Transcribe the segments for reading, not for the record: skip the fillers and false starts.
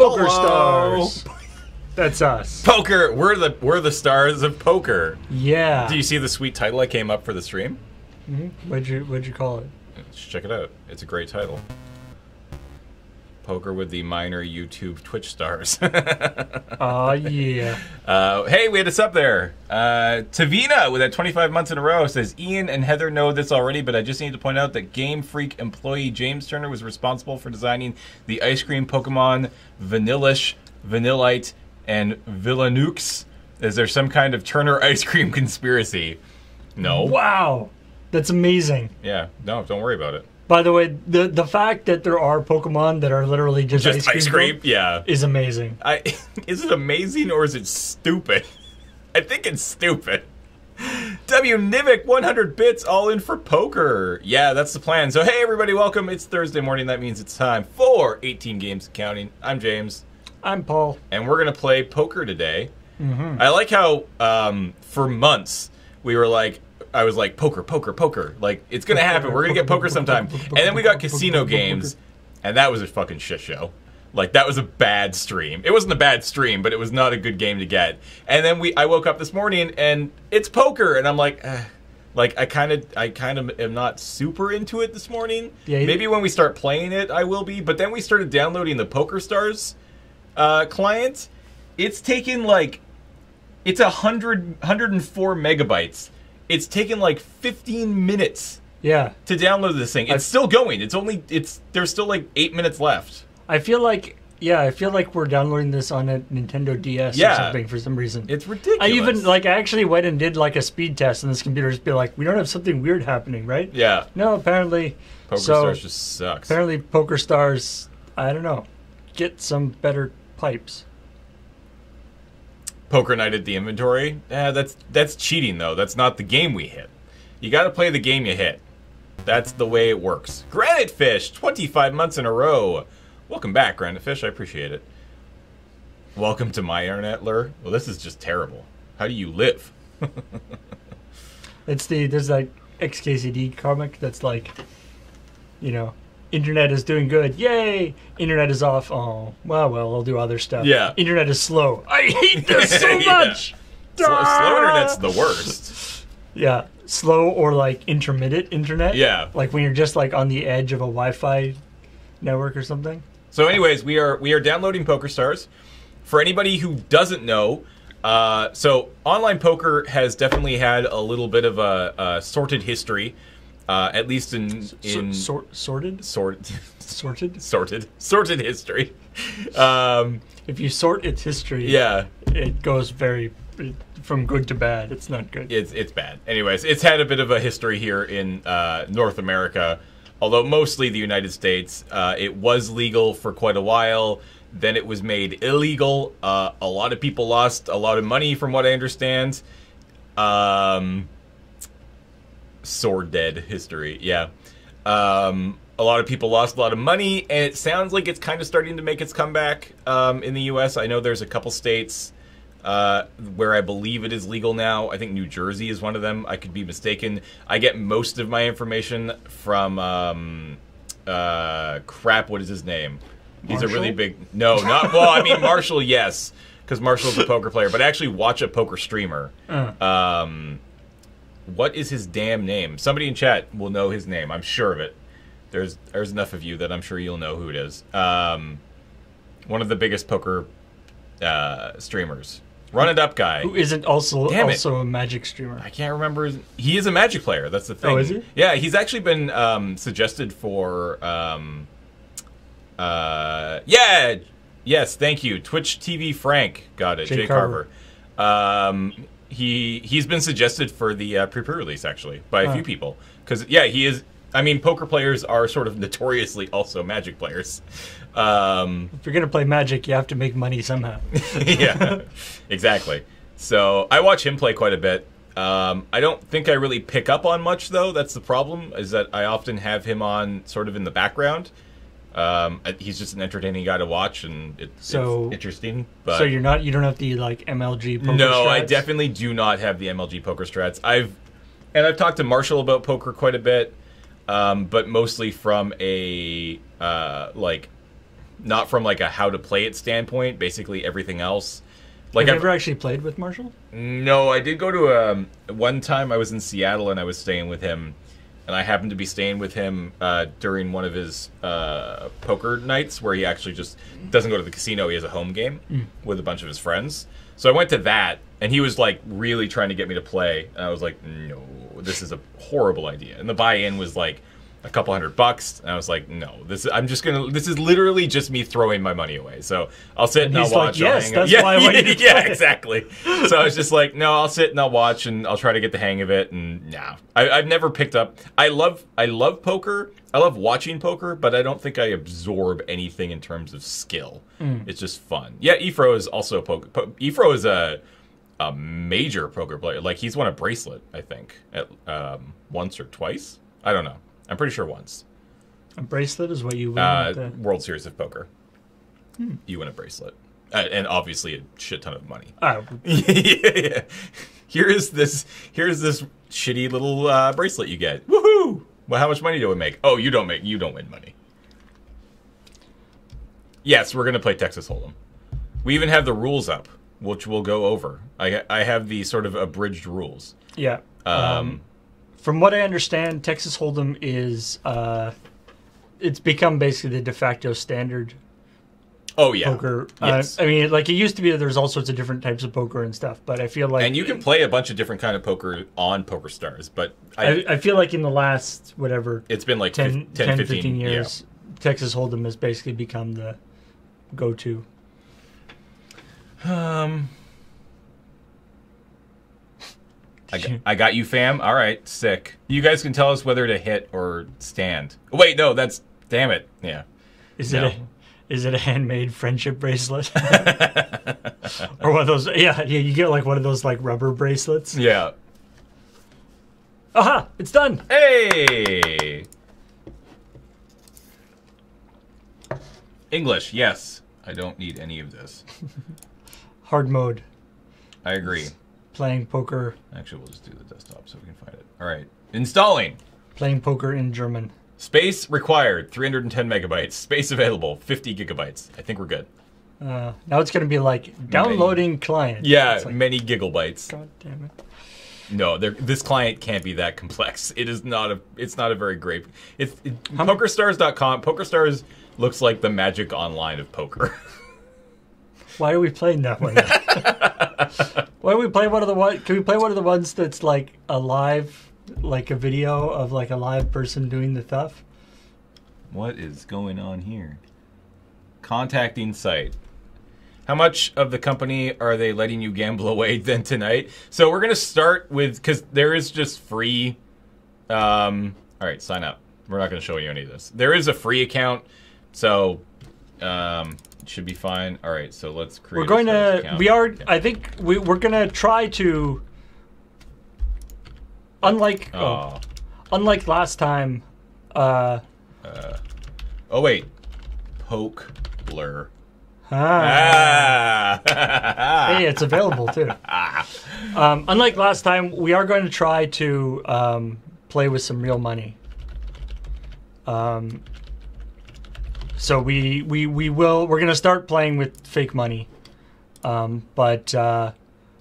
Poker Hello. Stars. That's us. Poker. We're the stars of poker. Yeah. Do you see the sweet title I came up for the stream? What'd you call it? Let's check it out. It's a great title. Poker with the minor YouTube Twitch stars. Oh, yeah. Hey, we had a sub there. Tavina with that 25 months in a row says, Ian and Heather know this already, but I just need to point out that Game Freak employee James Turner was responsible for designing the ice cream Pokemon Vanillish, Vanillite, and Villanux. Is there some kind of Turner ice cream conspiracy? No. Wow. That's amazing. Yeah, no, don't worry about it. By the way, the fact that there are Pokemon that are literally just ice cream, yeah, is amazing. Is it amazing or is it stupid? I think it's stupid. W Nivik 100 bits all in for poker. Yeah, that's the plan. So hey everybody, welcome. It's Thursday morning. That means it's time for 18 games and counting. I'm James. I'm Paul. And we're gonna play poker today. I like how for months we were like, I was like, poker, poker, poker. Like, it's going to happen. We're going to get poker sometime. And then we got casino games, and that was a fucking shit show. Like, that was a bad stream. It wasn't a bad stream, but it was not a good game to get. And then I woke up this morning, and it's poker, and I'm like, like, I kind of am not super into it this morning. Yeah, maybe when we start playing it, I will be. But then we started downloading the Poker Stars client. It's taken, like, it's 104 megabytes. It's taken like 15 minutes to download this thing. It's still going. There's still like 8 minutes left. I feel like we're downloading this on a Nintendo DS or something for some reason. It's ridiculous. I actually went and did like a speed test on this computer to be like, we don't have something weird happening, right? Yeah. No, apparently. Poker Stars just sucks. Apparently Poker Stars, I don't know, get some better pipes. Poker Night at the Inventory. That's cheating, though. That's not the game we hit. You got to play the game you hit. That's the way it works. Granite Fish, 25 months in a row. Welcome back, Granite Fish. I appreciate it. Welcome to my internet, Lur. Well, this is just terrible. How do you live? There's like XKCD comic that's like, you know, internet is doing good. Yay! Internet is off. Oh, well, I'll do other stuff. Yeah. Internet is slow. I hate this so much! Slow internet's the worst. Yeah. Slow or like intermittent internet. Yeah. Like when you're just like on the edge of a Wi-Fi network or something. So anyways, we are downloading Poker Stars. For anybody who doesn't know, so online poker has definitely had a little bit of a sorted history. At least in sorted history. If you sort its history, it goes from good to bad. It's not good. It's bad. Anyways, it's had a bit of a history here in North America, although mostly the United States. It was legal for quite a while. Then it was made illegal. A lot of people lost a lot of money, from what I understand. Sordid history, yeah. A lot of people lost a lot of money, and it sounds like it's kind of starting to make its comeback in the U.S. I know there's a couple states where I believe it is legal now. I think New Jersey is one of them. I could be mistaken. I get most of my information from, what is his name? He's Marshall? a really big... No, not... Well, I mean, Marshall, yes, because Marshall's a poker player, but I actually watch a poker streamer. What is his damn name? Somebody in chat will know his name. I'm sure of it. There's enough of you that I'm sure you'll know who it is. One of the biggest poker streamers. Run it up guy. Who isn't also a Magic streamer. I can't remember. He is a Magic player. That's the thing. Oh, is he? Yeah, he's actually been suggested for... yes, thank you. Twitch TV Frank. Got it. Jay Carver. He's been suggested for the pre-release, actually, by a few people. Because, yeah, he is... I mean, poker players are sort of notoriously also Magic players. If you're going to play Magic, you have to make money somehow. Yeah, exactly. So I watch him play quite a bit. I don't think I really pick up on much, though. That's the problem, is that I often have him on sort of in the background. He's just an entertaining guy to watch, and it's interesting. But so you don't have the like MLG poker No, strats? I definitely do not have the MLG poker strats. I've talked to Marshall about poker quite a bit, but mostly from a not from like a how to play it standpoint. Basically, everything else. Like Have you ever actually played with Marshall? No, I did go to one time. I was in Seattle and I was staying with him, and I happened to be staying with him during one of his poker nights where he actually just doesn't go to the casino. He has a home game with a bunch of his friends. So I went to that, and he was like really trying to get me to play, and I was like, no, this is a horrible idea. And the buy-in was like a couple $100, and I was like, no, this is literally just me throwing my money away. So I'll sit and I'll watch. Like, yes, that's why I want you to play. Yeah, exactly. So I was just like, no, I'll sit and I'll watch and I'll try to get the hang of it. And nah, I've never picked up. I love poker. I love watching poker, but I don't think I absorb anything in terms of skill. It's just fun. Yeah, Efro is also a poker. Efro is a major poker player. Like he's won a bracelet, I think, at once or twice. I don't know. I'm pretty sure once. A bracelet is what you win at the World Series of Poker. You win a bracelet. And obviously a shit ton of money. Oh. Yeah. Here's this shitty little bracelet you get. Woohoo! Well, how much money do we make? Oh, you don't win money. Yes, we're gonna play Texas Hold'em. We even have the rules up, which we'll go over. I have the sort of abridged rules. Yeah. From what I understand, Texas Hold'em is it's become basically the de facto standard. Oh yeah, poker. Yes. I mean, like it used to be that there's all sorts of different types of poker and stuff, but I feel like and you can play a bunch of different kind of poker on PokerStars, but I feel like in the last whatever it's been like 10 15 years, Texas Hold'em has basically become the go-to. I got you, fam. All right, sick. You guys can tell us whether to hit or stand. Wait, no, that's damn it. Yeah. Is it a handmade friendship bracelet? Or one of those? Yeah. You get like one of those like rubber bracelets. Yeah. Aha! It's done. Hey. English, yes. I don't need any of this. Hard mode. I agree. Playing poker. Actually, we'll just do the desktop so we can find it. All right. Installing. Playing poker in German. Space required, 310 megabytes. Space available, 50 gigabytes. I think we're good. Now it's going to be like downloading client. Yeah, like, many gigabytes. God damn it. No, this client can't be that complex. It's not a very great. PokerStars.com. PokerStars looks like the Magic Online of poker. Why are we playing that one? Why are we playing one of the one? Can we play one of the ones that's like a live, like a video of like a live person doing the stuff? What is going on here? Contacting site. How much of the company are they letting you gamble away then tonight? So we're gonna start with because there is just free. All right, sign up. We're not gonna show you any of this. There is a free account, so. It should be fine. All right, so let's create. We're going to. We are. I think we're going to try to. Unlike last time. Oh wait, poke blur. Hey, it's available too. Unlike last time, we are going to try to play with some real money. So we're going to start playing with fake money, but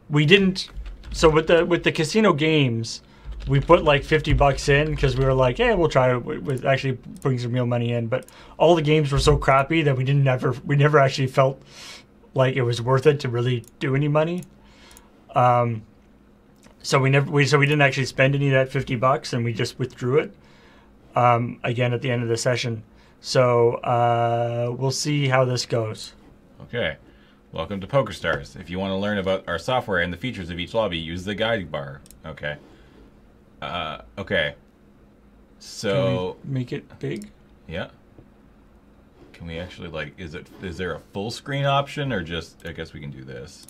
we didn't. So with the casino games, we put like $50 in because we were like, hey, we'll try to with actually putting some real money in. But all the games were so crappy that we never actually felt like it was worth it to really do any money. So we didn't actually spend any of that $50, and we just withdrew it again at the end of the session. So we'll see how this goes. Okay. Welcome to PokerStars. If you want to learn about our software and the features of each lobby, use the guide bar. Okay. Okay. So can we make it big? Yeah. Can we actually is there a full screen option or just I guess we can do this.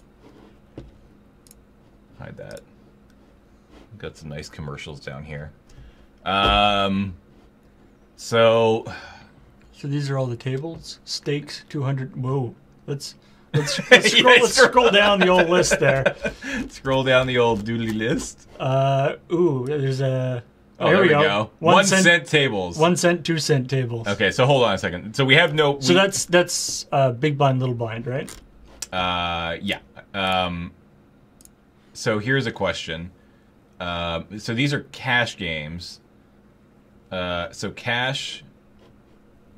Hide that. We've got some nice commercials down here. So these are all the tables. Stakes 200. Whoa. Let's scroll down the old list there. Scroll down the old doodly list. There's a Oh, there we go. 1 cent tables. 1 cent, 2 cent tables. Okay, so hold on a second. So we have no... So that's big blind, little blind, right? Yeah. So here's a question. So these are cash games. So cash,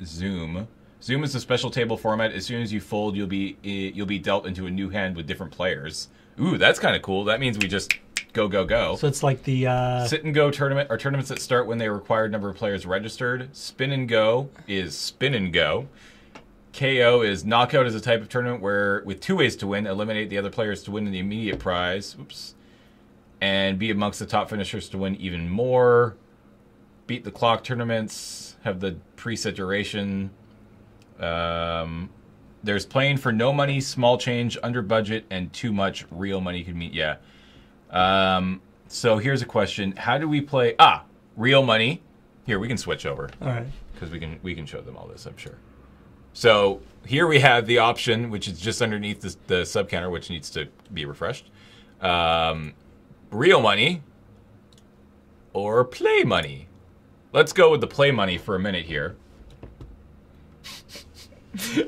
Zoom. Zoom is a special table format. As soon as you fold, you'll be dealt into a new hand with different players. Ooh, that's kind of cool. That means we just go, go, go. So it's like the... Sit and go tournament are tournaments that start when the required number of players registered. Spin and go is spin and go. KO is knockout is a type of tournament where, with 2 ways to win, eliminate the other players to win the immediate prize. Oops. And be amongst the top finishers to win even more. Beat the clock tournaments have the preset duration. There's playing for no money, small change, under budget, and too much real money can mean. Yeah. So here's a question: how do we play? Real money. Here, we can switch over. All right. Because we can show them all this, I'm sure. So here we have the option, which is just underneath the sub counter, which needs to be refreshed. Real money or play money. Let's go with the play money for a minute here.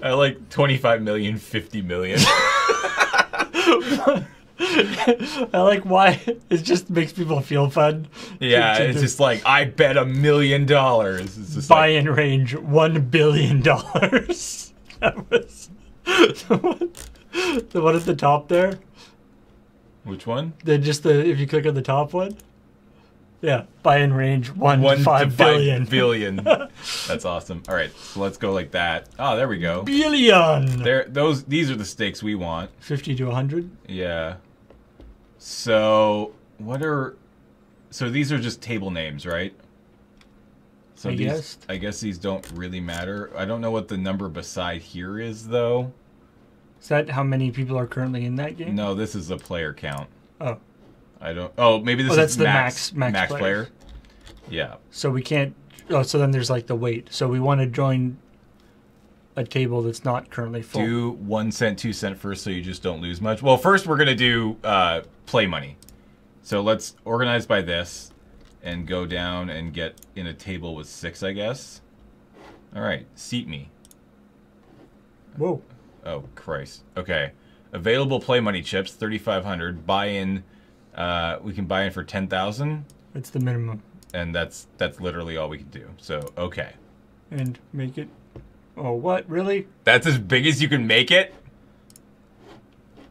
I like 25 million, 50 million. I like why it just makes people feel fun. Yeah, it's just like, I bet $1 million. It's just buy-in range $1 billion. That was the one at the top there. Which one? If you click on the top one. Yeah, buy-in range 1 to 5 billion. Billion. That's awesome. All right, so let's go like that. Oh, there we go. Billion. These are the stakes we want. 50 to 100. Yeah. So so these are just table names, right? So I guess these don't really matter. I don't know what the number beside here is, though. Is that how many people are currently in that game? No, this is a player count. Oh. I don't... Oh, maybe this is the max player. Yeah. So we can't... Oh, so then there's like the wait. So we want to join a table that's not currently full. Do 1 cent, 2 cent first so you just don't lose much. Well, first we're going to do play money. So let's organize by this and go down and get in a table with 6, I guess. All right, seat me. Whoa. Oh, Christ. Okay. Available play money chips, 3,500. Buy-in... we can buy in for 10,000. That's the minimum. And that's literally all we can do. So, okay. And make it... Oh, what? Really? That's as big as you can make it?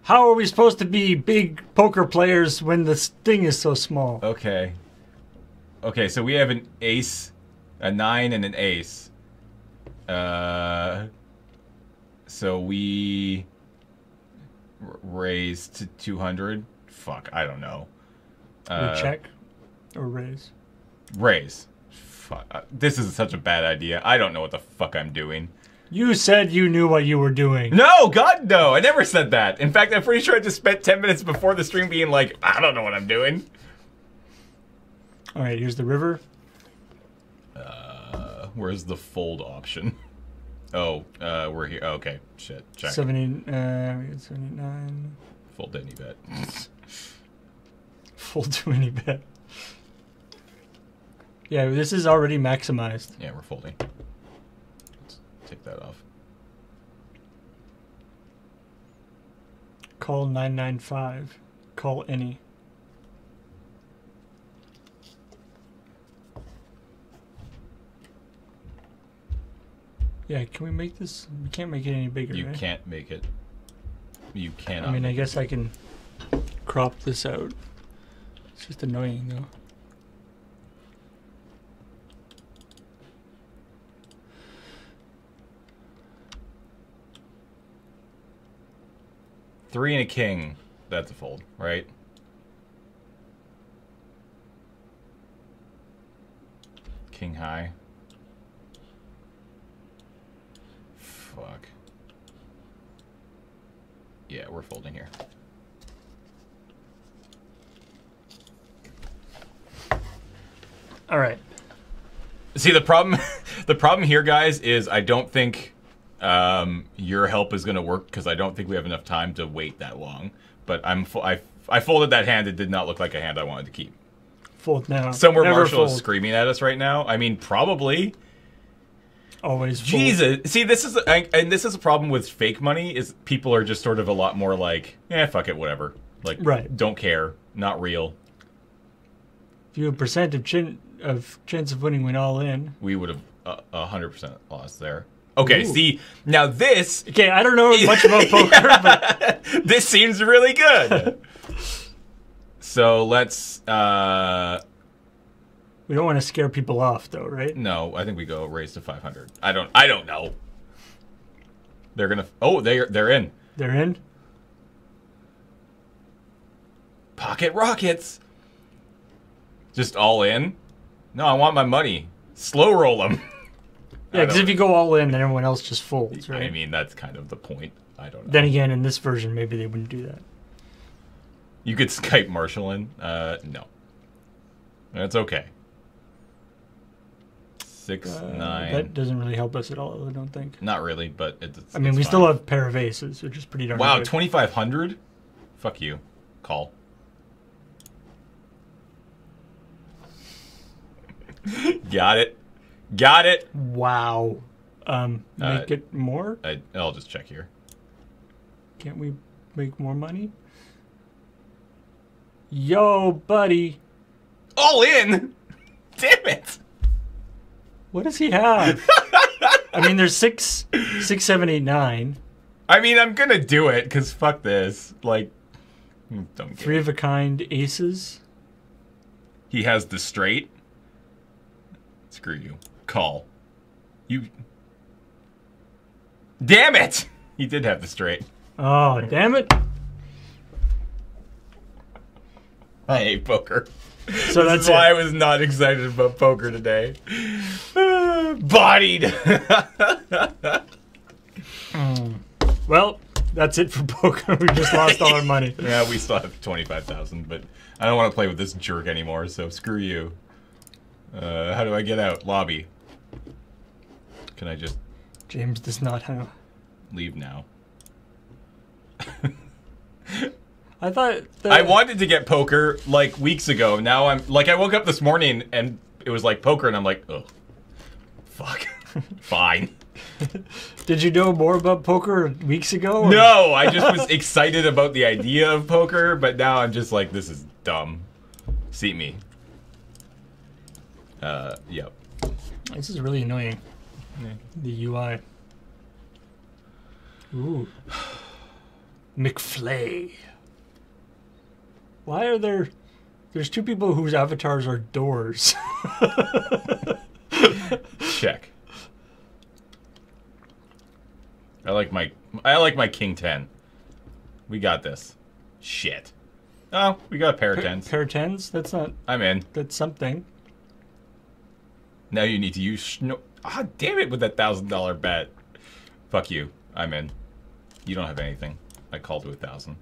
How are we supposed to be big poker players when the thing is so small? Okay. Okay, so we have an ace, a 9, and an ace. So we raise to 200. Fuck, I don't know. We check or raise? Raise. Fuck. This is such a bad idea. I don't know what the fuck I'm doing. You said you knew what you were doing. No, God, no. I never said that. In fact, I'm pretty sure I just spent 10 minutes before the stream being like, I don't know what I'm doing. All right, here's the river. Where's the fold option? Oh, we're here. Oh, okay, shit. Check. 79. Fold any bet. Fold to any bet. Yeah, this is already maximized. Yeah, we're folding. Let's take that off. Call 995. Call any. Yeah, can we make this? We can't make it any bigger, You right? can't make it. You cannot. I mean, I guess I can crop this out. It's just annoying, though. Three and a king. That's a fold, right? King high. Fuck. Yeah, we're folding here. All right. See, the problem here, guys, is I don't think your help is going to work because I don't think we have enough time to wait that long. But I folded that hand. It did not look like a hand I wanted to keep. Fold now. Somewhere Never Marshall is fold. screaming at us right now. I mean, probably. Always fold. Jesus. See, this is a problem with fake money. Is people are just sort of a lot more like, fuck it, whatever. Like, Right. don't care, not real. If you have a percent of chance of winning when all in. We would have 100% lost there. Okay, Ooh. see, now this... Okay, I don't know much about poker, but... This seems really good. So let's... We don't want to scare people off, though, right? No, I think we go raise to 500. I don't know. They're gonna... Oh, they're in. They're in? Pocket rockets. Just all in? No, I want my money. Slow roll them. Yeah, because if you go all in, then everyone else just folds, right? I mean, that's kind of the point. I don't know. Then again, in this version, maybe they wouldn't do that. You could Skype Marshall in. No. That's okay. 6, 9. That doesn't really help us at all, I don't think. Not really, but it's I mean, we fine. still have pair of aces, which is pretty darn Wow, good. 2,500? Fuck you. Call. Got it. Got it. Wow. Make it more? I'll just check here. Can't we make more money? Yo, buddy. All in? Damn it. What does he have? I mean, there's 6, 7, 8, 9. I mean, I'm gonna do it, because fuck this. Like, don't get Three of a kind aces. He has the straight. Screw you. Call. You... Damn it! He did have the straight. Oh, damn it. I hate poker. So That's that's why I it. was not excited about poker today. Bodied! Well, that's it for poker. We just lost all our money. Yeah, we still have 25,000, but I don't want to play with this jerk anymore, so screw you. How do I get out? Lobby. Can I just James does not have. leave now? I thought that... I wanted to get poker like weeks ago. Now I'm like, I woke up this morning and it was like poker, and I'm like, oh, fuck. Fine. Did you know more about poker weeks ago? Or? No, I just was excited about the idea of poker, but now I'm just like, this is dumb. Seat me. Yep. This is really annoying. Yeah. The UI. Ooh. McFlay. Why are there... There's two people whose avatars are doors. Check. I like my King 10. We got this. Shit. Oh, we got a pair of 10s. Pair of tens? That's not... I'm in. That's something. Now you need to use... Ah, damn it with that $1,000 bet. Fuck you. I'm in. You don't have anything. I called to 1,000.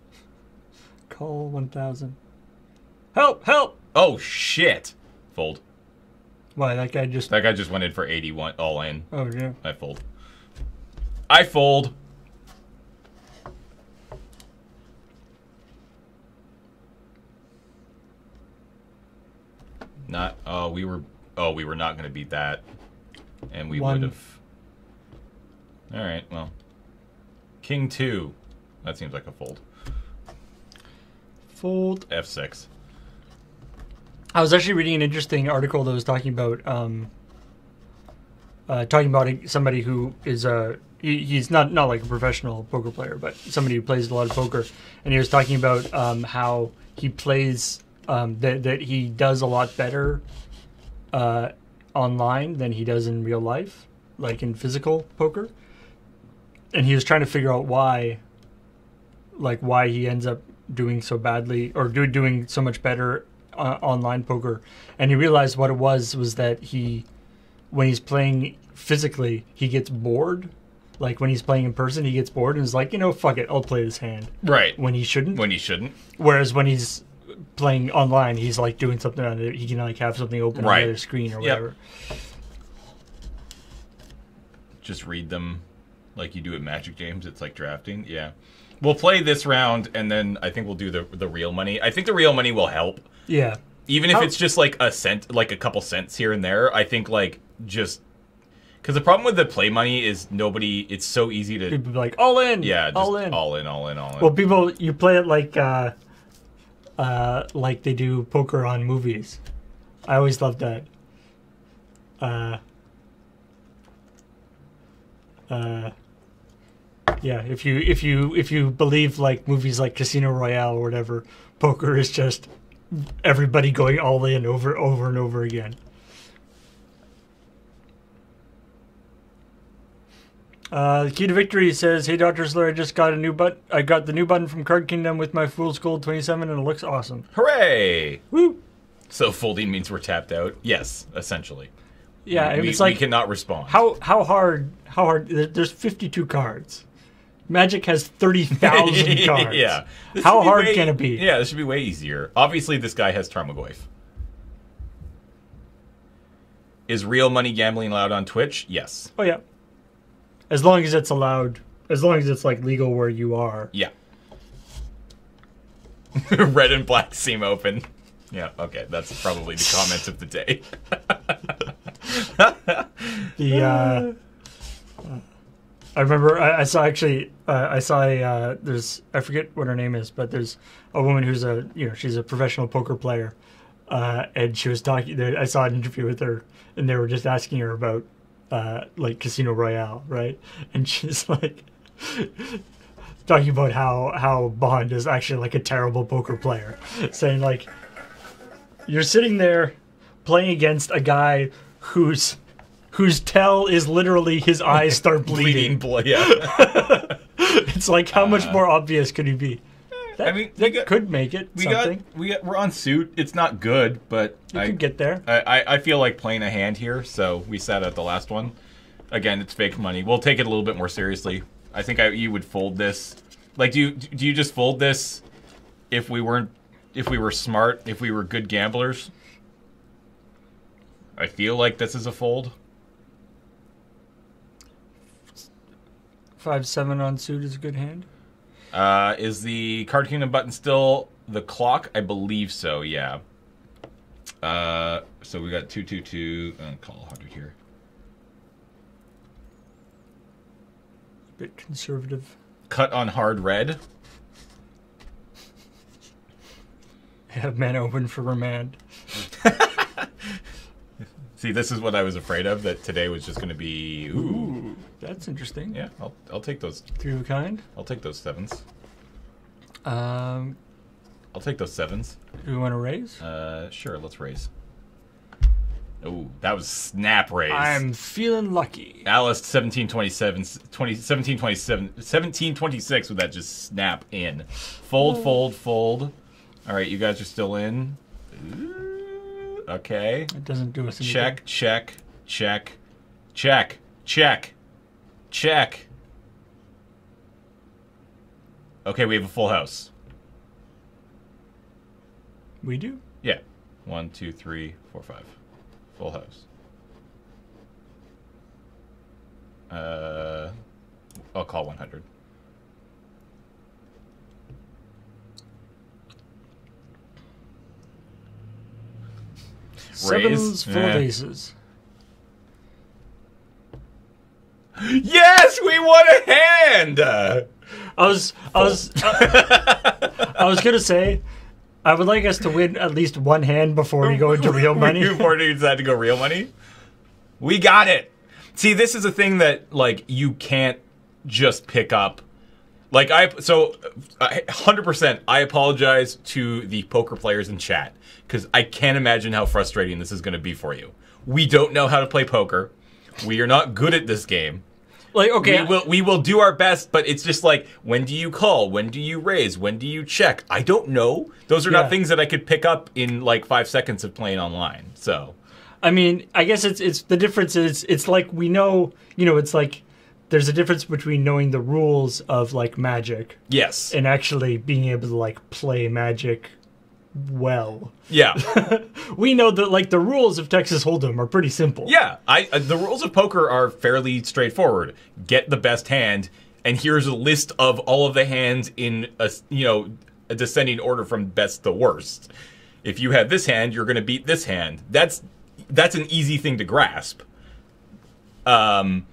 Call 1,000. Help! Help! Oh, shit. Fold. Why, that guy just... That guy just went in for 81 all in. Oh, yeah. I fold. I fold. Not... Oh, we were not going to beat that. And we One. would have... Alright, well. King 2. That seems like a fold. Fold. F6. I was actually reading an interesting article that was talking about somebody who is he's not like a professional poker player, but somebody who plays a lot of poker, and he was talking about how he plays that he does a lot better online than he does in real life, like in physical poker, and he was trying to figure out why he ends up doing so badly or doing so much better online poker, and he realized what it was that when he's playing physically, he gets bored. Like when he's playing in person, he gets bored and is like, fuck it, I'll play this hand. Right. When he shouldn't. When he shouldn't. Whereas when he's playing online, he's like doing something on it. He can like have something open on the other screen or whatever. Just read them like you do at Magic Games. It's like drafting. Yeah. We'll play this round, and then I think we'll do the real money. I think the real money will help. Yeah. Even if it's just like a cent, like a couple cents here and there, I think like just because the problem with the play money is nobody. It's so easy to people be like all in. Yeah, just all in. all in, all in, all in. Well, people, you play it like they do poker on movies. I always loved that. Yeah, if you believe like movies like Casino Royale or whatever, poker is just everybody going all in over and over again. The Key to Victory says, "Hey Dr. Slur, I just got a new button. I got the new button from Card Kingdom with my Fool's Gold 27 and it looks awesome." Hooray! Woo! So folding means we're tapped out? Yes, essentially. Yeah, we, it's like we cannot respond. How hard? There's 52 cards. Magic has 30,000 cards. Yeah. How hard can it be? Yeah, this should be way easier. Obviously, this guy has Tarmogoyf. Is real money gambling allowed on Twitch? Yes. Oh yeah. As long as it's allowed. As long as it's like legal where you are. Yeah. Red and black seem open. Yeah, okay. That's probably the comment of the day. I remember I saw actually there's I forget what her name is, but there's a woman who's she's a professional poker player, and she was talking. I saw an interview with her, and they were just asking her about like Casino Royale, right? And she's like talking about how Bond is actually like a terrible poker player, saying like you're sitting there playing against a guy whose tell is literally his eyes start bleeding. blood, yeah. It's like, how much more obvious could he be? I mean, could make it something. We're on suit. It's not good, but you could get there. I feel like playing a hand here, so we sat at the last one. Again, it's fake money. We'll take it a little bit more seriously. I think you would fold this. Like, do you just fold this if we were smart, if we were good gamblers? I feel like this is a fold. 5-7 on suit is a good hand. Is the Card Kingdom button still the clock? I believe so, yeah. So we got 2-2-2 and call 100 here. Bit conservative. Cut on hard red. Have mana open for remand. See, this is what I was afraid of, that today was just going to be... Ooh. That's interesting. Yeah, I'll take those. 3 of a kind? I'll take those 7s. I'll take those 7s. Do we want to raise? Sure, let's raise. Oh, that was snap raise. I'm feeling lucky. Alice 1726 with that just snap in. Fold, fold, fold. All right, you guys are still in. Ooh, okay. It doesn't do us anything. Check, check, check, check, check, check. Okay, we have a full house. We do? Yeah. 1, 2, 3, 4, 5. Full house. I'll call 100. Sevens full of aces. Yes, we won a hand. I was gonna say, I would like us to win at least one hand before we go into real money. Before we decide to go real money, we got it. See, this is a thing that like you can't just pick up. Like 100%. I apologize to the poker players in chat because I can't imagine how frustrating this is going to be for you. We don't know how to play poker. We are not good at this game. Like, okay, we will do our best, but it's just like, when do you call? When do you raise? When do you check? I don't know. Those are not things that I could pick up in like 5 seconds of playing online. So, I mean, I guess it's the difference is it's like we know, it's like there's a difference between knowing the rules of like Magic, yes, and actually being able to like play Magic well. Yeah. We know that like the rules of Texas Hold'em are pretty simple. Yeah, the rules of poker are fairly straightforward. Get the best hand, and here's a list of all of the hands in a descending order from best to worst. if you have this hand, you're going to beat this hand. That's an easy thing to grasp. And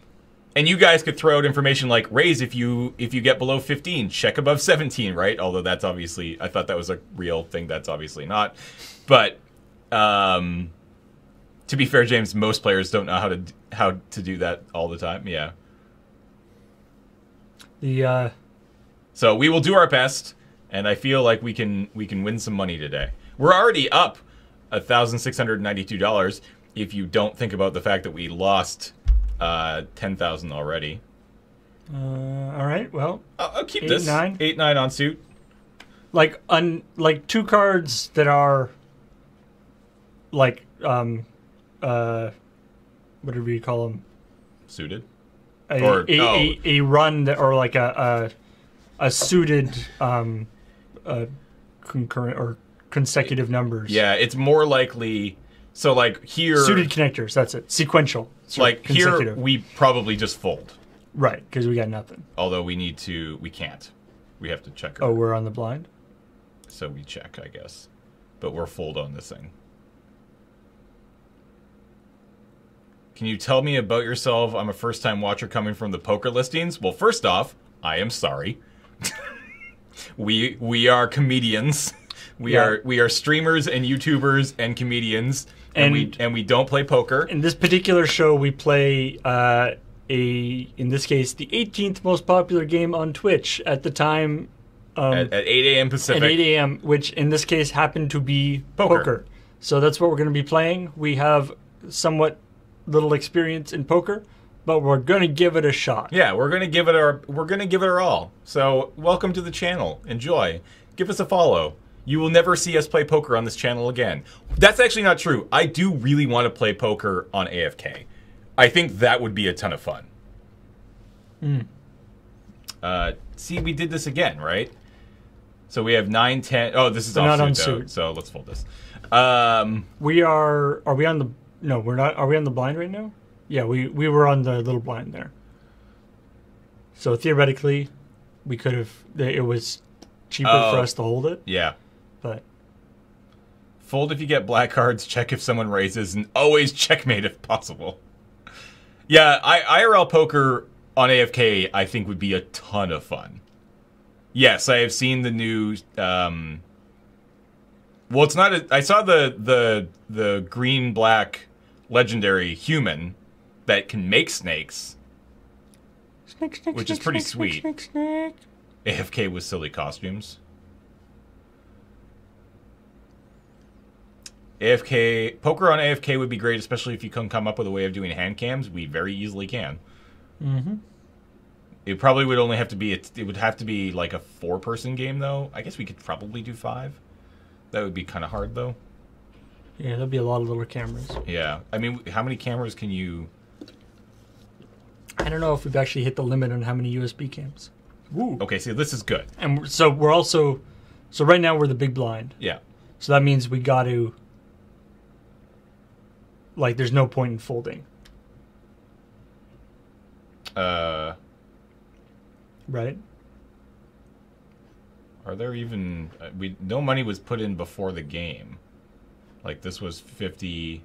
you guys could throw out information like, raise if you get below 15, check above 17, right? Although that's obviously, I thought that was a real thing. That's obviously not. But to be fair, James, most players don't know how to do that all the time. Yeah. So we will do our best, and I feel like we can win some money today. We're already up $1,692 if you don't think about the fact that we lost 10,000 already. All right. Well, I'll keep 8, this 9. 8-9 on suit. Like 2 cards that are like what do we call them? Suited. A run that, or like a suited concurrent or consecutive numbers. Yeah, it's more likely. So like here, suited connectors. That's it. Sequential. Like here, we probably just fold. Right, because we got nothing. Although we can't. We have to check. Oh, we're on the blind? So we check, I guess. But we're fold on this thing. Can you tell me about yourself? I'm a first-time watcher coming from the poker listings. Well, first off, I am sorry. we are comedians. We are streamers and YouTubers and comedians, and we don't play poker. In this particular show, we play in this case, the 18th most popular game on Twitch at the time. At 8 a.m. Pacific. At 8 a.m., which in this case happened to be poker. So that's what we're going to be playing. We have somewhat little experience in poker, but we're going to give it a shot. Yeah, we're going to give it our all. So welcome to the channel. Enjoy. Give us a follow. You will never see us play poker on this channel again. That's actually not true. I do really want to play poker on AFK. I think that would be a ton of fun. See, we did this again, right? So we have 9, 10. Oh, this is offsuit, so let's fold this. Are we on the... No, we're not. Are we on the blind right now? Yeah, we were on the little blind there. So theoretically, we could have... It was cheaper for us to hold it. Yeah. But... Fold if you get black cards, check if someone raises, and always checkmate if possible. Yeah, IRL poker on AFK, I think, would be a ton of fun. Yes, I have seen the new... well, it's not... I saw the green-black legendary human that can make snakes. Which is pretty sweet. Snake. AFK with silly costumes. Poker on AFK would be great, especially if you can come up with a way of doing hand cams. We very easily can. Mm-hmm. It probably would only have to be... It would have to be like a 4-person game, though. I guess we could probably do 5. That would be kind of hard, though. Yeah, that'd be a lot of little cameras. Yeah. I mean, how many cameras can you... I don't know if we've actually hit the limit on how many USB cams. Woo. Okay, so this is good. And so we're also... So right now we're the big blind. Yeah. So that means we got to... Like, there's no point in folding. Right? Are there even... no money was put in before the game. Like, this was 50,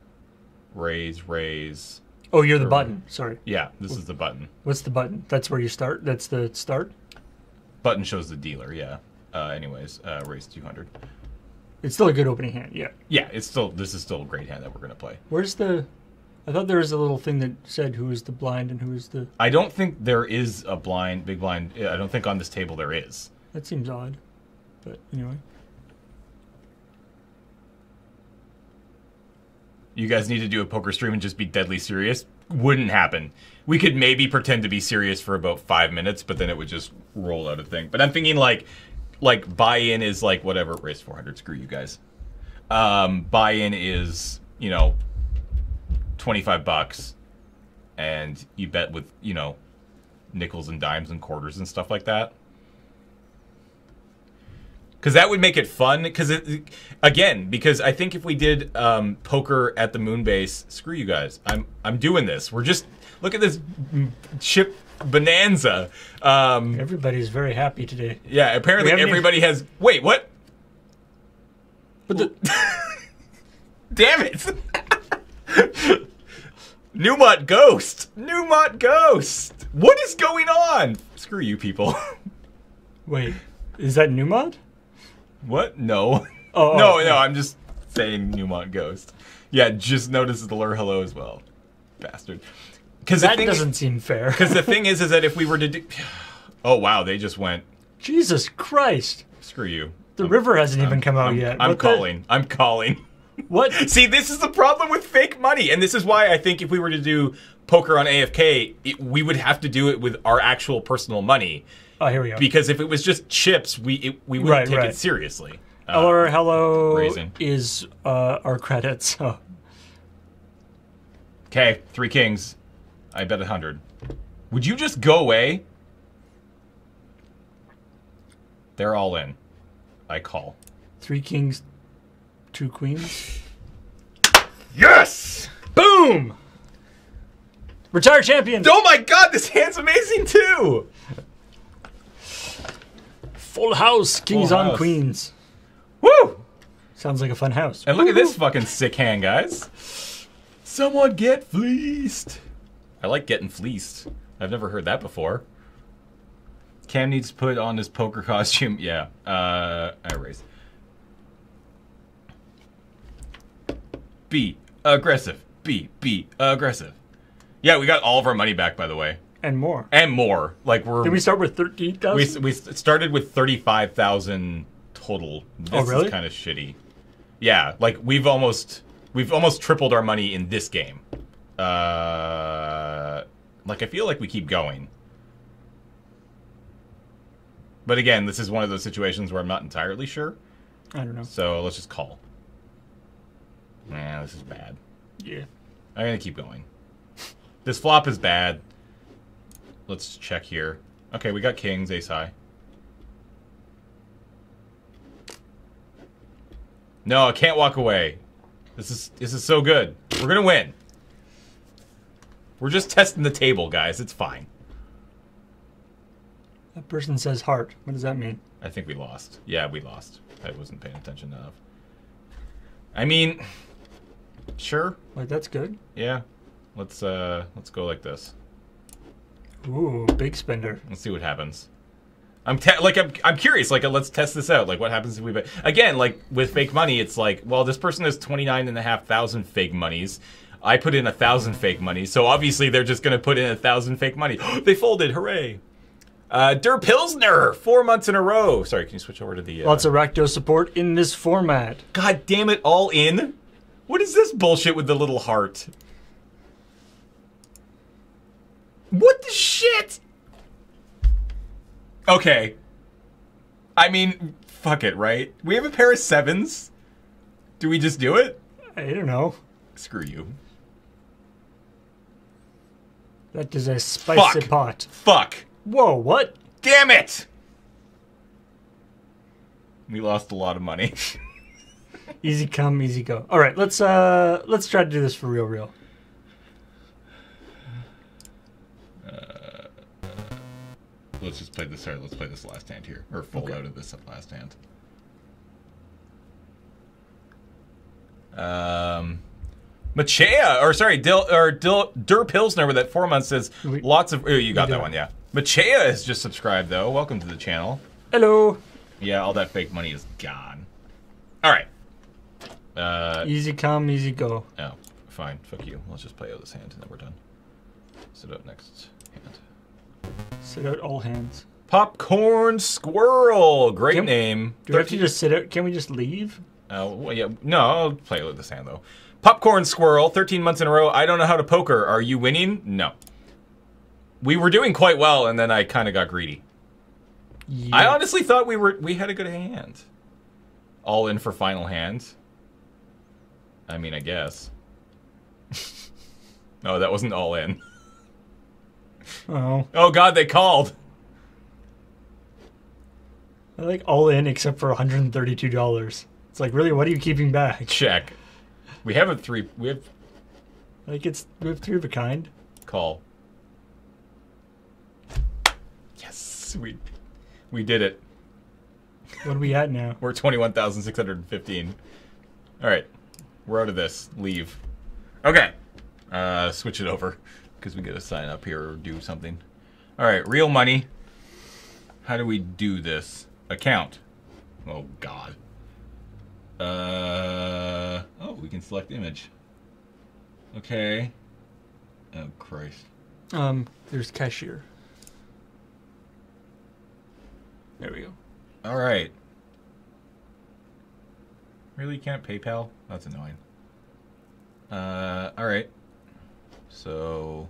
raise. Oh, you're the button. Sorry. Yeah, this is the button. What's the button? That's where you start? That's the start? Button shows the dealer, yeah. Anyways, raise 200. It's still a good opening hand, yeah. Yeah, this is still a great hand that we're going to play. Where's the... I thought there was a little thing that said who is the blind and who is the... I don't think there is a blind, big blind. I don't think on this table there is. That seems odd. But anyway. You guys need to do a poker stream and just be deadly serious? Wouldn't happen. We could maybe pretend to be serious for about 5 minutes, but then it would just roll out a thing. But I'm thinking like buy-in is like whatever. Raise 400. Screw you guys. Buy-in is, you know, $25, and you bet with, you know, nickels and dimes and quarters and stuff like that. Because that would make it fun. Because I think if we did poker at the Moonbase, screw you guys. I'm doing this. We're just look at this chip bonanza. Everybody's very happy today. Yeah, apparently everybody has. Wait, what? But Damn it! Newmont Ghost! Newmont Ghost! What is going on? Screw you people. Wait, is that new mod? What? No. Oh, no, I'm just saying Newmont Ghost. Yeah, just notices the lure hello as well. Bastard. That doesn't seem fair. Because the thing is that if we were to do... Oh, wow, they just went... Jesus Christ. Screw you. The river hasn't even come out yet. I'm calling. I'm calling. What? See, this is the problem with fake money. And this is why I think if we were to do poker on AFK, we would have to do it with our actual personal money. Oh, here we go. Because if it was just chips, we wouldn't take it seriously. Hello raising. Is our credits. Oh. Okay, 3 kings. I bet 100. Would you just go away? They're all in. I call. 3 kings, 2 queens. Yes! Boom! Retire champion! Oh my god, this hand's amazing too! Full house, kings Full on house. queens. Woo! Sounds like a fun house. And look at this fucking sick hand, guys. Someone get fleeced. I like getting fleeced. I've never heard that before. Cam needs to put on his poker costume. Yeah. I raise. Be aggressive. Be aggressive. Yeah, we got all of our money back, by the way. And more. And more. Like we're. Did we start with 13,000? We started with 35,000 total. This really? is kind of shitty. Yeah, like we've almost tripled our money in this game. Like I feel like we keep going. But again, this is one of those situations where I'm not entirely sure. I don't know. So let's just call. Nah, this is bad. Yeah. I'm gonna keep going. This flop is bad. Let's check here. Okay, we got kings, ace high. No, I can't walk away. This is so good. We're gonna win. We're just testing the table, guys. It's fine. That person says heart. What does that mean? I think we lost. Yeah, we lost. I wasn't paying attention enough. I mean, sure. Like that's good. Yeah. Let's go like this. Ooh, big spender. Let's see what happens. I'm curious. Like, let's test this out. Like, what happens if we bet? Again, like with fake money, it's like, well, this person has 29,500 fake monies. I put in 1,000 fake money, so obviously they're just gonna put in 1,000 fake money. They folded. Hooray! Der Pilsner, 4 months in a row. Sorry, can you switch over to the? Lots of Racto support in this format. God damn it! All in. What is this bullshit with the little heart? What the shit? Okay. I mean, fuck it, right? We have a pair of 7s. Do we just do it? I don't know. Screw you. That is a spicy pot. Fuck. Whoa, what? Damn it! We lost a lot of money. Easy come, easy go. All right, let's try to do this for real. Let's just play this. Sorry, let's play this last hand here, or fold out of this last hand. Machea, or sorry, Der Pilsner with that 4 months says lots of. Oh, you got that one, yeah. Machea has just subscribed though. Welcome to the channel. Hello. Yeah, all that fake money is gone. All right. Easy come, easy go. Oh, fine. Fuck you. Let's just play out this hand and then we're done. Sit up next hand. Sit out all hands. Popcorn Squirrel. Great name. Do we have to just sit out? Can we just leave? Well, yeah. No, I'll play with this hand though. Popcorn Squirrel. 13 months in a row. I don't know how to poker. Are you winning? No. We were doing quite well, and then I kind of got greedy. Yeah. I honestly thought we had a good hand. All in for final hand. I mean, I guess. No, that wasn't all in. Oh. Oh god, they called. I like all in except for $132. It's like, really, what are you keeping back? Check. We have a 3. We have. Like we have 3 of a kind. Call. Yes, we did it. What are we at now? We're 21,615. All right. We're out of this. Leave. Okay. Switch it over because we got to sign up here or do something. All right, real money. How do we do this? Account. Oh God. Oh, we can select image. Okay. Oh Christ. There's cashier. There we go. All right. Really, you can't PayPal? That's annoying. All right. So,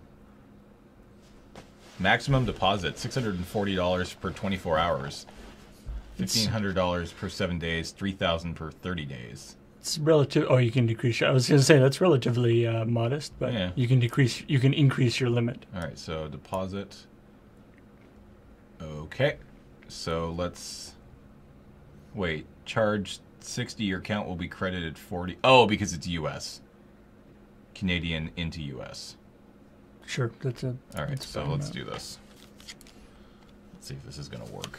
maximum deposit $640 per 24 hours, $1,500 per 7 days, $3,000 per 30 days. It's relative. Oh, you can decrease. I was going to say that's relatively modest, but Yeah. you can decrease. You can increase your limit. All right. So deposit. Okay. So let's wait. Charge 60. Your account will be credited 40. Oh, because it's U.S. Canadian into U.S. Sure, that's a. All right, so let's do this. Let's see if this is going to work.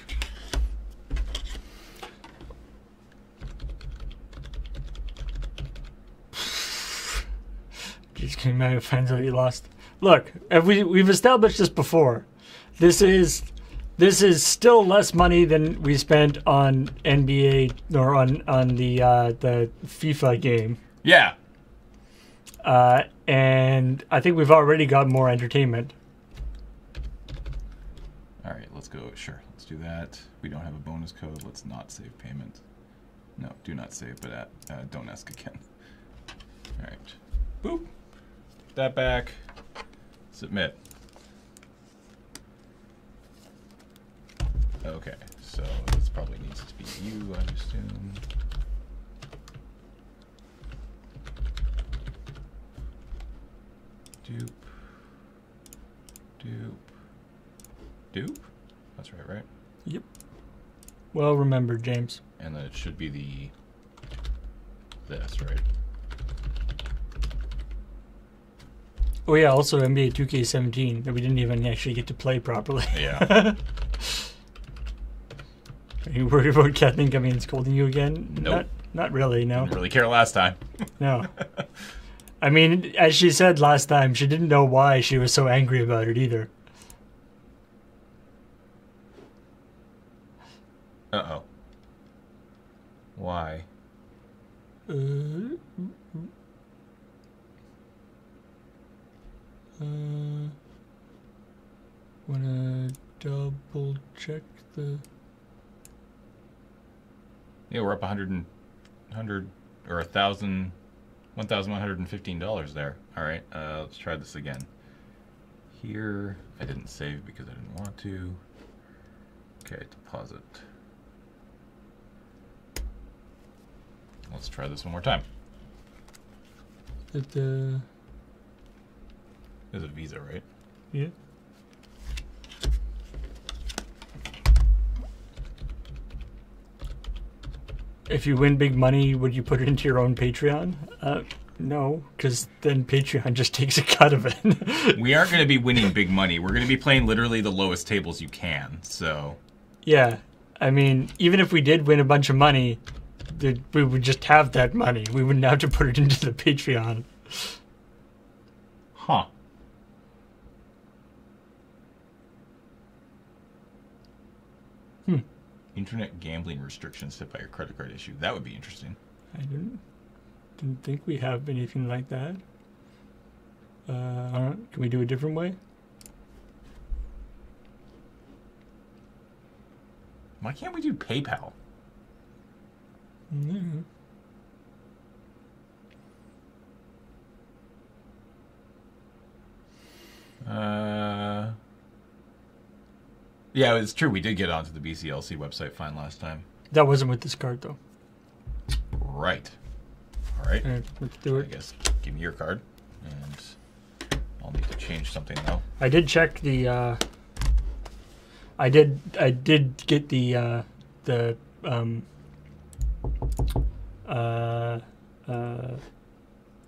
Jeez, can you find out you lost? Look, we've established this before. This is still less money than we spent on NBA or on the FIFA game. Yeah. And I think we've already got more entertainment. All right, let's go. Sure, let's do that. We don't have a bonus code. Let's not save payment. No, do not save, but don't ask again. All right. Boop. Take that back. Submit. Okay, so this probably needs to be you, I assume. Dupe. Dupe. Dupe? That's right? Yep. Well remembered, James. And then it should be this, right? Oh yeah, also NBA 2K17 that we didn't even actually get to play properly. Yeah. Are you worried about Kathleen coming and scolding you again? Nope. Not really, no. Didn't really care last time. No. I mean, as she said last time, she didn't know why she was so angry about it either. Uh-oh. Why? Wanna double check the... Yeah, we're up $100 or $1,115 there. All right, let's try this again. Here, I didn't save because I didn't want to. Okay, deposit. Let's try this one more time. It's a Visa, right? Yeah. If you win big money, would you put it into your own Patreon? No, because then Patreon just takes a cut of it. We aren't going to be winning big money. We're going to be playing literally the lowest tables you can, so... Yeah, I mean, even if we did win a bunch of money, we would just have that money. We wouldn't have to put it into the Patreon. Huh. Internet gambling restrictions set by your credit card issue. That would be interesting. I didn't think we have anything like that. Can we do a different way? Why can't we do PayPal? Mm-hmm. Yeah, it's true. We did get onto the BCLC website fine last time. That wasn't with this card, though. Right. All right. Let's do it. I guess give me your card, and I'll need to change something though. I did check the. I did get the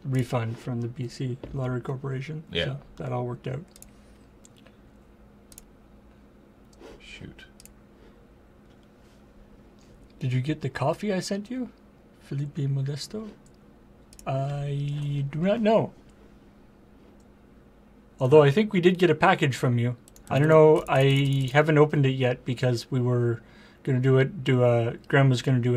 refund from the BC Lottery Corporation. Yeah. So that all worked out. Shoot. Did you get the coffee I sent you? Felipe Modesto? I do not know. Although I think we did get a package from you. I don't know. I haven't opened it yet because we were gonna Grandma's gonna do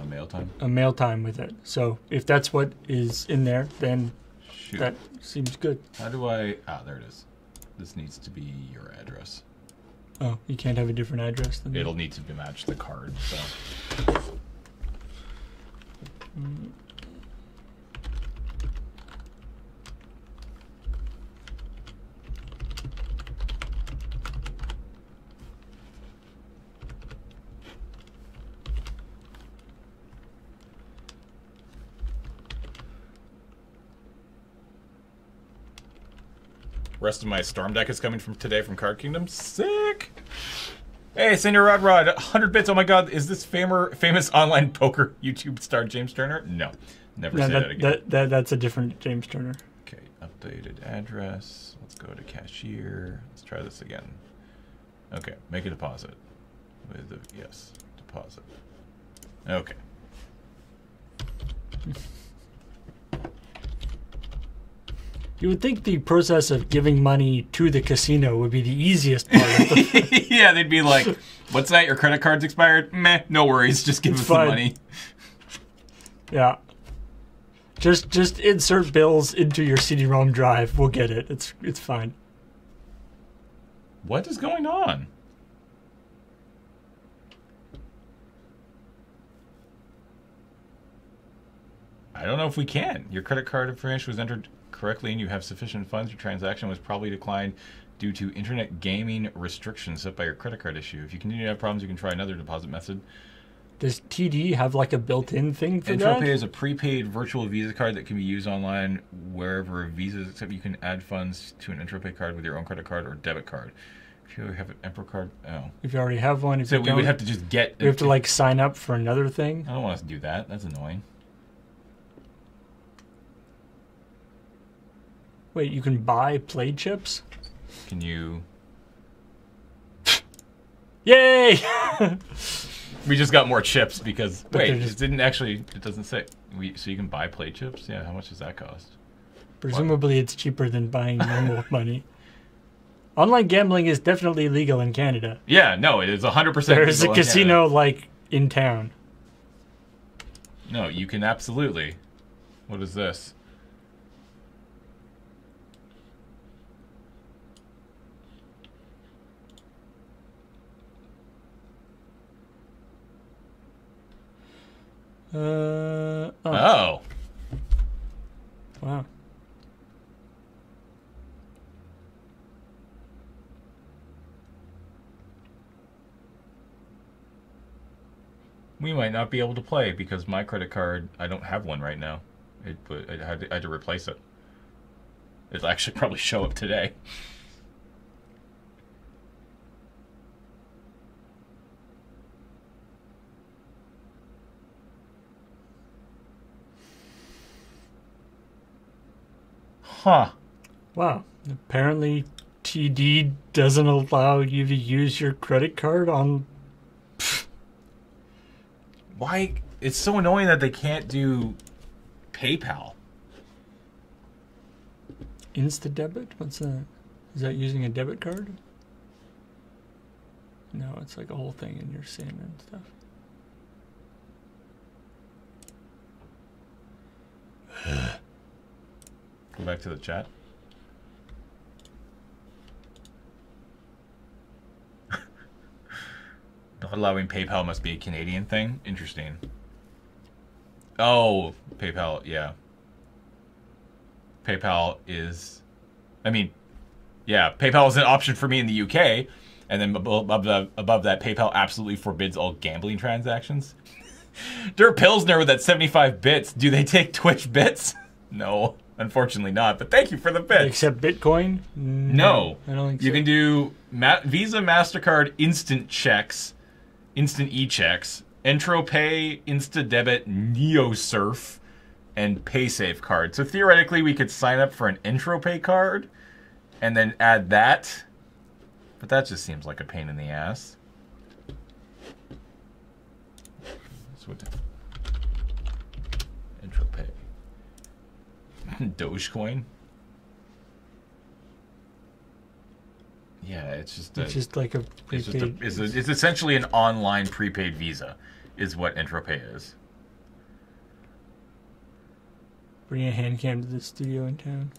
mail time. A mail time with it. So if that's what is in there, then Shoot. that seems good. How do I? Ah, there it is. This needs to be your address. Oh, you can't have a different address than It'll need to be match the card. So. Rest of my storm deck is coming from today from Card Kingdom. Sick! Hey, Senior Rod Rod, 100 bits. Oh my god, is this famous online poker YouTube star James Turner? No, never say that again. That's a different James Turner. Okay, updated address. Let's go to cashier. Let's try this again. Okay, make a deposit. With the, yes, deposit. Okay. You would think the process of giving money to the casino would be the easiest part of the yeah, they'd be like, what's that? Your credit card's expired? Meh, no worries. Just give us the money. Yeah. Just insert bills into your CD-ROM drive. We'll get it. It's fine. What is going on? I don't know if we can. Your credit card information was entered correctly and you have sufficient funds. Your transaction was probably declined due to internet gaming restrictions set by your credit card issue. If you continue to have problems, you can try another deposit method. Does TD have like a built-in thing for Intro that? Pay is a prepaid virtual Visa card that can be used online wherever a Visa is accepted. You can add funds to an Intro Pay card with your own credit card or debit card. If you have an Emperor card, oh. If you already have one, if so you we would have to just get... We have to like sign up for another thing? I don't want us to do that. That's annoying. Wait, you can buy play chips? Can you... Yay! We just got more chips because... But wait, just... it didn't actually... It doesn't say... So you can buy play chips? Yeah, how much does that cost? Presumably it's cheaper than buying normal money. Online gambling is definitely legal in Canada. Yeah, no, it is 100% There's a casino like in town. No, you can absolutely. What is this? Oh. Wow. We might not be able to play because my credit card, I don't have one right now. I had to replace it. It'll actually probably show up today. Huh. Wow. Apparently TD doesn't allow you to use your credit card on... Why? It's so annoying that they can't do PayPal. Insta-debit? What's that? Is that using a debit card? No, it's like a whole thing in your SIM and stuff. Go back to the chat. Not allowing PayPal must be a Canadian thing. Interesting. Oh, PayPal, yeah. PayPal is... I mean, yeah, PayPal is an option for me in the UK. And then above that, PayPal absolutely forbids all gambling transactions. Dirt Pilsner with that 75 bits. Do they take Twitch bits? No. Unfortunately not, but thank you for the bits. Except Bitcoin? No. I don't think so. You can do Visa, MasterCard, instant checks, instant e-checks, Intro Pay, Insta Debit, NeoSurf, and PaySafe card. So theoretically, we could sign up for an Intro Pay card and then add that. But that just seems like a pain in the ass. IntroPay. Dogecoin. Yeah, it's just like a prepaid. It's essentially an online prepaid Visa, is what IntroPay is. Bring a hand cam to the studio in town.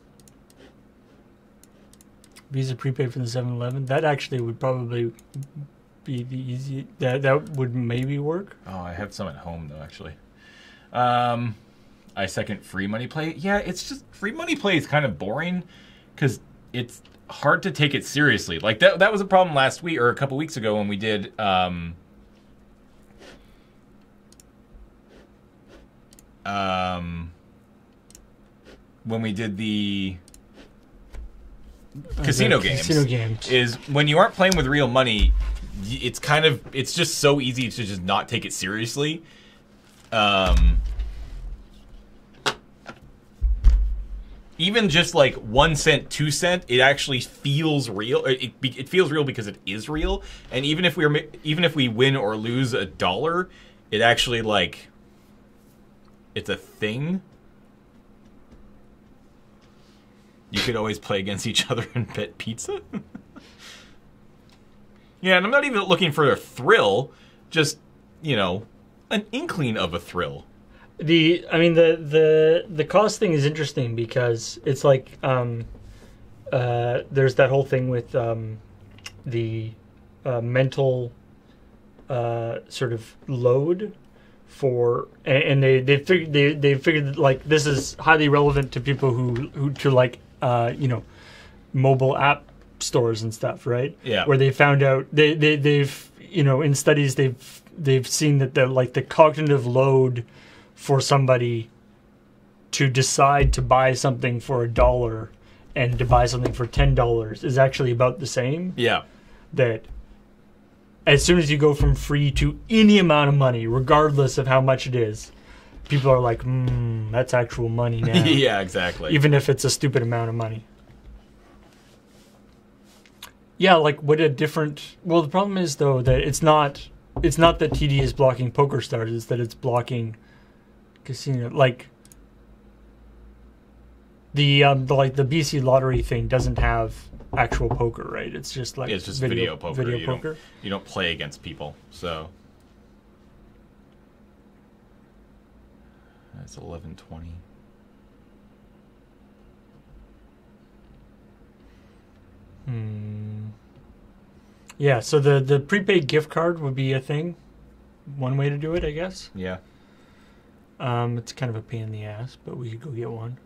Visa prepaid for the 7-Eleven. That actually would probably be the easy. That would maybe work. Oh, I have some at home though, actually. I second free money play. Yeah, it's just free money play is kind of boring because it's hard to take it seriously. Like that was a problem last week or a couple weeks ago when we did the casino games. Casino games is when you aren't playing with real money, it's just so easy to just not take it seriously. Even just like 1 cent, 2 cent, it actually feels real. It feels real because it is real. And even if we win or lose $1, it actually like it's a thing. You could always play against each other and bet pizza. Yeah, and I'm not even looking for a thrill, just an inkling of a thrill. The cost thing is interesting because it's like there's that whole thing with the mental sort of load for, and they figured like this is highly relevant to people who to like mobile app stores and stuff, right? Yeah. Where they found out they've in studies they've seen that the cognitive load for somebody to decide to buy something for $1 and to buy something for $10 is actually about the same. Yeah. That as soon as you go from free to any amount of money, regardless of how much it is, people are like, that's actual money now. Yeah, exactly. Even if it's a stupid amount of money. Yeah, like what a different... Well, the problem is, though, that it's not that TD is blocking PokerStars, it's that it's blocking casino. Like the BC lottery thing doesn't have actual poker, right? It's just like it's just video poker. Video poker. You don't play against people, so that's 11:20. Yeah, so the prepaid gift card would be a thing. One way to do it, I guess. Yeah. It's kind of a pain in the ass, but we could go get one.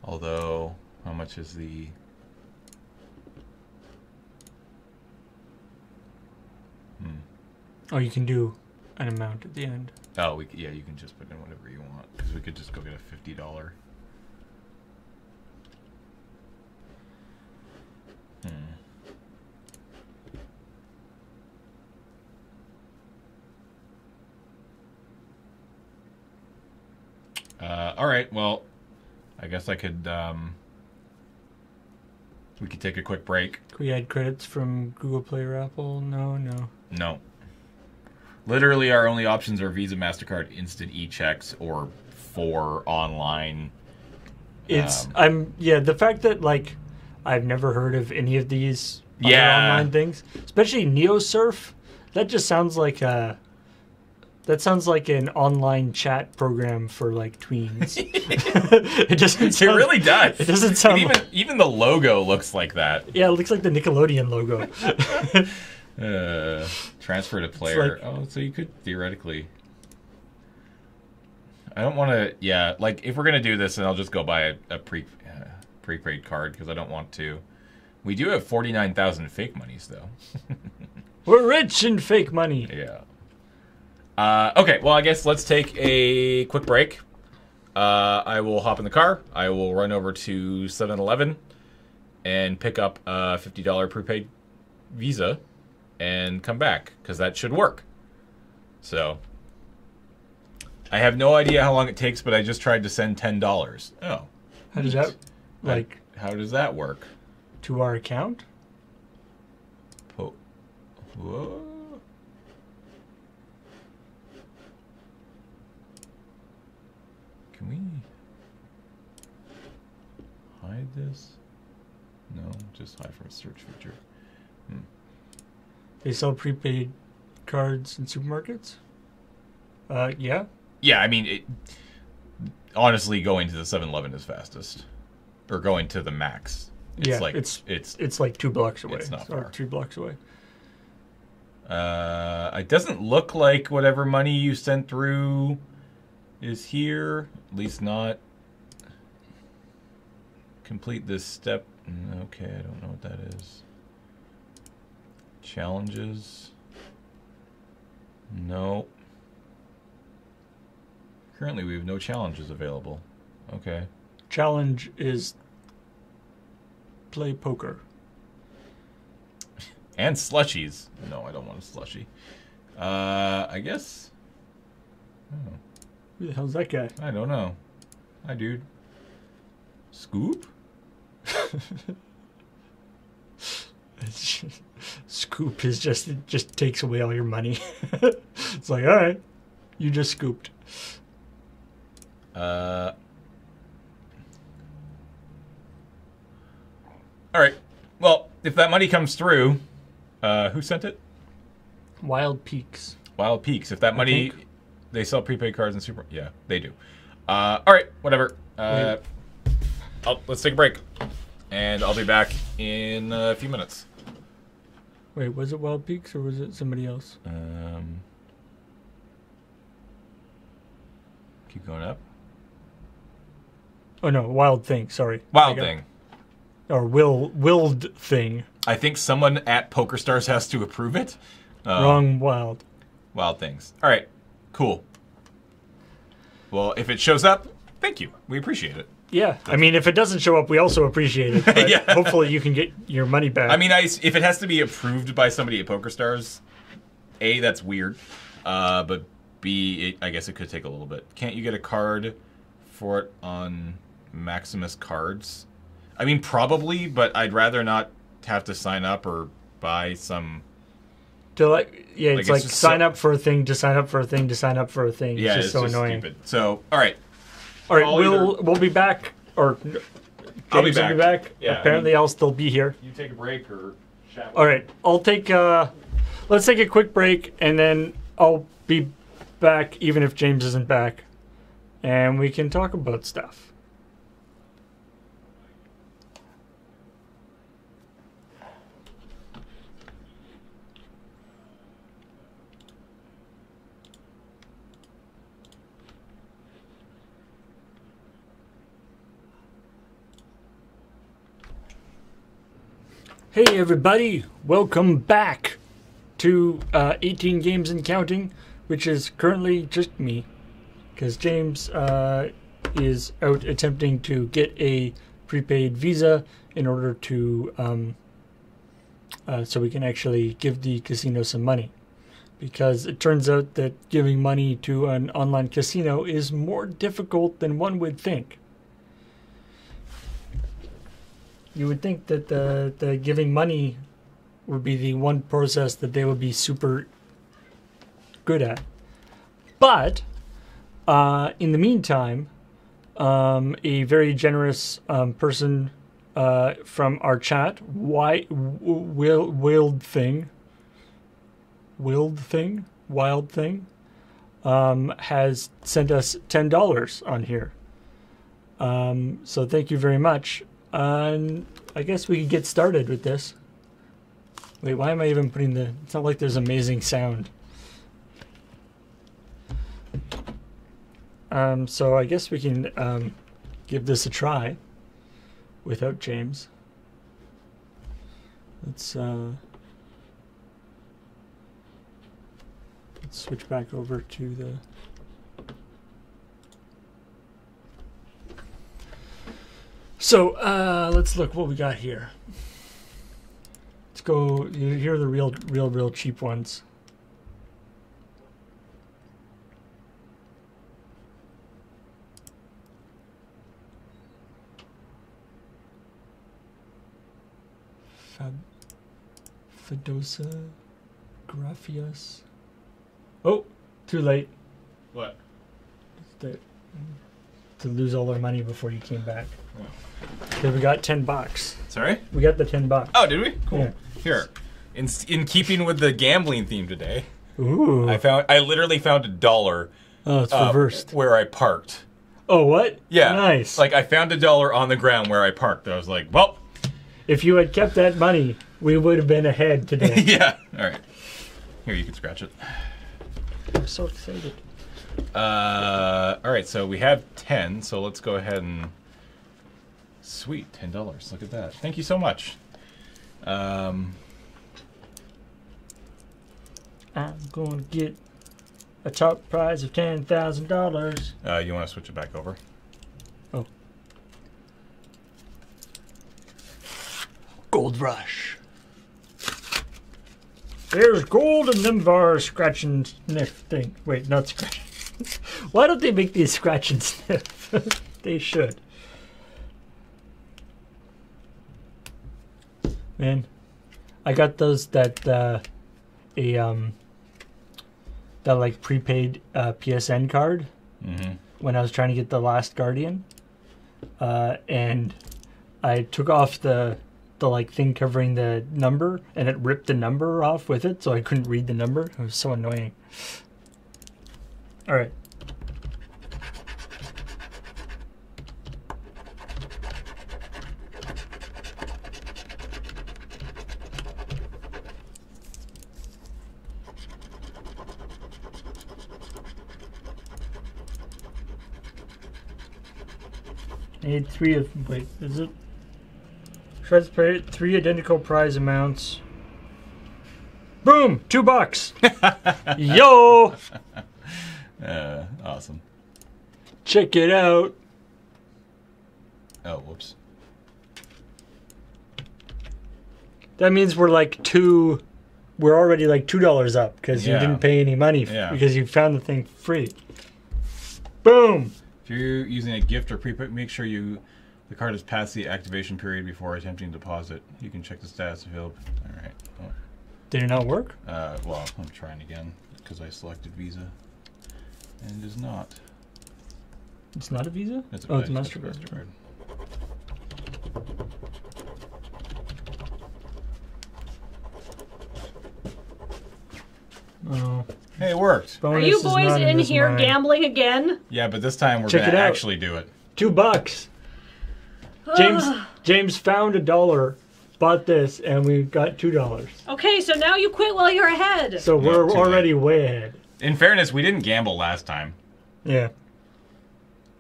Although, how much is the... Oh, you can do an amount at the end. Oh, yeah, you can just put in whatever you want, because we could just go get a $50. All right, well, I guess I could, we could take a quick break. Could we add credits from Google Play or Apple? No. No. Literally, our only options are Visa, MasterCard, Instant e-checks, or for online. The fact that, like, I've never heard of any of these other online things, especially NeoSurf, that just sounds like an online chat program for like tweens. It doesn't sound, it really does. It doesn't sound even the logo looks like that. Yeah, it looks like the Nickelodeon logo. Transfer to player. Like, so you could theoretically. I don't want to. Yeah, like if we're gonna do this, then I'll just go buy a prepaid card because I don't want to. We do have 49,000 fake monies though. We're rich in fake money. Yeah. Okay, well, I guess let's take a quick break. I will hop in the car. I will run over to 7-Eleven and pick up a $50 prepaid Visa and come back, because that should work. So, I have no idea how long it takes, but I just tried to send $10. Oh. How does that, like... How does that work? To our account? Whoa. hide this? No, just hide from a search feature. They sell prepaid cards in supermarkets? Yeah. Yeah, I mean, honestly, going to the 7-Eleven is fastest. Or going to the Max. It's like 2 blocks away. It's not or far. 3 blocks away. It doesn't look like whatever money you sent through is here. At least not. Complete this step. Okay, I don't know what that is. Challenges. No. Currently, we have no challenges available. Okay. Challenge is play poker. And slushies. No, I don't want a slushie. I guess. Oh, Who the hell's that guy? I don't know. Hi, dude. Scoop? Scoop is just, it just takes away all your money. It's like, all right, you just scooped. All right. Well, if that money comes through, who sent it? Wild Peaks. Wild Peaks. If that money, they sell prepaid cards in super. Yeah, they do. All right, whatever. Let's take a break, and I'll be back in a few minutes. Wait, was it Wild Peaks or was it somebody else? Keep going up. Oh no, Wild Thing. Sorry. Wild Thing. Or Willed Thing. I think someone at PokerStars has to approve it. Wrong Wild. Wild Things. All right, cool. Well, if it shows up, thank you. We appreciate it. Yeah, I mean, if it doesn't show up, we also appreciate it. But Yeah. hopefully you can get your money back. I mean, if it has to be approved by somebody at PokerStars, A, that's weird. But B, I guess it could take a little bit. Can't you get a card for it on Maximus Cards? I mean, probably, but I'd rather not have to sign up or buy some... It's like sign up for a thing to sign up for a thing to sign up for a thing. Yeah, it's just so annoying. Stupid. So, all right. All right, we'll be back. Or James I'll be back. will be back. Yeah, Apparently, I'll still be here. You take a break or chat. All right, I'll take. Let's take a quick break, and then I'll be back, even if James isn't back, and we can talk about stuff. Hey everybody, welcome back to 18 Games and Counting, which is currently just me, because James is out attempting to get a prepaid Visa in order to, so we can actually give the casino some money. Because it turns out that giving money to an online casino is more difficult than one would think. You would think that the giving money would be the one process that they would be super good at. But, in the meantime, a very generous person from our chat, Wild Thing, has sent us $10 on here. So thank you very much. I guess we could get started with this. Wait, why am I even putting the... It's not like there's amazing sound. So I guess we can give this a try without James. Let's switch back over to the... So, let's look what we got here. Let's go, here are the real cheap ones. Fedosa, Graphias. Oh, too late. What? To to lose all our money before you came back. Okay, we got $10. Sorry? We got the $10. Oh, did we? Cool. Yeah. Here, in keeping with the gambling theme today, Ooh. I literally found $1. Oh, it's reversed. Where I parked. Oh, what? Yeah. Nice. Like I found $1 on the ground where I parked. I was like, well. If you had kept that money, we would have been ahead today. Yeah. All right. Here, you can scratch it. I'm so excited. All right, so we have 10, so let's go ahead and... Sweet, $10. Look at that. Thank you so much. I'm going to get a top prize of $10,000. You want to switch it back over? Oh. Gold Rush. There's gold in them bars, scratch and sniff thing. Wait, not scratch. Why don't they make these scratch and sniff? They should. Man, I got those that that like prepaid PSN card when I was trying to get the Last Guardian, and I took off the like thing covering the number, and it ripped the number off with it, so I couldn't read the number. It was so annoying. All right. I need wait, is it? Shreds play 3 identical prize amounts. Boom! $2! Yo! Awesome. Check it out. Oh, whoops. That means we're like we're already like $2 up because you didn't pay any money because you found the thing free. Boom! If you're using a gift or prepaid, make sure the card is past the activation period before attempting deposit. You can check the status available. All right. Oh. Did it not work? Well, I'm trying again because I selected Visa, and it is not. It's not a Visa? It's it's a MasterCard. Oh. Hey, it worked. Are you boys in here gambling again? Yeah, but this time we're going to actually do it. $2. James found $1, bought this, and we got $2. Okay, so now you quit while you're ahead. So we're already way ahead. In fairness, we didn't gamble last time. Yeah.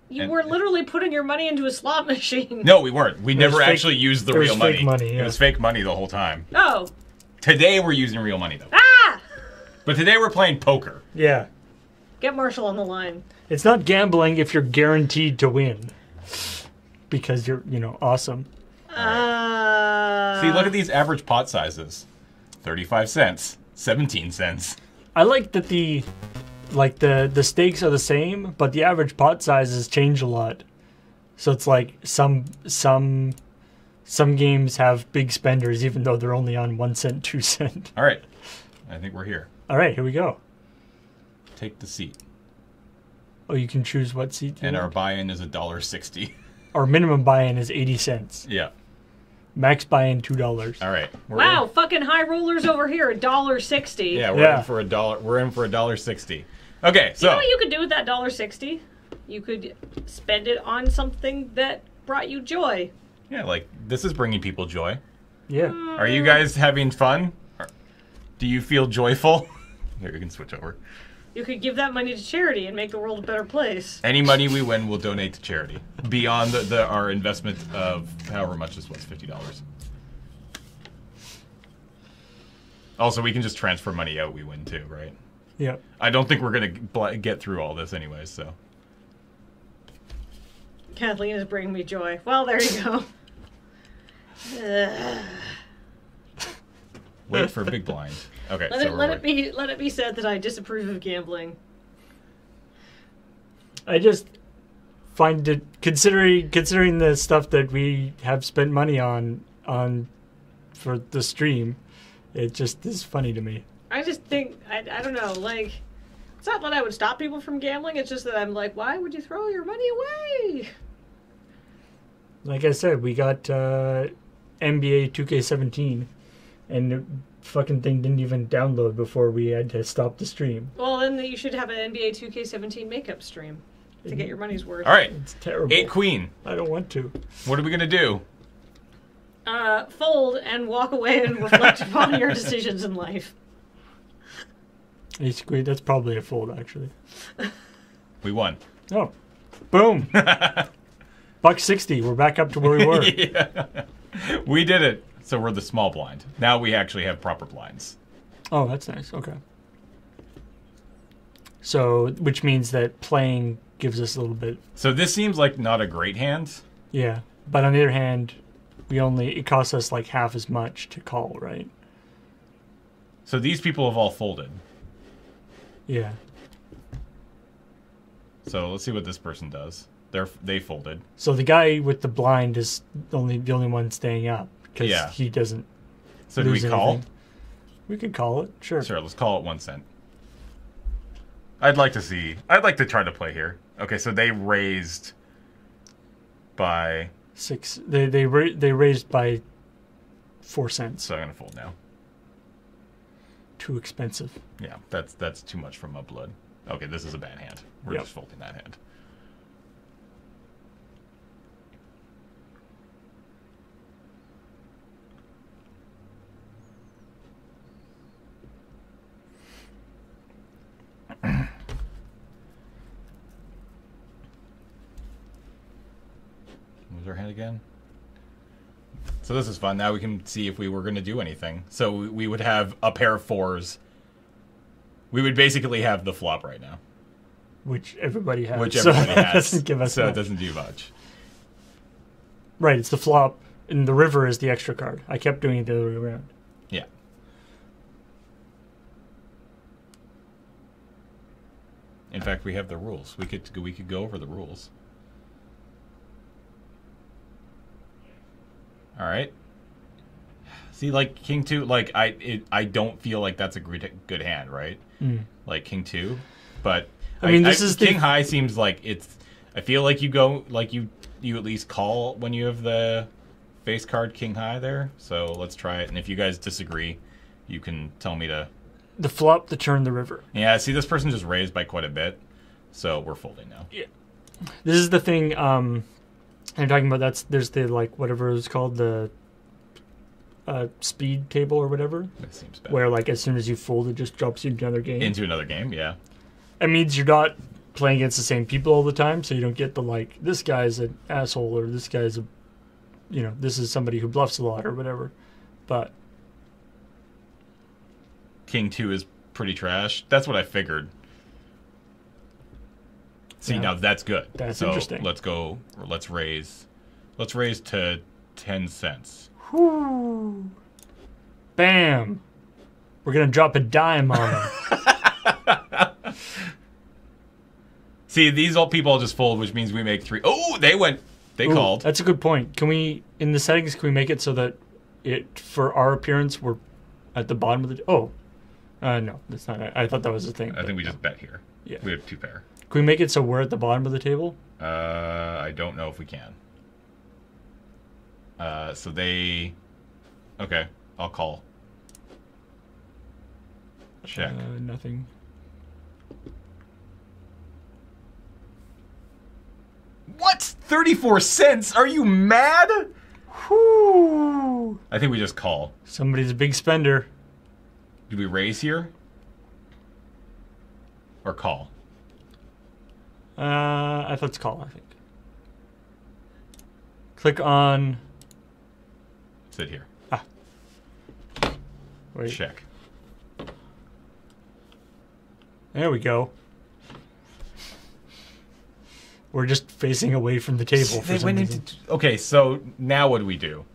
You were literally putting your money into a slot machine. No, we weren't. We never actually used the real money. Fake money. Yeah. It was fake money the whole time. Oh. Today we're using real money, though. Ah! But today we're playing poker. Yeah. Get Marshall on the line. It's not gambling if you're guaranteed to win. Because you're, awesome. See, look at these average pot sizes. 35 cents. 17 cents. I like that the stakes are the same, but the average pot sizes change a lot. So it's like some games have big spenders even though they're only on 1 cent, 2 cent. All right. I think we're here. All right, here we go. Take the seat. Oh, you can choose what seat you want. want? Our buy-in is $1.60. Our minimum buy-in is 80 cents. Yeah. Max buy-in $2. All right. Wow, fucking high rollers over here, $1.60. Yeah, we're in for $1. We're in for $1.60. Okay, so you know what you could do with that $1.60? You could spend it on something that brought you joy. Yeah, like this is bringing people joy. Yeah. Are you guys having fun? Do you feel joyful? Here, you can switch over. You could give that money to charity and make the world a better place. Any money we win, we'll donate to charity. Beyond our investment of however much this was, $50. Also, we can just transfer money out we win too, right? Yeah. I don't think we're going to get through all this anyways, so. Kathleen is bringing me joy. Well, there you go. Wait for big blind. Okay, let it be said that I disapprove of gambling. I just find it considering the stuff that we have spent money on for the stream, it just is funny to me. I just think I don't know, like it's not that I would stop people from gambling, it's just that I'm like, why would you throw your money away? Like I said, we got NBA 2K17, and the fucking thing didn't even download before we had to stop the stream. Well, then you should have an NBA 2K17 makeup stream to get your money's worth. All right. It's terrible. 8 queen. I don't want to. What are we gonna do? Fold and walk away and reflect upon your decisions in life. Basically, that's probably a fold, actually. We won. Oh, boom! $1.60. We're back up to where we were. Yeah. We did it. So we're the small blind. Now we actually have proper blinds. Oh, that's nice. Okay. So, which means that playing gives us a little bit. So this seems like not a great hand. Yeah, but on the other hand, it costs us like half as much to call, right? So these people have all folded. Yeah. So let's see what this person does. They folded. So the guy with the blind is the only one staying up because Yeah. he doesn't. So do we lose call? anything. We could call it, sure. Sure, let's call it 1 cent. I'd like to try to play here. Okay, so they raised by 6. They raised by 4 cents. so I'm gonna fold now. Too expensive. Yeah, that's too much for mud blood. Okay, this is a bad hand. We're Yep. just folding that hand. What was our hand again? So this is fun. Now we can see if we were going to do anything. So we would have a pair of 4s. We would basically have the flop right now. Which everybody has. Which everybody so has. Doesn't give us so much. it doesn't do much. Right, it's the flop, and the river is the extra card. I kept doing it the other way around. Yeah. In fact, we have the rules. We could go over the rules. All right. See, like King 2, like I don't feel like that's a good hand, right? Like King 2, but I mean, this is King High seems like it's. I feel like you go like you at least call when you have the face card King High there. So let's try it, and if you guys disagree, you can tell me to. The flop, the turn, the river. Yeah, see, this person just raised by quite a bit, so we're folding now. Yeah. This is the thing. I'm talking about. There's the like whatever it's called, the speed table or whatever. That seems bad. Where like as soon as you fold, it just drops you into another game. Into another game, yeah. It means you're not playing against the same people all the time, so you don't get the like this guy's an asshole or this guy's this is somebody who bluffs a lot or whatever. But King 2 is pretty trash. That's what I figured. See, Yeah. now that's good. That's so interesting. Let's raise to 10 cents. whoo, bam, we're gonna drop a dime on them. See, these old people all just fold, which means we make 3. Oh, they Ooh, called. That's a good point. Can we, in the settings, can we make it so that for our appearance, we're at the bottom of the... no, that's not it. I thought that was the thing. I think we just bet here. Yeah. We have 2 pair. Can we make it so we're at the bottom of the table? I don't know if we can. So they... Okay, I'll call. Check. Nothing. What? 34 cents? Are you mad? Whoo! I think we just call. Somebody's a big spender. Do we raise here? Or call? I thought it's call, I think. Click on... Sit here. Wait. Check. There we go. We're just facing away from the table for some reason. Okay, so now what do we do?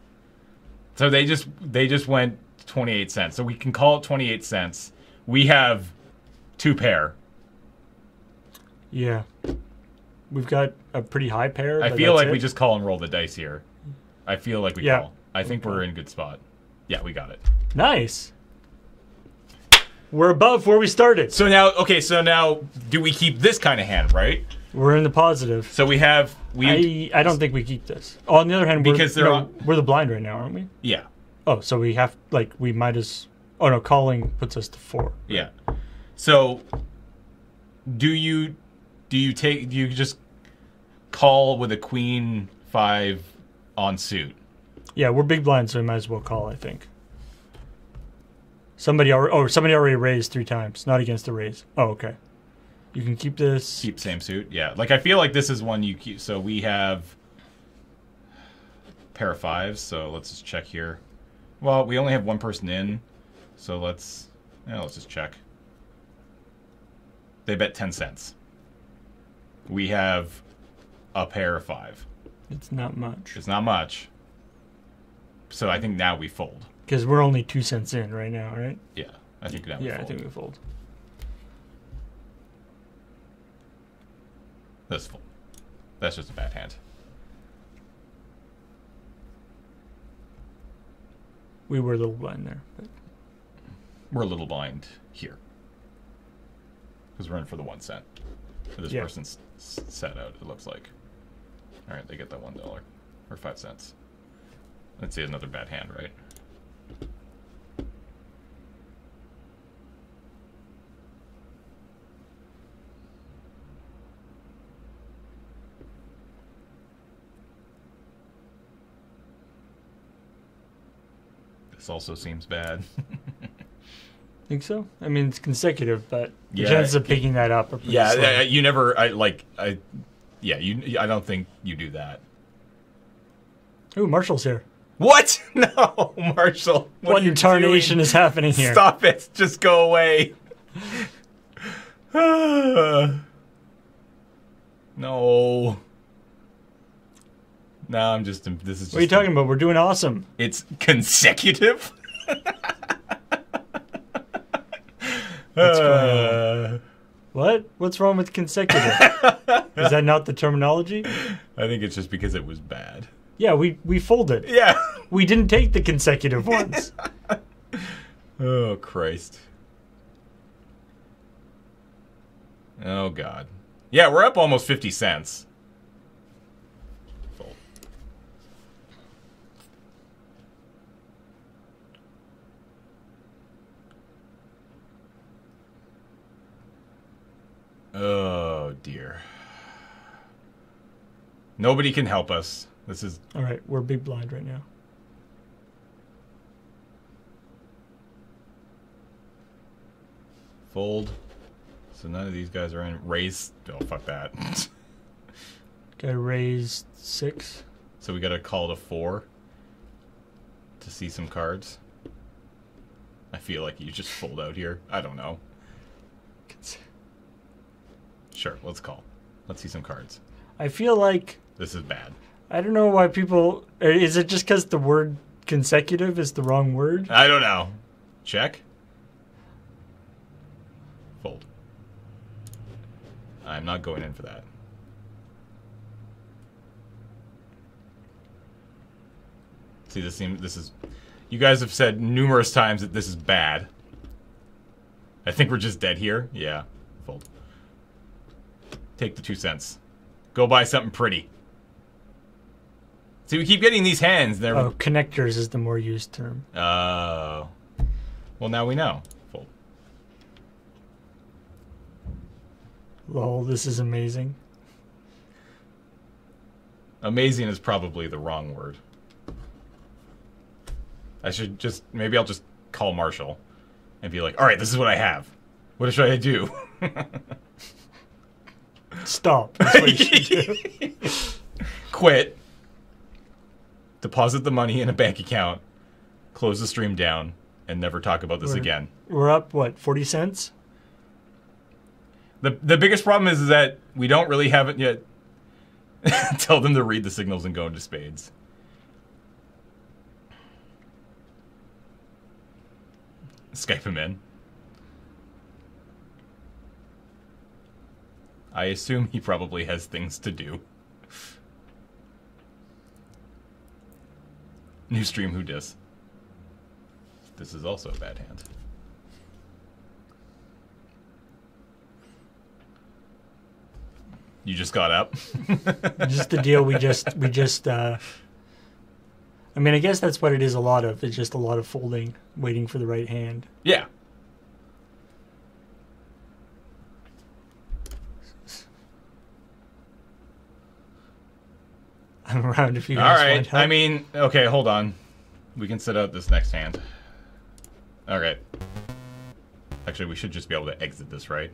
So they just went 28 cents. So we can call it 28 cents. We have 2 pair. Yeah. We've got a pretty high pair. I but feel that's like we it. just call and roll the dice here. I feel like we Yeah. call. I think we're in a good spot. Yeah, we got it. Nice. We're above where we started. So now, okay, so now do we keep this kind of hand, right? We're in the positive. So we have I don't think we keep this. Oh, on the other hand, Because we're the blind right now, aren't we? yeah. Oh, so we have we might as. Oh no, calling puts us to 4. Yeah. So do you just call with a queen 5 on suit? Yeah, we're big blind, so we might as well call. I think. Somebody already raised 3 times. Not against the raise. Oh, okay. You can keep this. Keep same suit. Yeah. Like I feel like this is one you keep. So we have a pair of 5s. So let's just check here. Well, we only have one person in, so let's just check. They bet 10 cents. We have a pair of 5. It's not much. It's not much. So I think now we fold. Because we're only 2 cents in right now, right? Yeah, I think now we fold. I think we fold. That's full. That's just a bad hand. We were a little blind there. But. We're a little blind here. Because we're in for the 1 cent. This person's set out, it looks like. Alright, they get that $1. Or 5 cents. Let's see, another bad hand, right? This also seemes bad. Think so? I mean, it's consecutive, but the Yeah, chances of picking that up are pretty slow. You never. I don't think you do that. Ooh, Marshall's here. What? No, Marshall. What in tarnation is happening here? Stop it! Just go away. No. No, I'm just. This is. Just What are you talking about? We're doing awesome. It's consecutive. What's going on? What? What's wrong with consecutive? Is that not the terminology? I think it's just because it was bad. Yeah, we folded. Yeah. We didn't take the consecutive ones. Oh, Christ. Oh, God. Yeah, we're up almost 50 cents. Fold. Oh, dear. Nobody can help us. This is... All right, we're big blind right now. Fold. So none of these guys are in. Raise. Oh, fuck that. Guy raised 6. So we gotta call to 4 to see some cards. I feel like you just fold out here. I don't know. Sure, let's call. Let's see some cards. I feel like... This is bad. I don't know why people... Is it just because the word consecutive is the wrong word? I don't know. Check. Fold. I'm not going in for that. See, this is... You guys have said numerous times that this is bad. I think we're just dead here. Yeah. Fold. Take the 2 cents. Go buy something pretty. See, we keep getting these hands. They're... Oh, connectors is the more used term. Oh. Well, now we know. Fold. Lol, this is amazing. Amazing is probably the wrong word. I should just... Maybe I'll just call Marshall and be like, alright, this is what I have. What should I do? Stop. That's what you should do. Quit. Deposit the money in a bank account. Close the stream down. And never talk about this again. We're up, what, 40 cents? The biggest problem is that we don't really have it yet. Tell them to read the signals and go into spades. Skype him in. I assume he probably has things to do. New stream, who dis? This is also a bad hand. You just got up. Just the deal. We just. I mean, I guess that's what it is. A lot of it's just a lot of folding, waiting for the right hand. Yeah. I'm around if you All guys right. want help. I mean, okay, hold on. We can set out this next hand. All right. Actually, we should just be able to exit this, right?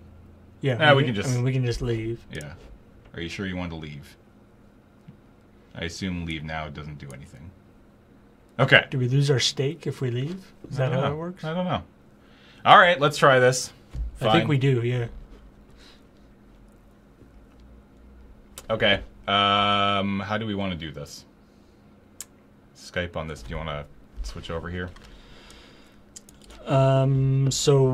yeah, we can just. I mean, we can just leave. Yeah. Are you sure you want to leave? I assume leave now doesn't do anything. Okay. Do we lose our stake if we leave? Is that how that works? I don't know. All right, let's try this. Fine. I think we do. Yeah. Okay. How do we want to do this? Skype on this. Do you want to switch over here? So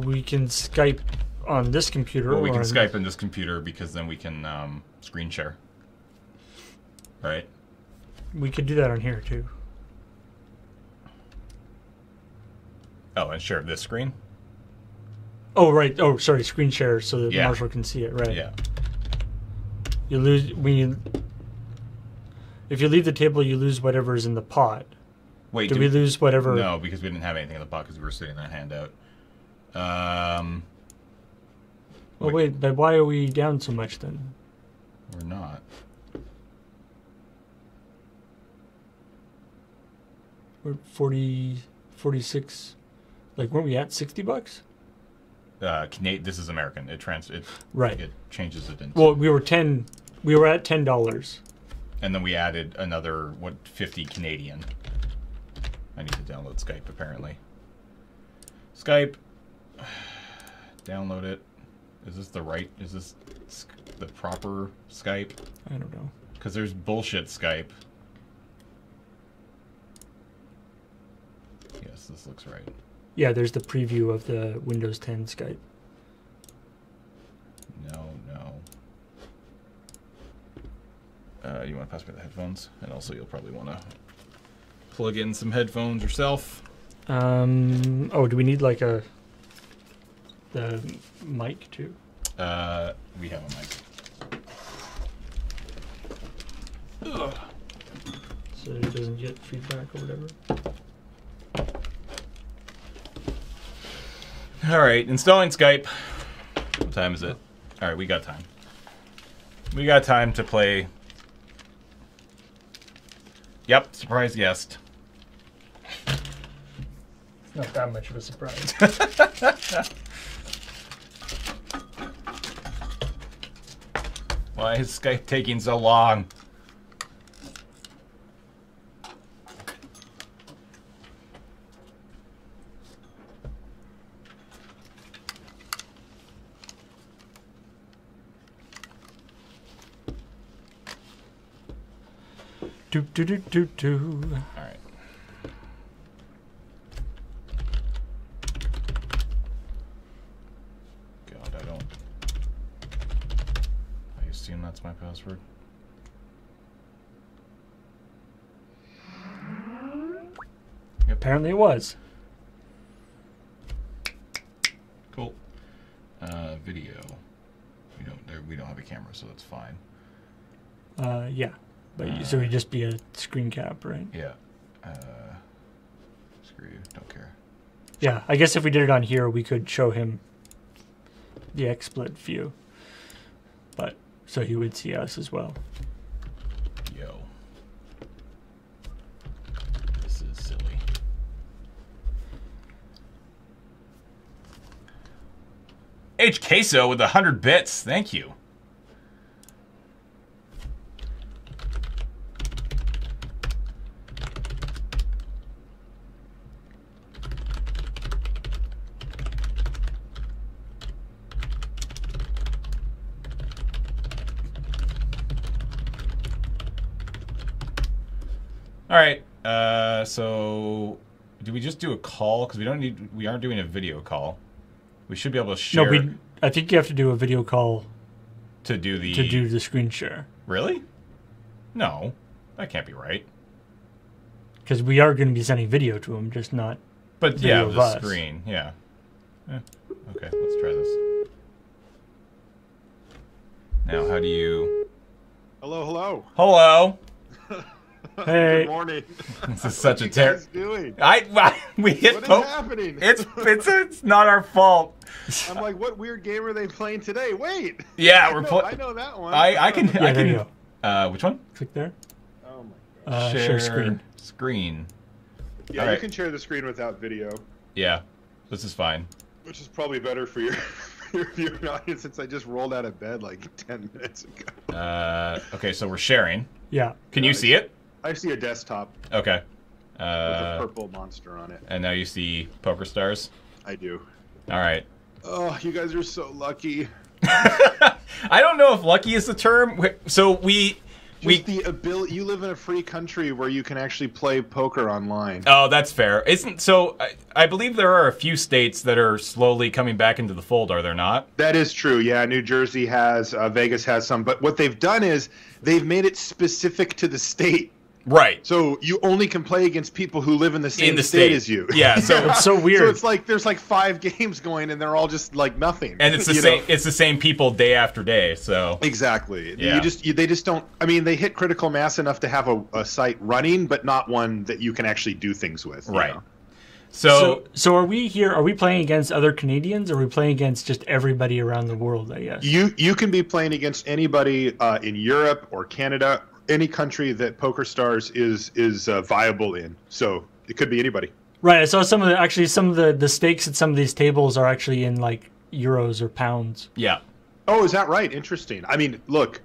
we can Skype on this computer. Well, we can or Skype on this computer because then we can screen share. Right? We could do that on here too. Oh, and share this screen? Oh right. Oh, sorry. Screen share so that Yeah. Marshall can see it. Right. Yeah. You lose when you. If you leave the table, you lose whatever is in the pot. Wait, Do we lose whatever? No, because we didn't have anything in the pot because we were sitting that hand out. Oh wait, but why are we down so much then? We're not. We're 40, 46. Like, weren't we at $60? This is American. It Right. It changes it into. Well, we were at $10. And then we added another 50 Canadian. I need to download Skype apparently. Skype. Download it. Is this the proper Skype? I don't know. Because there's bullshit Skype. Yes, this looks right. Yeah, there's the preview of the Windows 10 Skype. No. You want to pass me the headphones? And also you'll probably want to plug in some headphones yourself. Oh, do we need like the mic too? We have a mic. Ugh. So it doesn't get feedback or whatever? Alright, installing Skype. What time is it? Alright, we got time. We got time to play. Yep, surprise guest. It's not that much of a surprise. Why is Skype taking so long? Do. All right. God, I assume that's my password. Apparently it was. Cool. Video. We don't have a camera, so that's fine. Yeah. But so it'd just be a screen cap, right? Yeah. Screw you. Don't care. Yeah, I guess if we did it on here, we could show him the XSplit view. But so he would see us as well. Yo. This is silly. H Queso with 100 bits. Thank you. All right. So do we just do a call? Because we aren't doing a video call. We should be able to share. No, I think you have to do a video call to do the screen share. Really? No, that can't be right. Because we are going to be sending video to him, just not. But video yeah, of the us. screen. Yeah. Okay, let's try this. Now, how do you... Hello, hello. Hello. Hey. Good morning. This is such a What are you terror. guys doing? We hit What is poke. happening? It's not our fault. I'm like, what weird game are they playing today? Wait. Yeah, we're I playing. know that one. I can. Yeah, I there you can. Which one? Click there. Oh my god. Share screen. Screen. Yeah, All you right. can share the screen without video, Yeah, this is fine. which is probably better for your your viewing audience since I just rolled out of bed like 10 minutes ago. Okay, so we're sharing. Yeah. Can you see it? I see a desktop Okay. with a purple monster on it. And now you see Poker Stars. I do. All right. Oh, you guys are so lucky. I don't know if lucky is the term. So we The ability. You live in a free country where you can actually play poker online. Oh, that's fair. Isn't so? I believe there are a few states that are slowly coming back into the fold. Are there not? That is true. Yeah, New Jersey has, Vegas has some. But what they've done is they've made it specific to the state. Right. So you only can play against people who live in the same In the state as you. Yeah. So It's so weird. So it's like there's like 5 games going, and they're all just like nothing. and it's the you same. know? It's the same people day after day. So Exactly. Yeah. They just don't. I mean, they hit critical mass enough to have a site running, but not one that you can actually do things with. you right. know? So are we here? Are we playing against other Canadians, or are we playing against just everybody around the world? I guess. You can be playing against anybody in Europe or Canada, any country that Poker Stars is viable in. So it could be anybody. Right. I saw some of the stakes at some of these tables are actually in like euros or pounds. Yeah. Oh, is that right? Interesting. I mean, look,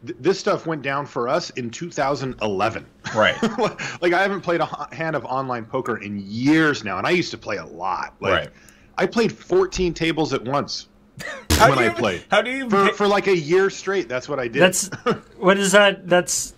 this stuff went down for us in 2011. Right. Like I haven't played a hand of online poker in years now, and I used to play a lot. Like, Right. I played 14 tables at once How when do you, I played. How do you? For like a year straight, that's what I did. That's what is that? That's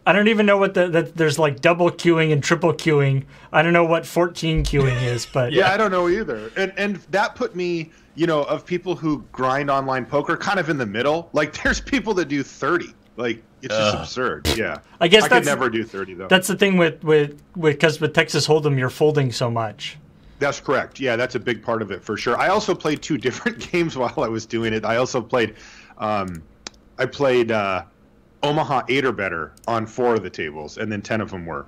I don't even know what there's like double queuing and triple queuing. I don't know what 14 queuing is, but Yeah, I don't know either. And that put me, of people who grind online poker kind of in the middle. Like there's people that do 30. Like it's just absurd. Yeah. I guess I could never do 30 though. That's the thing because with Texas Hold'em you're folding so much. That's correct. Yeah, that's a big part of it for sure. I also played 2 different games while I was doing it. I also played Omaha 8 or better on 4 of the tables, and then 10 of them were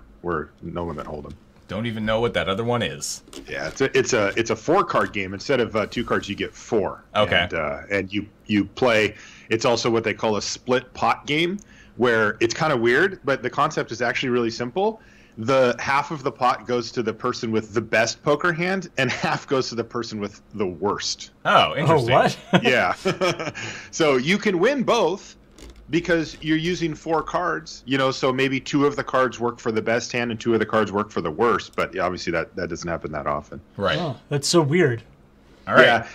no limit hold'em. Don't even know what that other one is. Yeah, it's a 4-card game. Instead of 2 cards, you get 4. Okay. And you play. It's also what they call a split pot game, where it's kind of weird, but the concept is actually really simple. The half of the pot goes to the person with the best poker hand, and half goes to the person with the worst. Oh, Oh, interesting. what? Yeah. So you can win both because you're using 4 cards, so maybe 2 of the cards work for the best hand and 2 of the cards work for the worst, but obviously that doesn't happen that often. Right. Oh, that's so weird. All right. Yeah.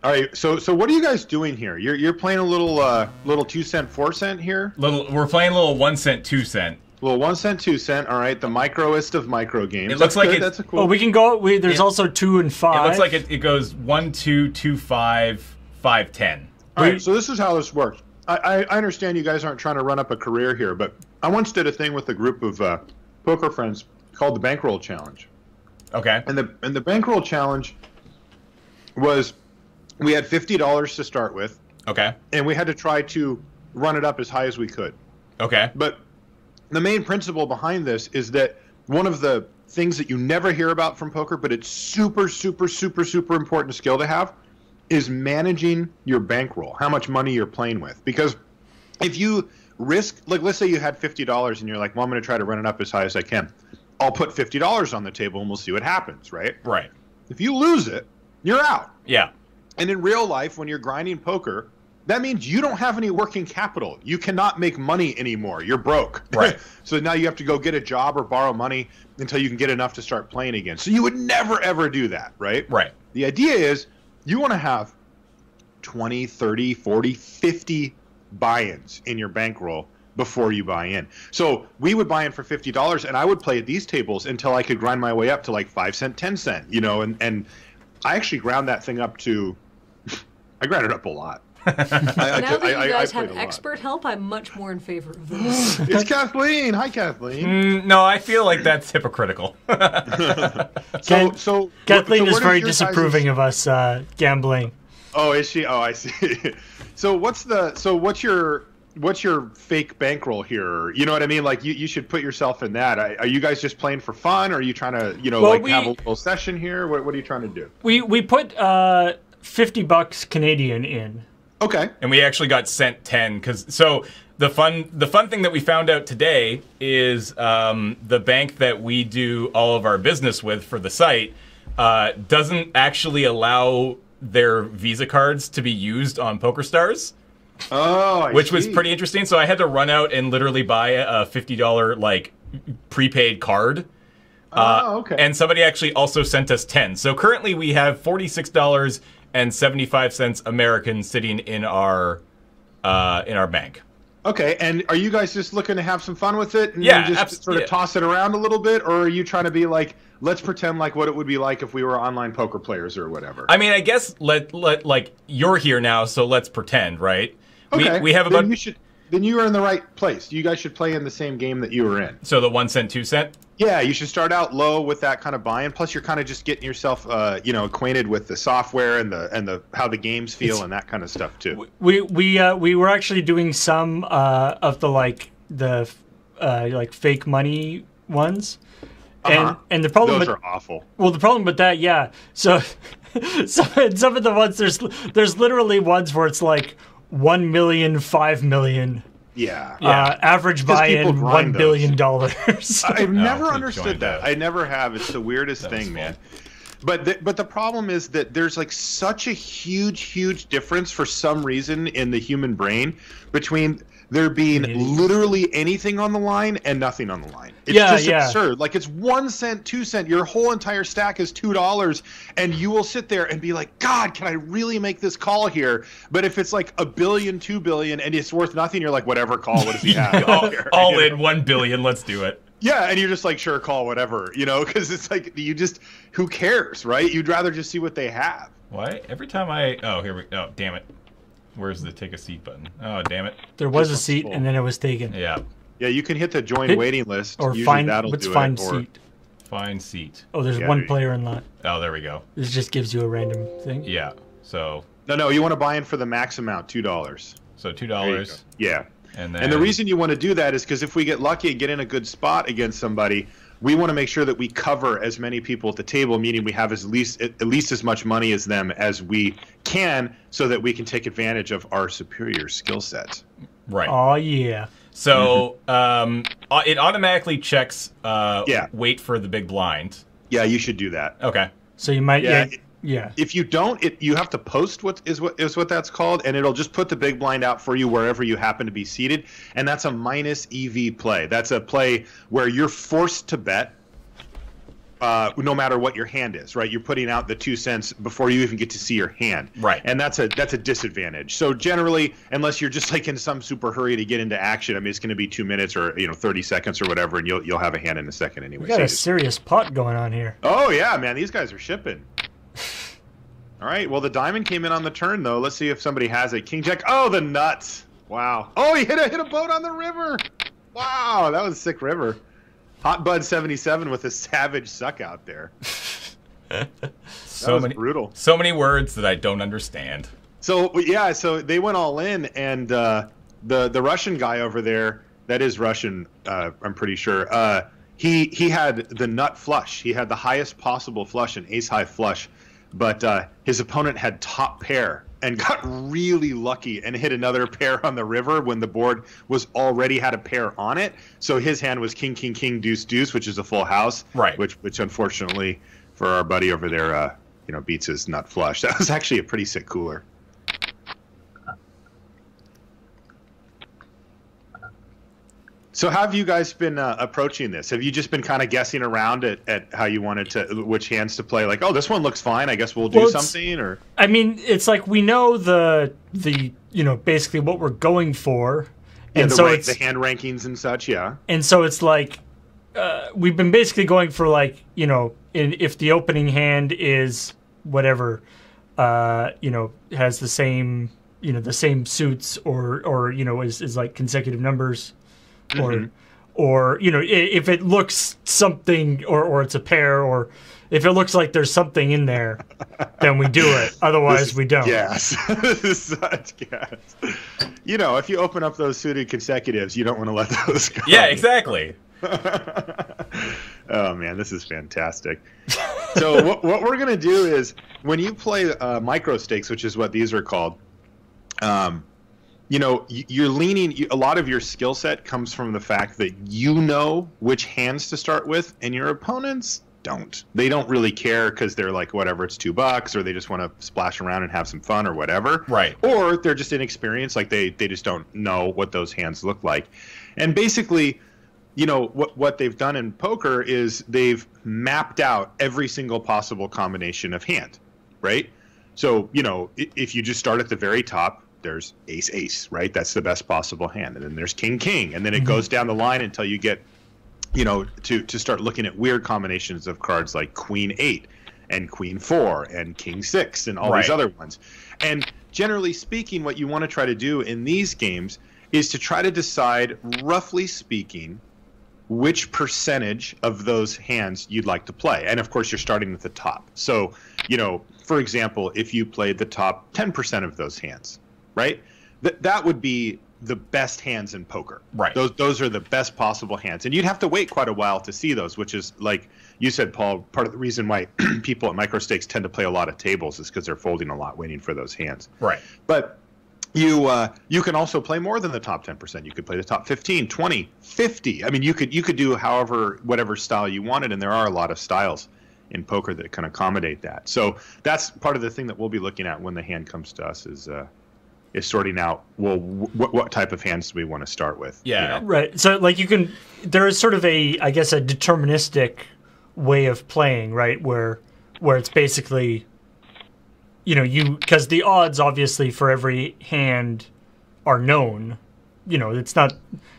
All right. So what are you guys doing here? You're playing a little 2 cent, 4 cent here? We're playing a little 1 cent, 2 cent. Little 1 cent, 2 cent. All right, the microest of micro games. It looks That's like good. That's a cool. Oh, we can go. There's also 2 and 5. It looks like it goes 1, 2, 2, 5, 5, 10. All right, so this is how this works. I understand you guys aren't trying to run up a career here, but I once did a thing with a group of poker friends called the Bankroll Challenge. Okay. And the Bankroll Challenge was we had $50 to start with, Okay. and we had to try to run it up as high as we could. Okay. But the main principle behind this is that one of the things that you never hear about from poker, but it's super, super, super, super important skill to have, is managing your bankroll, how much money you're playing with. Because if you risk, like let's say you had $50 and you're like, well, I'm going to try to run it up as high as I can. I'll put $50 on the table and we'll see what happens, right? Right. If you lose it, you're out. Yeah. And in real life, when you're grinding poker, that means you don't have any working capital. You cannot make money anymore. You're broke. Right. So now you have to go get a job or borrow money until you can get enough to start playing again. So you would never, ever do that, right? Right. The idea is you want to have 20, 30, 40, 50 buy-ins in your bankroll before you buy in. So we would buy in for $50, and I would play at these tables until I could grind my way up to like 5 cent, 10 cent, and I actually ground that thing up to – I ground it up a lot. Now that you guys played have a lot. expert help, I'm much more in favor of this. It's Kathleen. Hi, Kathleen. No, I feel like that's hypocritical. So Kathleen is what very your guys' disapproving of us gambling. Oh, is she? Oh, I see. So what's your fake bankroll here? You know what I mean? Like you should put yourself in that. Are you guys just playing for fun? Or are you trying to have a little session here? What are you trying to do? We put $50 Canadian in. Okay. And we actually got sent 10 so the fun thing that we found out today is the bank that we do all of our business with for the site doesn't actually allow their Visa cards to be used on PokerStars. Oh, which was pretty interesting. So I had to run out and literally buy a $50 like prepaid card. Okay. And somebody actually also sent us 10. So currently we have $46.75 American sitting in our bank. Okay, and are you guys just looking to have some fun with it and just sort of toss it around a little bit, or are you trying to be like, let's pretend like what it would be like if we were online poker players or whatever? I mean, I guess like you're here now, so let's pretend, right? Okay. We have about. Then you are in the right place. You guys should play in the same game that you were in. So the 1 cent, 2 cent. Yeah, you should start out low with that kind of buy-in. Plus, you're kind of just getting yourself, acquainted with the software and the how the games feel and that kind of stuff too. We were actually doing some of the fake money ones, and the problem those are awful. Well, the problem with that, yeah. So some of the ones there's literally ones where it's like 1 million, 5 million. Yeah. Average buy-in $1 billion. I've never understood that. I never have. It's the weirdest thing, man. But the problem is that there's like such a huge difference for some reason in the human brain between there being literally anything on the line and nothing on the line. It's just absurd. Like it's 1 cent, 2 cent. Your whole entire stack is $2, and you will sit there and be like, God, can I really make this call here? But if it's like $1 billion, $2 billion, and it's worth nothing, you're like, whatever, call. What does he have? all in 1 billion. Let's do it. Yeah, and you're just like, sure, call whatever, because it's like who cares, right? You'd rather just see what they have. Why? Every time damn it. Where's the take a seat button? Oh, damn it. There was a seat, and then it was taken. Yeah. Yeah, you can hit the join waiting list. Or find seat. Find seat. Oh, there's one player in lot. Oh, there we go. This just gives you a random thing? Yeah, so... No, you want to buy in for the max amount, $2. So $2. Yeah. And the reason you want to do that is because if we get lucky and get in a good spot against somebody, we want to make sure that we cover as many people at the table, meaning we have at least as much money as them as we can, so that we can take advantage of our superior skill sets. Right. Oh yeah. So it automatically checks wait for the big blind. Yeah, you should do that. Okay. So you might Yeah. If you don't, you have to post what that's called, and it'll just put the big blind out for you wherever you happen to be seated, and that's a minus EV play. That's a play where you're forced to bet, no matter what your hand is. Right? You're putting out the 2 cents before you even get to see your hand. Right. And that's a disadvantage. So generally, unless you're just like in some super hurry to get into action, I mean, it's going to be 2 minutes or 30 seconds or whatever, and you'll have a hand in a second anyway. We got a serious pot going on here. Oh yeah, man, these guys are shipping. All right, well, the diamond came in on the turn, though. Let's see if somebody has it. King Jack. Oh, the nuts. Wow. Oh, he hit a boat on the river. Wow, that was a sick river. Hot Bud 77 with a savage suck out there. So brutal. So many words that I don't understand. So, yeah, so they went all in, and the Russian guy over there, that is Russian, I'm pretty sure, he had the nut flush. He had the highest possible flush, an ace-high flush. But his opponent had top pair and got really lucky and hit another pair on the river when the board was already had a pair on it. So his hand was king, king, king, deuce, deuce, which is a full house. Right. Which unfortunately for our buddy over there, beats his nut flush. That was actually a pretty sick cooler. So how have you guys been approaching this? Have you just been kind of guessing around at how you wanted to, which hands to play? Like, oh, this one looks fine. I guess we'll do something. Or I mean, it's like we know the basically what we're going for, and so it's the hand rankings and such. Yeah, and so it's like we've been basically going for like if the opening hand is whatever, has the same the same suits or is like consecutive numbers. or if it looks something, or it's a pair, or if it looks like there's something in there, then we do it. Otherwise, we don't. Yes. This is such gas. If you open up those suited consecutives, you don't want to let those go. Yeah, exactly. Oh man, this is fantastic. So what we're gonna do is, when you play micro stakes, which is what these are called, you're leaning. A lot of your skill set comes from the fact that you know which hands to start with, and your opponents don't. They don't really care because they're like, whatever, it's $2, or they just want to splash around and have some fun or whatever. Right. Or they're just inexperienced, like they just don't know what those hands look like. And basically, what they've done in poker is they've mapped out every single possible combination of hand, right? So, if you just start at the very top, there's ace ace, right? That's the best possible hand. And then there's king king, and then it goes down the line until you get to start looking at weird combinations of cards like queen 8 and queen 4 and king 6 and all these other ones. And generally speaking, what you want to try to do in these games is to try to decide, roughly speaking, which percentage of those hands you'd like to play. And of course, you're starting at the top. So, for example, if you played the top 10% of those hands, right? That would be the best hands in poker. Right. Those are the best possible hands. And you'd have to wait quite a while to see those, which is, like you said, Paul, part of the reason why people at micro stakes tend to play a lot of tables is because they're folding a lot, waiting for those hands. Right. But you can also play more than the top 10%. You could play the top 15, 20, 50. I mean, you could do whatever style you wanted, and there are a lot of styles in poker that can accommodate that. So that's part of the thing that we'll be looking at when the hand comes to us is sorting out, well, what type of hands do we want to start with? Yeah. Right. So, like, there is sort of a deterministic way of playing, right? Where it's basically, because the odds, obviously, for every hand are known. It's not.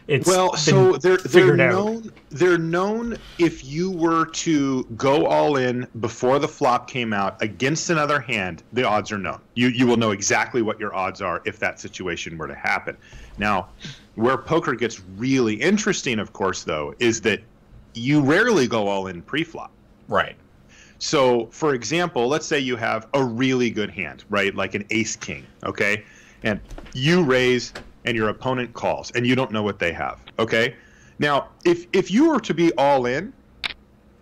It's so they're known if you were to go all in before the flop came out against another hand, the odds are known. You will know exactly what your odds are if that situation were to happen. Now, where poker gets really interesting, of course, though, is that you rarely go all in pre-flop. Right. So, for example, let's say you have a really good hand, right? Like an ace king, okay? And you raise and your opponent calls, and you don't know what they have, okay? Now, if you were to be all in,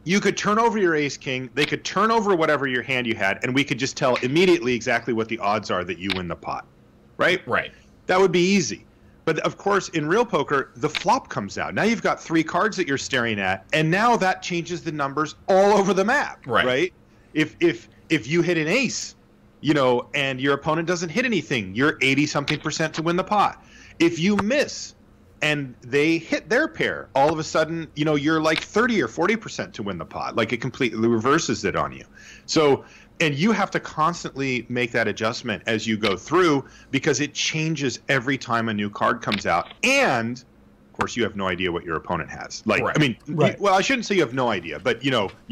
you could turn over your ace king, they could turn over whatever your hand you had, and we could just tell immediately exactly what the odds are that you win the pot, right? Right. That would be easy. But of course, in real poker, the flop comes out. Now you've got 3 cards that you're staring at, and now that changes the numbers all over the map, right? If you hit an ace, and your opponent doesn't hit anything, you're 80-something% to win the pot. If you miss and they hit their pair, all of a sudden, you're like 30 or 40% to win the pot. Like, it completely reverses it on you. So, and you have to constantly make that adjustment as you go through, because it changes every time a new card comes out. And of course, you have no idea what your opponent has. Like, I mean, well, I shouldn't say you have no idea, but you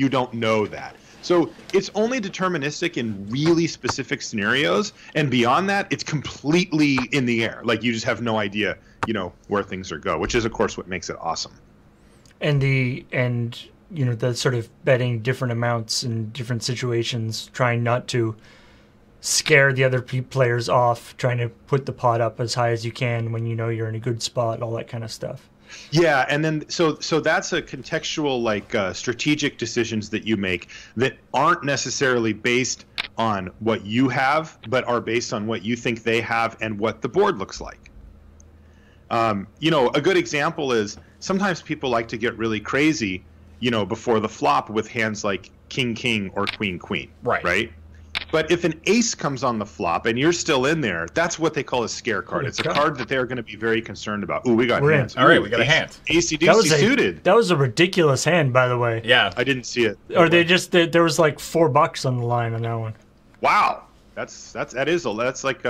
don't know that. So it's only deterministic in really specific scenarios, and beyond that, it's completely in the air. Like, you just have no idea, where things are go, which is, of course, what makes it awesome. And the sort of betting different amounts in different situations, trying not to scare the other players off, trying to put the pot up as high as you can when you're in a good spot, all that kind of stuff. Yeah, and then so that's a contextual, strategic decisions that you make that aren't necessarily based on what you have, but are based on what you think they have and what the board looks like. A good example is sometimes people like to get really crazy, before the flop with hands like king king or queen queen. Right. But if an ace comes on the flop and you're still in there, that's what they call a scare card. It's a card that they're going to be very concerned about. Ooh, we got hands. All right, we got a hand. Ace-deuce suited. That was a ridiculous hand, by the way. Yeah. I didn't see it. Or there was like $4 on the line on that one. Wow. That's like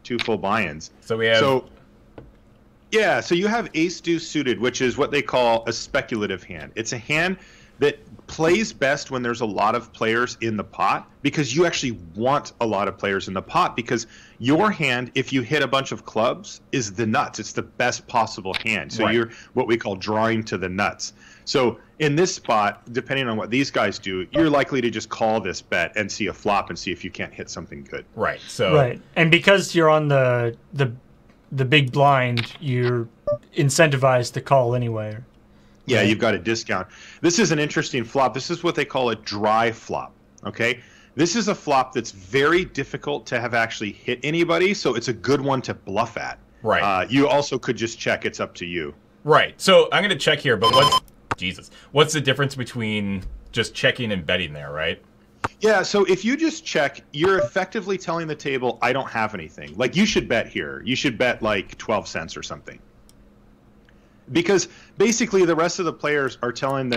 2 full buy-ins. So we have... So you have ace-deuce suited, which is what they call a speculative hand. It's a hand that plays best when there's a lot of players in the pot, because you actually want a lot of players in the pot, because your hand, if you hit a bunch of clubs, is the nuts. It's the best possible hand. So you're what we call drawing to the nuts. So in this spot, depending on what these guys do, you're likely to just call this bet and see a flop and see if you can't hit something good. Right. So and because you're on the big blind, you're incentivized to call anyway. Yeah, you've got a discount. This is an interesting flop. This is what they call a dry flop, okay? This is a flop that's very difficult to have actually hit anybody, so it's a good one to bluff at. Right. You also could just check. It's up to you. Right. So I'm going to check here, but what's the difference between just checking and betting there, right? Yeah, so if you just check, you're effectively telling the table, I don't have anything. Like, you should bet here. You should bet like 12 cents or something. Because basically the rest of the players are telling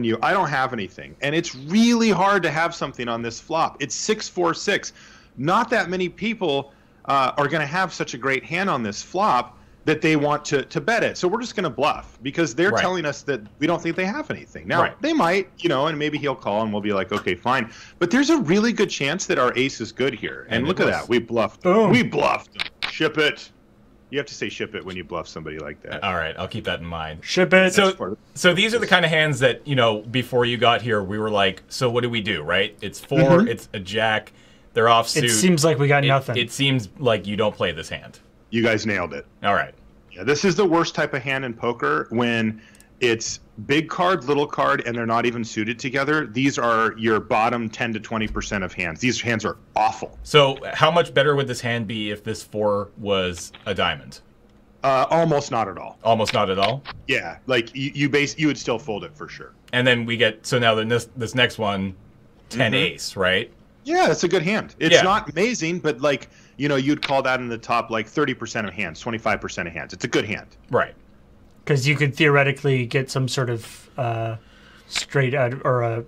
you, I don't have anything. And it's really hard to have something on this flop. It's 6-4-6. Not that many people are going to have such a great hand on this flop that they want to bet it. So we're just going to bluff, because they're telling us that we don't think they have anything. Now, they might, and maybe he'll call and we'll be like, okay, fine. But there's a really good chance that our ace is good here. And look at that. We bluffed. Boom. We bluffed. Ship it. You have to say ship it when you bluff somebody like that. All right, I'll keep that in mind. Ship it. So these are the kind of hands that, before you got here, we were like, so what do we do, right? It's 4, it's a jack, they're offsuit. It seems like we got nothing. It seems like you don't play this hand. You guys nailed it. All right. Yeah, this is the worst type of hand in poker, when it's big card, little card, and they're not even suited together. These are your bottom 10 to 20% of hands. These hands are awful. So how much better would this hand be if this 4 was a diamond? Almost not at all. Almost not at all? Yeah, like you would still fold it for sure. And then we get, so now this next one, 10 ace, right? Yeah, it's a good hand. It's not amazing, but like, you'd call that in the top like 30% of hands, 25% of hands. It's a good hand. Right. Because you could theoretically get some sort of straight out, or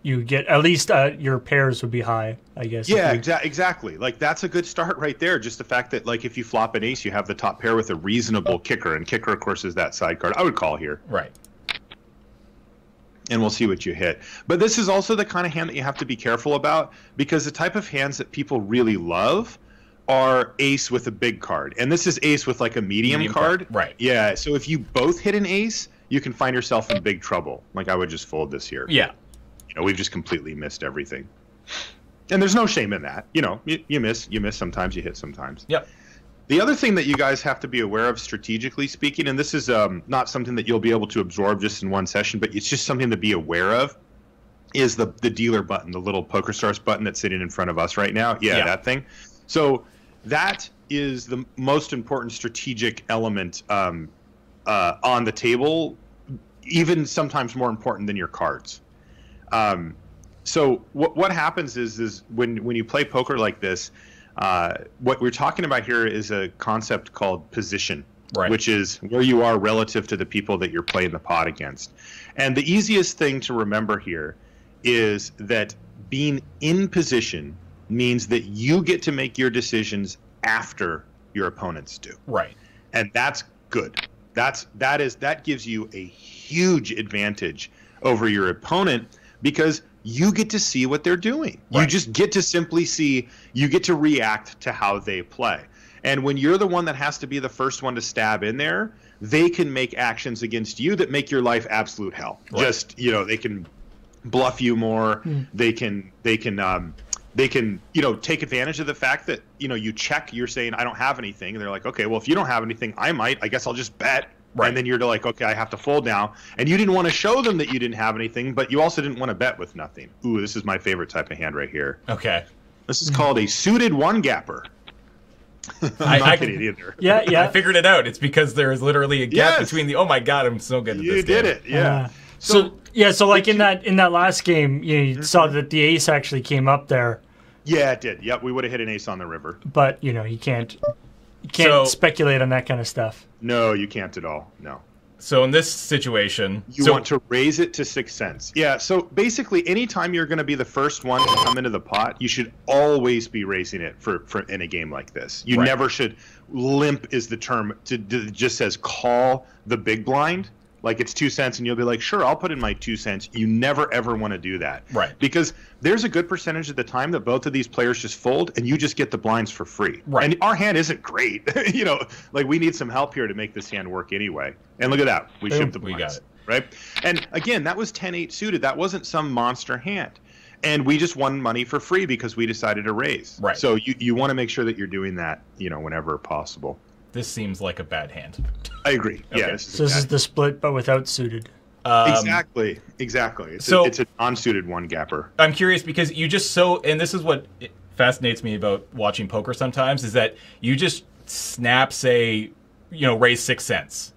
you get at least your pairs would be high, I guess. Yeah, exactly. Like, that's a good start right there. Just the fact that, like, if you flop an ace, you have the top pair with a reasonable kicker, and kicker, of course, is that side card. I would call here. Right. And we'll see what you hit. But this is also the kind of hand that you have to be careful about, because the type of hands that people really love are ace with a big card. And this is ace with like a medium card. Right. Yeah, so if you both hit an ace, you can find yourself in big trouble. Like, I would just fold this here. Yeah. We've just completely missed everything. And there's no shame in that. You miss sometimes, you hit sometimes. Yep. The other thing that you guys have to be aware of, strategically speaking, and this is not something that you'll be able to absorb just in one session, but it's just something to be aware of, is the dealer button, the little PokerStars button that's sitting in front of us right now. Yeah, that thing. So that is the most important strategic element on the table, even sometimes more important than your cards. So what happens is when you play poker like this, what we're talking about here is a concept called position, which is where you are relative to the people that you're playing the pot against. And the easiest thing to remember here is that being in position means that you get to make your decisions after your opponents do. Right. And that's good. That gives you a huge advantage over your opponent, because you get to see what they're doing. Right. You just get to simply see, you get to react to how they play. And when you're the one that has to be the first one to stab in there, they can make actions against you that make your life absolute hell. Right. Just, they can bluff you more. They can take advantage of the fact that, you check, you're saying, I don't have anything. And they're like, okay, well, if you don't have anything, I guess I'll just bet. Right. And then you're like, okay, I have to fold now. And you didn't want to show them that you didn't have anything, but you also didn't want to bet with nothing. Ooh, this is my favorite type of hand right here. Okay. This is called a suited one-gapper. I'm not kidding either. Yeah. I figured it out. It's because there is literally a gap between the, oh my God, I'm so good at this You did game. it, yeah. So like in that last game, you saw that the ace actually came up there. Yeah, it did. Yep, we would have hit an ace on the river. But, you can't speculate on that kind of stuff. No, you can't at all. No. So in this situation, you want to raise it to 6 cents. Yeah. So basically, anytime you're going to be the first one to come into the pot, you should always be raising it for in a game like this. You never should. Limp is the term. It just says call the big blind. Like it's 2 cents, and you'll be like, sure, I'll put in my 2 cents. You never ever want to do that, Right. Because there's a good percentage of the time that both of these players just fold, and you just get the blinds for free. Right. And our hand isn't great, like we need some help here to make this hand work anyway. And look at that, we shipped the We blinds, got it. right? And again, that was 10-8 suited. That wasn't some monster hand. And we just won money for free because we decided to raise. Right. So you want to make sure that you're doing that, whenever possible. This seems like a bad hand. I agree. Okay. Yeah. So this is the split, but without suited. Exactly. It's a non-suited one gapper. I'm curious because you just and this is what fascinates me about watching poker sometimes, is that you just snap, say, raise 6 cents.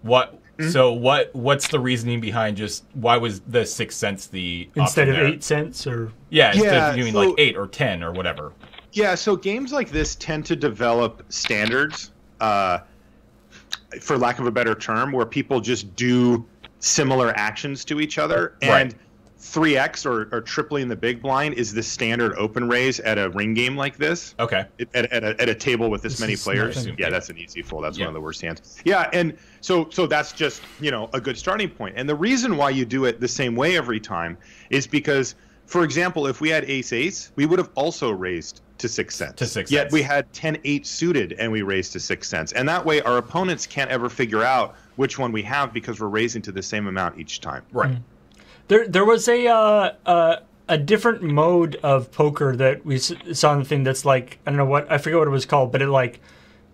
What? Mm-hmm. So what's the reasoning behind just why was the 6 cents the instead option of there? 8 cents or instead of doing like 8 or 10 or whatever. Yeah, so games like this tend to develop standards, for lack of a better term, where people just do similar actions to each other. And 3x or tripling the big blind is the standard open raise at a ring game like this. Okay. At a table with this many players. nothing. Yeah, that's an easy fold. That's one of the worst hands. Yeah, and so that's just, a good starting point. And the reason why you do it the same way every time is because, for example, if we had ace-ace, we would have also raised to 6 cents. Yet we had 10-8 suited and we raised to 6 cents. And that way our opponents can't ever figure out which one we have because we're raising to the same amount each time. Right. Mm-hmm. There was a different mode of poker that we saw in the thing that's like, I forget what it was called, but it like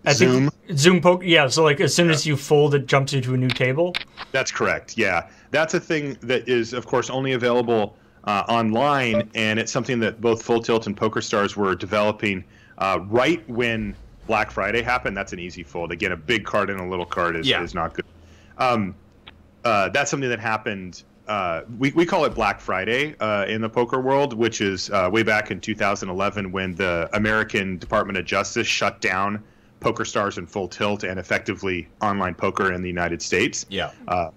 Zoom poker. Yeah, so like as soon as you fold, it jumps you to a new table. That's correct. Yeah, that's a thing that is, of course, only available online, and it's something that both Full Tilt and PokerStars were developing right when Black Friday happened. That's an easy fold. Again, a big card and a little card is not good. That's something that happened. We call it Black Friday in the poker world, which is way back in 2011 when the American Department of Justice shut down PokerStars and Full Tilt and effectively online poker in the United States. Yeah.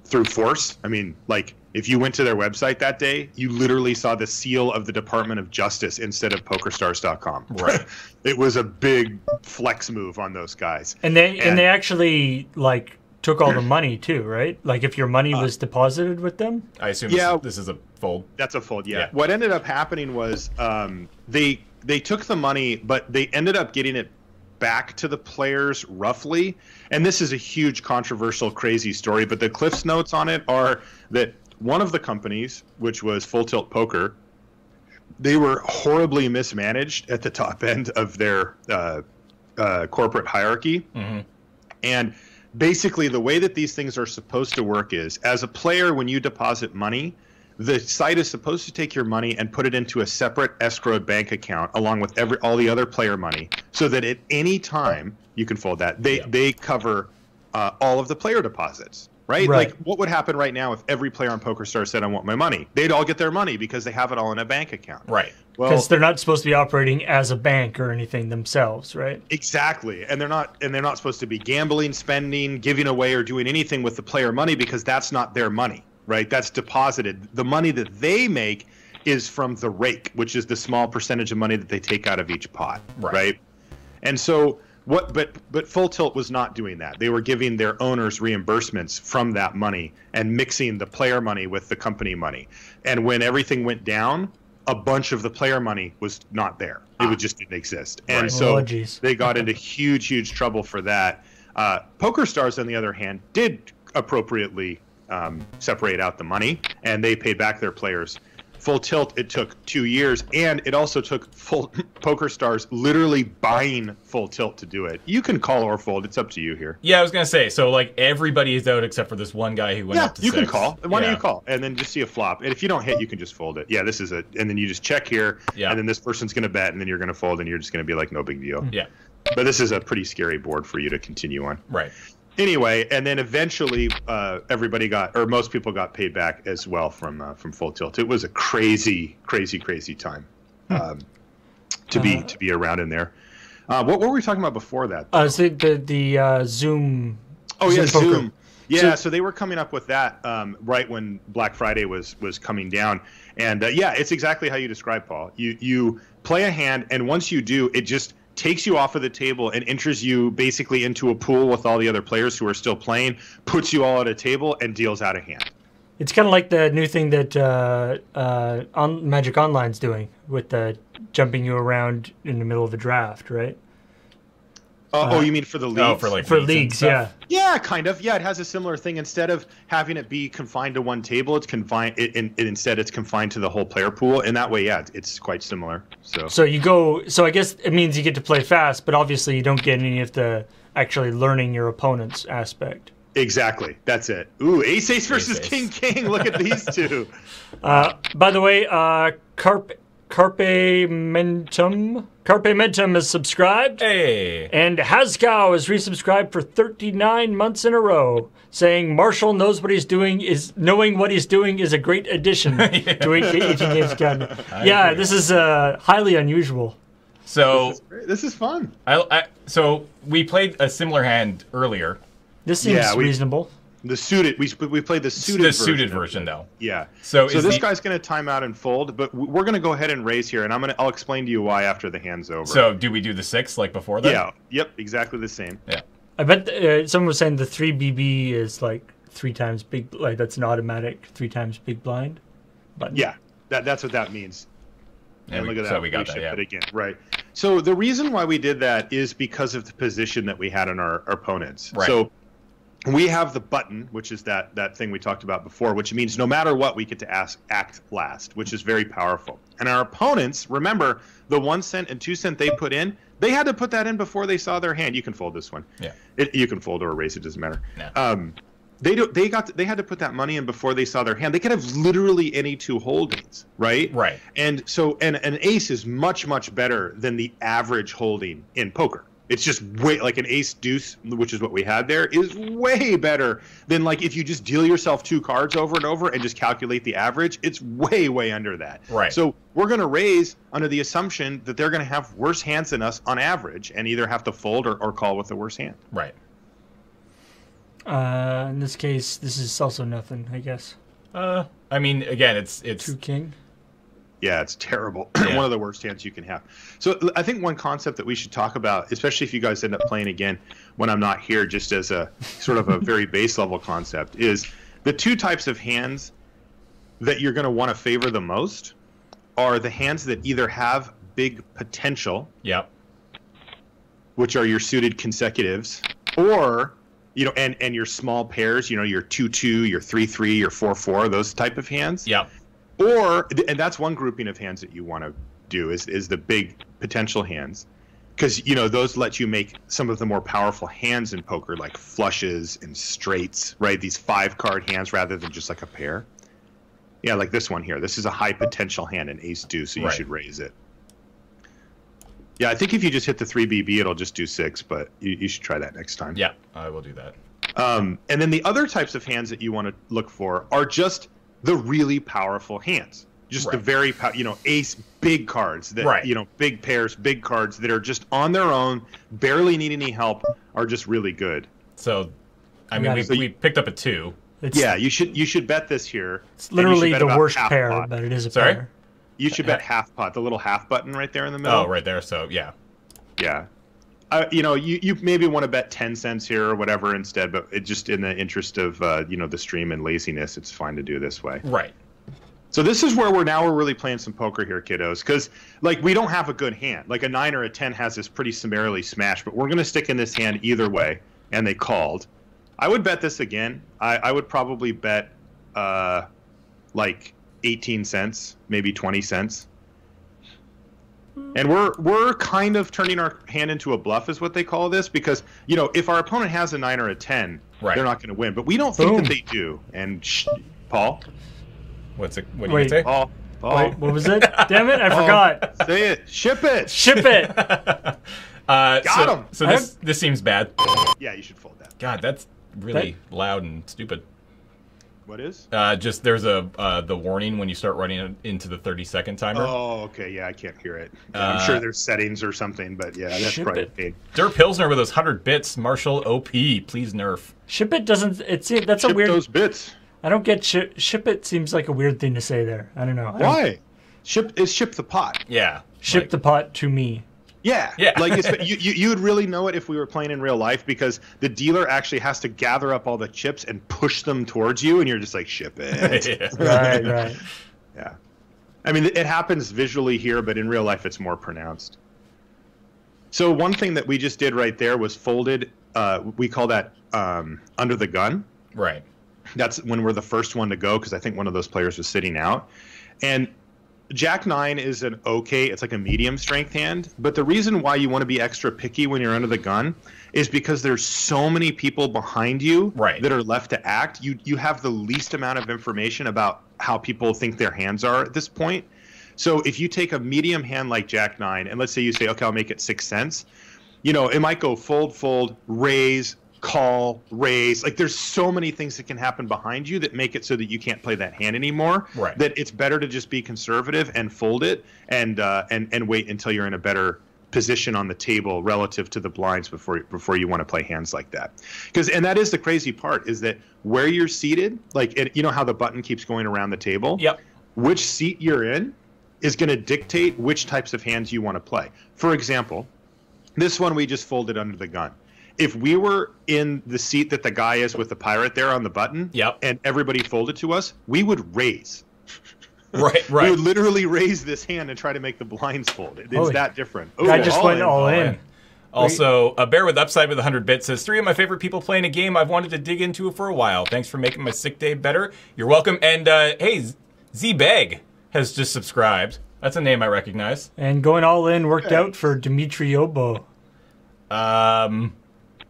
Through force. I mean, like, if you went to their website that day, you literally saw the seal of the Department of Justice instead of PokerStars.com. Right. It was a big flex move on those guys. And they actually like took all the money too, right? Like if your money was deposited with them. I assume this is a fold. That's a fold. Yeah. What ended up happening was they took the money, but they ended up getting it back to the players roughly. And this is a huge controversial, crazy story, but the Cliff's notes on it are that one of the companies, which was Full Tilt Poker, they were horribly mismanaged at the top end of their corporate hierarchy. Mm-hmm. And basically the way that these things are supposed to work is, as a player, when you deposit money, the site is supposed to take your money and put it into a separate escrowed bank account along with all the other player money, so that at any time you can fold that. They cover all of the player deposits. Right? Like, what would happen right now if every player on PokerStars said, I want my money? They'd all get their money because they have it all in a bank account. Right. Well, because they're not supposed to be operating as a bank or anything themselves, right? Exactly. And they're not supposed to be gambling, spending, giving away, or doing anything with the player money because that's not their money, right? That's deposited. The money that they make is from the rake, which is the small percentage of money that they take out of each pot. Right? And so but Full Tilt was not doing that. They were giving their owners reimbursements from that money and mixing the player money with the company money. And when everything went down, a bunch of the player money was not there. It just didn't exist. And so they got into huge trouble for that. PokerStars, on the other hand, did appropriately separate out the money, and they paid back their players. Full Tilt, it took 2 years, and it also took PokerStars literally buying Full Tilt to do it. You can call or fold. It's up to you here. Yeah, I was going to say, so like everybody is out except for this one guy who went up to 6. Yeah, you can call. Why don't you call? And then just see a flop. And if you don't hit, you can just fold it. Yeah, this is it. And then you just check here, and then this person's going to bet, and then you're going to fold, and you're just going to be like, no big deal. Yeah. But this is a pretty scary board for you to continue on. Right. Anyway, and then eventually most people got paid back as well from Full Tilt. It was a crazy time to be around in there. What were we talking about before that? So the Zoom. Oh, yeah, Zoom. Zoom. Yeah, so they were coming up with that right when Black Friday was coming down. And it's exactly how you described, Paul. You play a hand, and once you do, it just takes you off of the table and enters you basically into a pool with all the other players who are still playing, puts you all at a table, and deals out a hand. It's kind of like the new thing that Magic Online's doing with the jumping you around in the middle of a draft, right? Oh, you mean for the leagues? Oh, for like For leagues and leagues, stuff? yeah. Yeah, kind of. Yeah, it has a similar thing. Instead of having it be confined to one table, it's confined. Instead, it's confined to the whole player pool. And that way, yeah, it's quite similar. So you go. So I guess it means you get to play fast, but obviously you don't get any of the actually learning your opponent's aspect. exactly, that's it. Ooh, ace versus Ace. king. Look at these two. By the way, Carpe Mentum is subscribed. Hey. And Hascow is resubscribed for 39 months in a row, saying Marshall knows what he's doing. Knowing what he's doing is a great addition to 18 Games Academy. Yeah, this is highly unusual. So This is fun. so we played a similar hand earlier. This seems Yeah, reasonable. The suited. We played the suited. The suited version, though. Yeah. So this guy's going to time out and fold, but we're going to go ahead and raise here, and I'll explain to you why after the hand's over. So do we do the 6 like before that? yeah. Yep. Exactly the same. Yeah. I bet someone was saying the 3BB is like 3 times big, like that's an automatic 3 times big blind button. Yeah. That's what that means. And look at that. So we got that. shipped Yeah. it again. Right. So the reason why we did that is because of the position that we had on our opponents. Right. So we have the button, which is that thing we talked about before, which means no matter what, we get to act last, which is very powerful. And our opponents, remember, the 1 cent and 2 cent they put in, they had to put that in before they saw their hand. You can fold this one. Yeah. You can fold or erase, it doesn't matter. No. They had to put that money in before they saw their hand. They could have literally any 2 holdings, right? Right. And so an ace is much better than the average holding in poker. It's just way like an ace deuce, which is what we had there, is way better than like if you just deal yourself 2 cards over and over and just calculate the average. It's way under that. Right. So we're going to raise under the assumption that they're going to have worse hands than us on average and either have to fold or call with the worse hand. Right. In this case, this is also nothing, I guess. I mean, again, it's 2 king. Yeah, it's terrible. Yeah. One of the worst hands you can have. So I think one concept that we should talk about, especially if you guys end up playing again when I'm not here, just as a sort of a very base level concept, is the 2 types of hands that you're going to want to favor the most are the hands that either have big potential, Yep. which are your suited consecutives, or and your small pairs, your 2-2, your 3-3, your 4-4, those type of hands. Yep. And that's one grouping of hands that you want to do is the big potential hands, because those let you make some of the more powerful hands in poker, like flushes and straights, right? These 5-card hands rather than just like a pair. Yeah, like this one here. This is a high potential hand, an ace deuce, so you should raise it. Yeah, I think if you just hit the 3BB, it'll just do 6, but you should try that next time. Yeah, I will do that. And then the other types of hands that you want to look for are just the really powerful hands, just the very ace big cards that big pairs, big cards that are just on their own, barely need any help, are just really good. So, I mean, we picked up a 2. You should bet this here. It's literally the worst pair, pot. but it is a pair. You should bet half pot, the little half button right there in the middle. Oh, right there. So yeah. You maybe want to bet 10 cents here or whatever instead, but it just in the interest of the stream and laziness, it's fine to do this way. Right. So this is where we're really playing some poker here, kiddos, because like we don't have a good hand. Like a 9 or a 10 has this pretty summarily smashed, but we're going to stick in this hand either way, and they called. I would bet this again. I would probably bet like 18 cents, maybe 20 cents. And we're kind of turning our hand into a bluff is what they call this, because if our opponent has a 9 or a 10, they're not going to win. But we don't think that they do. And Paul? What do you say? Paul. Wait, what was it? Damn it, I forgot. Say it. Ship it. Ship it. Got him. So this seems bad. Yeah, you should fold that. God, that's really loud and stupid. What is? Just there's the warning when you start running it into the 30-second timer. Oh, okay. Yeah, I can't hear it. I'm sure there's settings or something, but yeah, that's probably a pain. Dirk Pilsner with those 100 bits. Marshall OP, please nerf. Ship it doesn't. That's a Ship weird. those bits. I don't get ship it. Seems like a weird thing to say there. I don't know. Why? Ship the pot. Yeah. Ship the pot to me. Yeah, Yeah. like you would really know it if we were playing in real life, because the dealer actually has to gather up all the chips and push them towards you, and you're just like, ship it. Yeah. Right. Yeah. I mean, it happens visually here, but in real life it's more pronounced. So one thing that we just did right there was folded, we call that under the gun. Right. That's when we're the first one to go, because I think one of those players was sitting out. And Jack 9 is an okay, it's like a medium strength hand, but the reason why you want to be extra picky when you're under the gun is because there's so many people behind you that are left to act. You have the least amount of information about how people think their hands are at this point. So if you take a medium hand like Jack 9, and let's say you say, okay, I'll make it 6 cents, you know, it might go fold, raise, call, raise. Like, there's so many things that can happen behind you that make it so that you can't play that hand anymore. Right. That it's better to just be conservative and fold it and wait until you're in a better position on the table relative to the blinds before you want to play hands like that. And that is the crazy part, is that where you're seated, like, you know how the button keeps going around the table? Yep. Which seat you're in is going to dictate which types of hands you want to play. For example, this one we just folded under the gun. If we were in the seat that the guy is with the pirate there on the button, and everybody folded to us, we would raise. Right. We would literally raise this hand and try to make the blinds fold. It's that different. Ooh, I just went all in. Also, a Bear with Upside with 100 bits says, 3 of my favorite people playing a game I've wanted to dig into for a while. Thanks for making my sick day better. You're welcome. And hey, Z-Beg has just subscribed. That's a name I recognize. And going all in worked out for Dimitri Obo.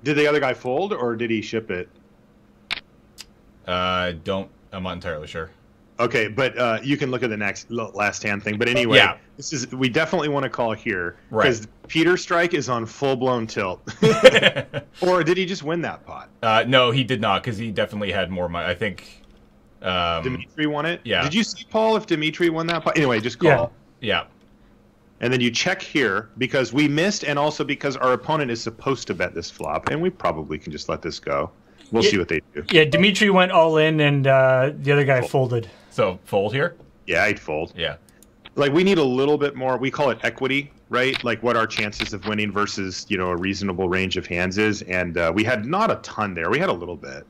Did the other guy fold, or did he ship it? I'm not entirely sure. Okay, but you can look at the last hand thing. But anyway, we definitely want to call here, because Peter Strike is on full-blown tilt. Or did he just win that pot? No, he did not, because he definitely had more money. I think Dimitri won it? Yeah. Did you see, Paul, if Dimitri won that pot? Anyway, just call. Yeah. And then you check here, because we missed, and also because our opponent is supposed to bet this flop, and we probably can just let this go. We'll see what they do. Yeah, Dimitri went all in, and the other guy folded. So, fold here? Yeah, I'd fold. Yeah. Like, we need a little bit more. We call it equity, right? Like, what our chances of winning versus, you know, a reasonable range of hands is. And we had not a ton there. We had a little bit.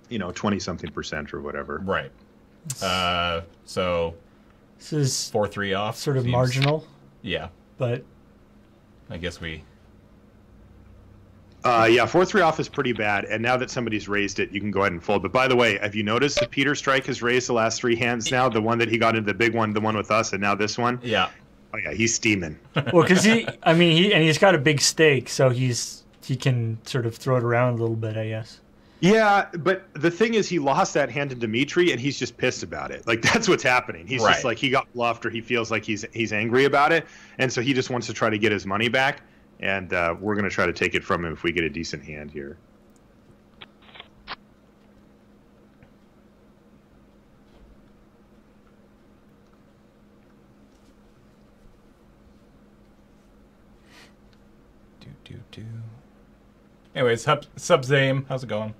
You know, 20-something% or whatever. Right. So this is 4-3 off. Sort of marginal. Yeah. But I guess we... yeah, 4-3 off is pretty bad, and now that somebody's raised it, you can go ahead and fold. But by the way, have you noticed that Peter Strike has raised the last 3 hands now? The one that he got into, the big one, the one with us, and now this one? Yeah. Oh, yeah, he's steaming. Well, because he's got a big stake, so he can sort of throw it around a little bit, I guess. Yeah, but the thing is, he lost that hand to Dimitri, and he's just pissed about it. Like, that's what's happening. He's just like, he got bluffed, or he feels like he's angry about it, and so he just wants to try to get his money back. And we're going to try to take it from him if we get a decent hand here. Anyways, Sub-Zame, how's it going?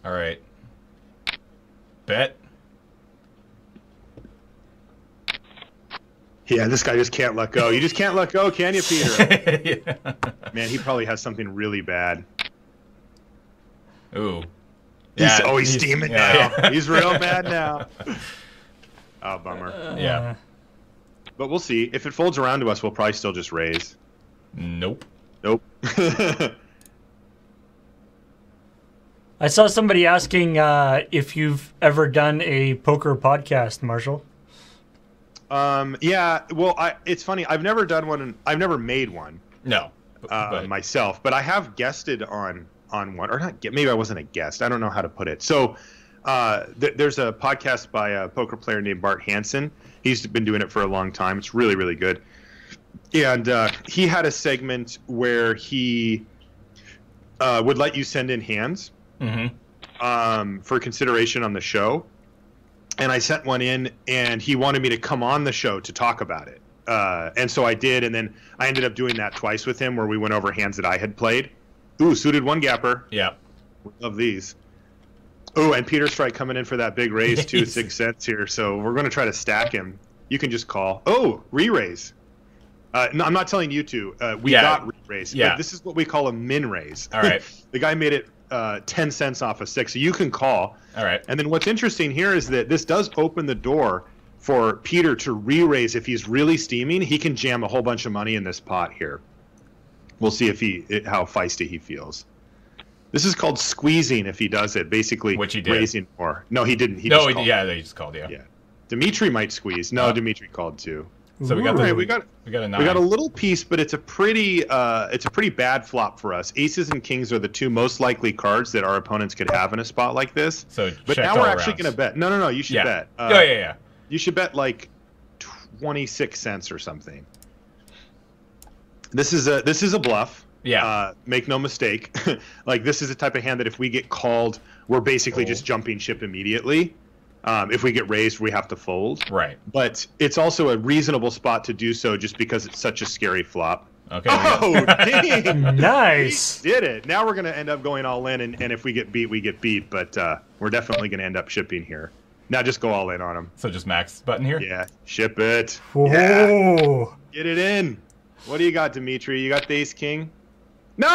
All right. Bet. Yeah, this guy just can't let go. You just can't let go, can you, Peter? Yeah. Man, he probably has something really bad. Ooh. He's steaming now. He's real bad now. Oh, bummer. Yeah. But we'll see. If it folds around to us, we'll probably still just raise. Nope. I saw somebody asking if you've ever done a poker podcast, Marshall. Yeah, well, it's funny. I've never done one, and I've never made one. No. Myself, but I have guested on one, or not. Maybe I wasn't a guest. I don't know how to put it. So, there's a podcast by a poker player named Bart Hansen. He's been doing it for a long time. It's really, really good. And he had a segment where he would let you send in hands for consideration on the show. And I sent one in, and he wanted me to come on the show to talk about it. And so I did, and then I ended up doing that twice with him, where we went over hands that I had played. Ooh, suited one gapper. Yeah. We love these. Ooh, and Peter Strike coming in for that big raise, too, 6 cents here. So we're going to try to stack him. you can just call. Oh, re-raise. No, I'm not telling you to. We got re-raise. Yeah. But this is what we call a min raise. All right. The guy made it 10 cents off a 6, so you can call. All right. And then what's interesting here is that this does open the door for Peter to re-raise. If he's really steaming, he can jam a whole bunch of money in this pot here. We'll see if how feisty he feels. This is called squeezing if he does it, basically. Which he did. Raising more. No, he didn't. He No, just called. they just called, yeah. Dimitri might squeeze. No, Dimitri called too. So we got Ooh. We got a 9. we got a little piece, but it's a pretty bad flop for us. Aces and kings are the two most likely cards that our opponents could have in a spot like this. So but checked now we're all actually rounds. going to bet. No, you should bet. Yeah. You should bet like 26 cents or something. This is a bluff. Yeah. Make no mistake. Like, this is the type of hand that if we get called, we're basically just jumping ship immediately. If we get raised, we have to fold. Right. But it's also a reasonable spot to do so just because it's such a scary flop. Okay. Oh, dang. Nice. We did it. Now we're going to end up going all in, and if we get beat, we get beat. But we're definitely going to end up shipping here. Now just go all in on them. So just max button here? Yeah, ship it. Whoa. Yeah. Get it in. What do you got, Dimitri? You got the ace king? No!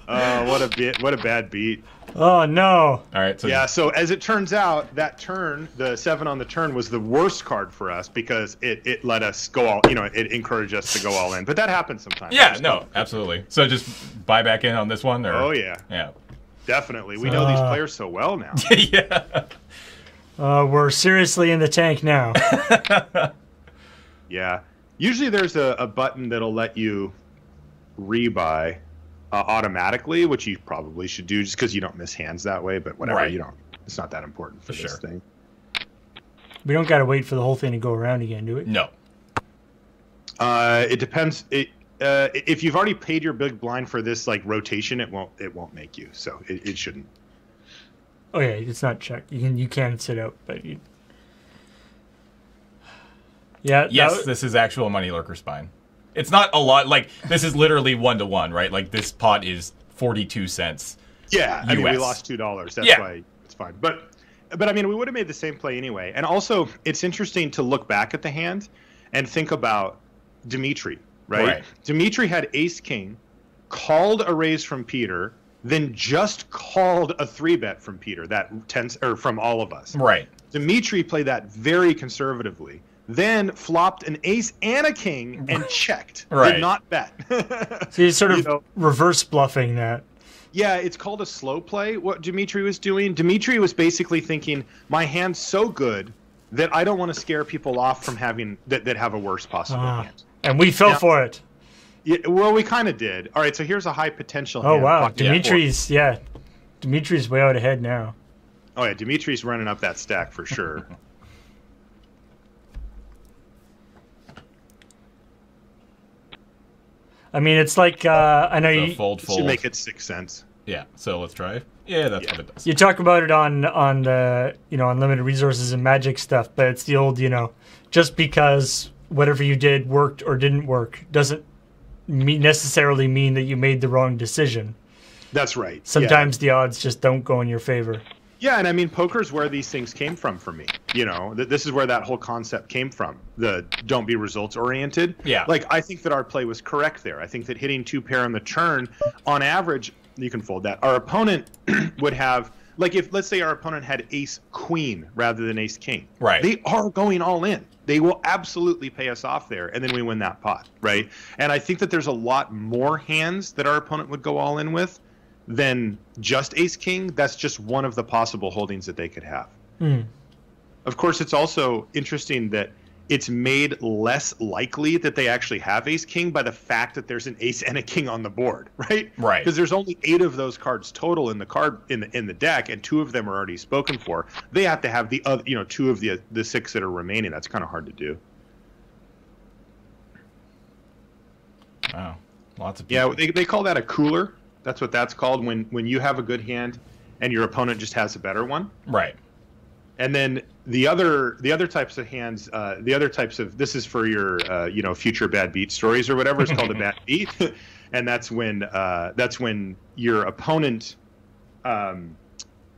What a bad beat. Oh no. All right. So Yeah, so as it turns out, that turn, the 7 on the turn, was the worst card for us because it let us go all, it encouraged us to go all in. But that happens sometimes. Yeah, no, absolutely. So just buy back in on this one? Or? Oh, yeah. Yeah. Definitely. We know these players so well now. Yeah. We're seriously in the tank now. Yeah. Usually there's a button that'll let you rebuy automatically, which you probably should do just because you don't miss hands that way. But whatever, Right. you don't. It's not that important for this thing. We don't gotta wait for the whole thing to go around again, do we? No. It depends. If you've already paid your big blind for this like rotation, it won't make you. So it shouldn't. Oh yeah, it's not checked. You can sit out, but you. Yeah. Yes, this is actual money lurker spine. It's not a lot. Like, this is literally 1-to-1, right? Like, this pot is 42 cents. Yeah, I mean, we US. lost $2. That's why it's fine. But I mean, we would have made the same play anyway. And also, it's interesting to look back at the hand and think about Dimitri, right? Dimitri had ace king, called a raise from Peter, then just called a 3-bet from Peter, from all of us. Right. Dimitri played that very conservatively. Then flopped an ace and a king and checked. Right. Did not bet. So he's sort of reverse bluffing that. Yeah, it's called a slow play, what Dimitri was doing. Dimitri was basically thinking, my hand's so good that I don't want to scare people off from having that have a worse possible hand. And we fell for it. Yeah, well, we kind of did. All right, so here's a high potential Oh hand. wow, Dimitri's Dimitri's way out ahead now. Oh yeah, Dimitri's running up that stack for sure. I mean, it's like I know So you fold. Should make it 6 cents. Yeah, so let's try. Yeah, that's what it does. you talk about it on the unlimited resources and magic stuff, but it's the old just because whatever you did worked or didn't work doesn't necessarily mean that you made the wrong decision. That's right. Sometimes the odds just don't go in your favor. Yeah, and I mean, poker's where these things came from for me. This is where that whole concept came from. The don't be results oriented. Yeah. Like, I think that our play was correct there. I think that hitting 2-pair on the turn, on average, you can fold that. Our opponent would have, like, if let's say our opponent had ace queen rather than ace king. Right. They are going all in. They will absolutely pay us off there, and then we win that pot, right? And I think that there's a lot more hands that our opponent would go all in with than just ace king. That's just one of the possible holdings that they could have. Of course, it's also interesting that it's made less likely that they actually have ace king by the fact that there's an ace and a king on the board, right? Right. Because there's only 8 of those cards total in the deck, and 2 of them are already spoken for. They have to have the other, 2 of the 6 that are remaining. That's kind of hard to do. Wow, lots of people. Yeah, they call that a cooler. That's what that's called when you have a good hand and your opponent just has a better one. Right. And then the other types of hands, this is for your future bad beat stories or whatever. It's called a bad beat, and that's when your opponent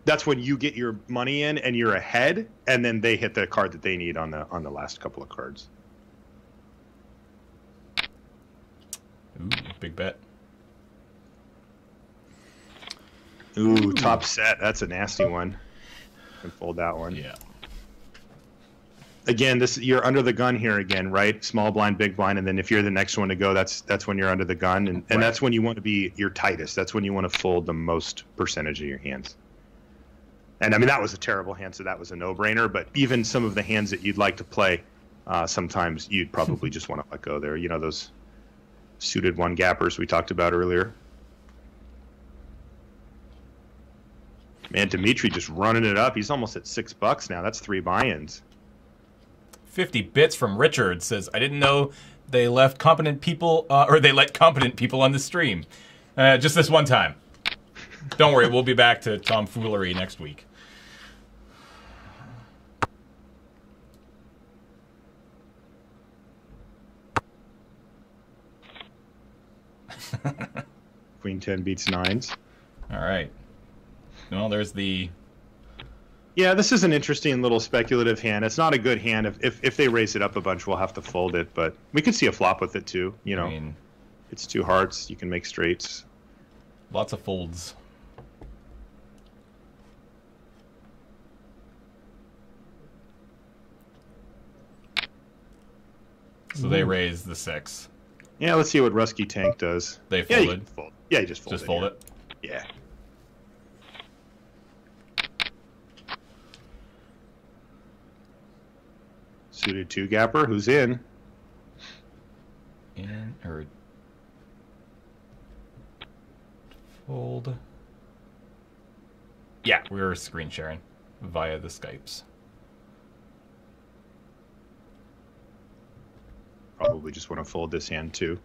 that's when you get your money in and you're ahead, and then they hit the card that they need on the last couple of cards. Ooh, big bet. Ooh, top set. That's a nasty one. Can fold that one. Yeah. Again, you're under the gun here again, right? Small blind, big blind, and then if you're the next one to go, that's when you're under the gun, and Right. that's when you want to be your tightest. That's when you want to fold the most percentage of your hands. And I mean, that was a terrible hand, so that was a no-brainer. But even some of the hands that you'd like to play, sometimes you'd probably just want to let go there. You know, those suited one gappers we talked about earlier. Man, Dimitri just running it up. He's almost at $6 now. That's 3 buy-ins. 50 bits from Richard says, I didn't know they left competent people, or they let competent people on the stream. Just this one time. Don't worry, we'll be back to tomfoolery next week. Queen 10 beats 9s. All right. Well, there's the... Yeah, this is an interesting little speculative hand. It's not a good hand. If they raise it up a bunch, we'll have to fold it. But we could see a flop with it, too. You know, I mean, it's 2 hearts. You can make straights. lots of folds. So they raise the 6. Yeah, let's see what Rusky Tank does. They Yeah, you folded. can fold. Yeah, you just fold Just it. fold here. it. Yeah. Suited 2 gapper. Who's in? In, or... Fold. Yeah, we were screen sharing via the Skypes. Probably just want to fold this hand too.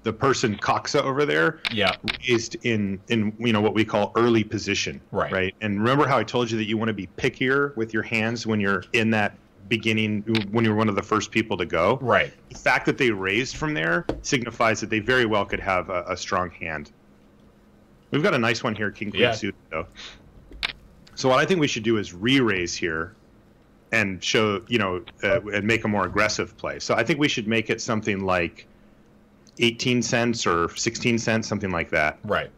The person Coxa over there Yeah. is in you know what we call early position. Right. Right. And remember how I told you that you want to be pickier with your hands when you're in that beginning, when you're one of the first people to go. Right. The fact that they raised from there signifies that they very well could have a strong hand. We've got a nice one here, King Queen Yeah. suited though. So what I think we should do is re-raise here and show, you know, and make a more aggressive play. So I think we should make it something like 18 cents or 16 cents, something like that. Right.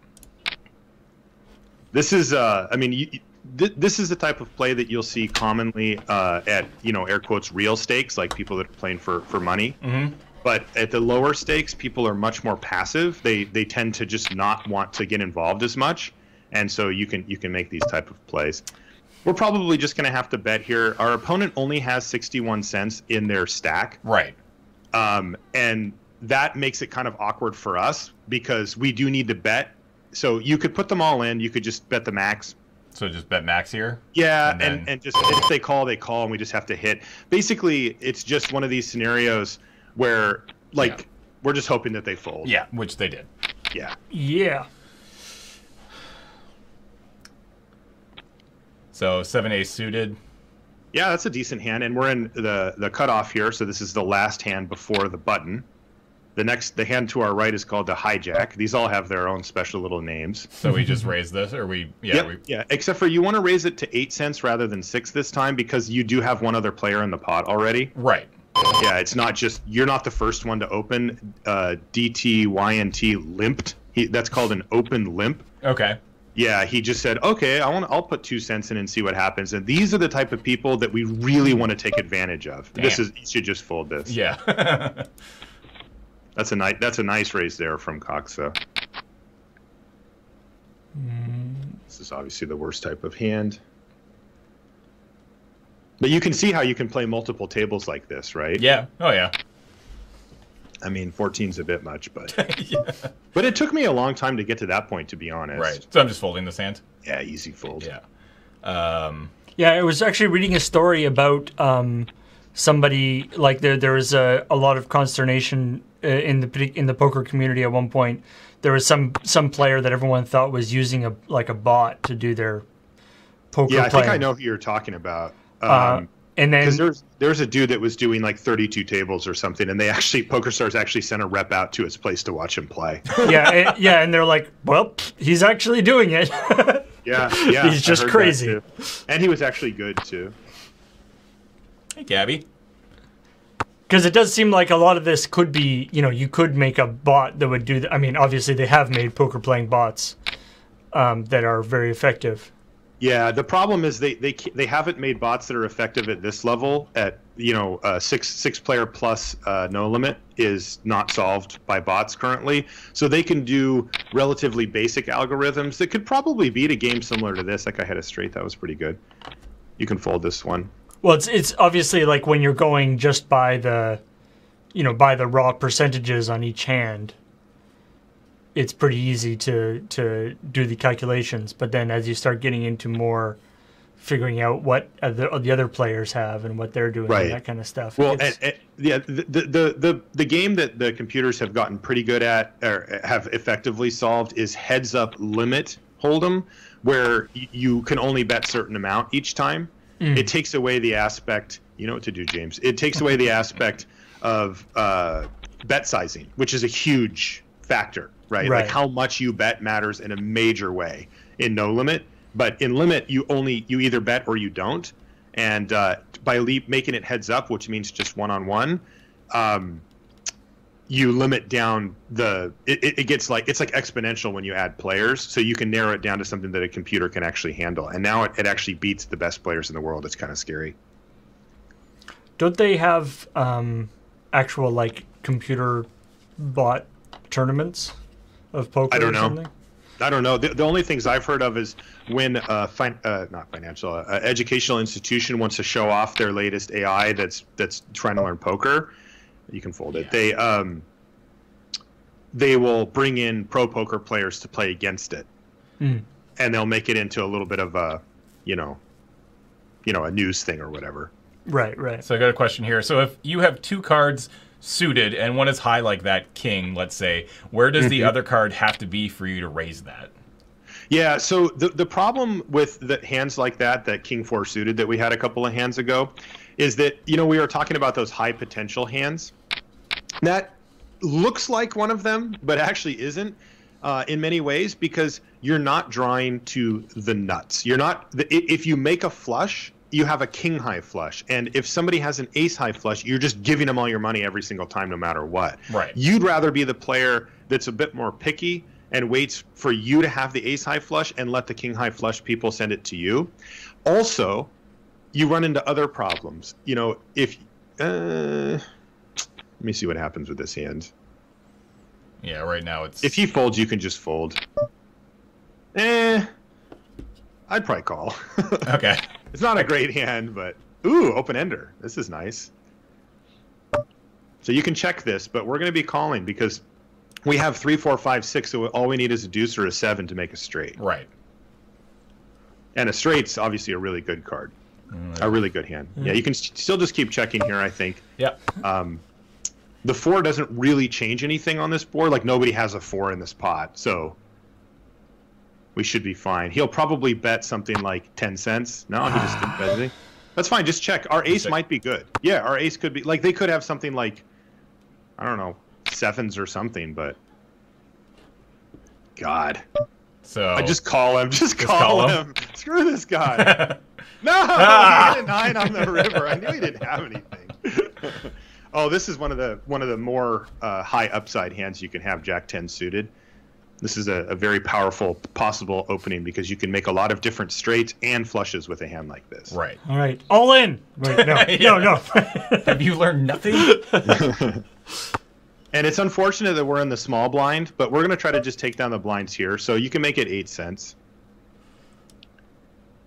This is, I mean, this is the type of play that you'll see commonly at, you know, air quotes, real stakes, like people that are playing for money. Mm-hmm. But at the lower stakes, people are much more passive. They tend to just not want to get involved as much, and so you can make these type of plays. We're probably just going to have to bet here. Our opponent only has 61 cents in their stack, Right. and that makes it kind of awkward for us because we do need to bet. So you could put them all in. You could just bet the max. So just bet max here? Yeah, And and just if they call, they call, and we just have to hit. Basically, it's just one of these scenarios where, like, Yeah. we're just hoping that they fold. Yeah, which they did. Yeah. Yeah. So 7-ace suited. Yeah, that's a decent hand, and we're in the cutoff here, so this is the last hand before the button. The hand to our right is called the hijack. These all have their own special little names. So we just raised this, or we... Yeah, Yep, yeah, except for you want to raise it to 8 cents rather than 6 this time because you do have one other player in the pot already. Right. Yeah, it's not just, you're not the first one to open. DTYNT limped. That's called an open limp. Okay. Yeah, he just said, okay, I'll put 2 cents in and see what happens. And these are the type of people that we really want to take advantage of. Damn. You should just fold this. Yeah. That's a nice raise there from Coxa. This is obviously the worst type of hand. But you can see how you can play multiple tables like this, right? Yeah. Oh, yeah. I mean, 14's a bit much, but Yeah. but it took me a long time to get to that point, to be honest. Right. So I'm just folding this hand? Yeah, easy fold. Yeah. Yeah, I was actually reading a story about somebody, like there was a lot of consternation in the poker community at one point. There was some player that everyone thought was using a bot to do their poker Yeah, I playing. think I know who you're talking about. And then Because there's a dude that was doing like 32 tables or something, and PokerStars actually sent a rep out to his place to watch him play. yeah, and they're like, well, he's actually doing it. Yeah. He's just I heard crazy. that too. And he was actually good too. Hey, Gabby. Because it does seem like a lot of this could be, you could make a bot that would do that. I mean, obviously they have made poker playing bots that are very effective. Yeah, the problem is they haven't made bots that are effective at this level. At six player plus no limit is not solved by bots currently. So they can do relatively basic algorithms that could probably beat a game similar to this. Like I had a straight that was pretty good. You can fold this one. Well, it's obviously like when you're going just by the, by the raw percentages on each hand. It's pretty easy to do the calculations, but then as you start getting into more figuring out what the other players have and what they're doing and that kind of stuff. Well, the game that the computers have gotten pretty good at or have effectively solved is heads up limit hold'em, where you can only bet certain amount each time. It takes away the aspect, you know what to do, James. It takes away the aspect of bet sizing, which is a huge factor. Right? Like how much you bet matters in a major way in no limit, but in limit you either bet or you don't, and by making it heads up, which means just one-on-one, you limit down it gets like it's like exponential when you add players, so you can narrow it down to something that a computer can actually handle, and now it actually beats the best players in the world. It's kind of scary. Don't they have actual like computer bot tournaments of poker? I don't know. Something? I don't know. The only things I've heard of is when not financial, educational institution wants to show off their latest AI that's trying to learn poker. You can fold it. They will bring in pro poker players to play against it, and they'll make it into a little bit of a, a news thing or whatever. Right. So I got a question here. So if you have two cards suited and one is high like that king, let's say, where does the other card have to be for you to raise that? Yeah, so the problem with the hands like that king 4 suited that we had a couple of hands ago, is that, we were talking about those high potential hands. That looks like one of them, but actually isn't in many ways, because you're not drawing to the nuts. You're not, if you make a flush, you have a king high flush, and if somebody has an ace high flush, you're just giving them all your money every single time, no matter what. Right. You'd rather be the player that's a bit more picky and waits for you to have the ace high flush and let the king high flush people send it to you. Also, you run into other problems. If let me see what happens with this hand. Yeah, right now it's... If he folds, you can just fold. I'd probably call. Okay. It's not a great hand, but... Ooh, open-ender. This is nice. So you can check this, but we're going to be calling because we have 3, 4, 5, 6, so all we need is a deuce or a 7 to make a straight. Right. And a straight's obviously a really good card. A really good hand. Yeah, you can still just keep checking here, I think. Yeah. The 4 doesn't really change anything on this board. Like, nobody has a 4 in this pot, so... we should be fine. He'll probably bet something like 10 cents. No, he just didn't bet anything. That's fine. Just check. Our ace might be good. Yeah, our ace could be... like, they could have something like, I don't know, 7s or something, but... God. So... I just call him. Just call him. Screw this guy. No! He had a 9 on the river. I knew he didn't have anything. Oh, this is one of the more high upside hands you can have, Jack 10 suited. This is a very powerful possible opening because you can make a lot of different straights and flushes with a hand like this. Right. All right. All in. Wait, no. No. Have you learned nothing? And it's unfortunate that we're in the small blind, but we're going to try to just take down the blinds here. So you can make it 8 cents.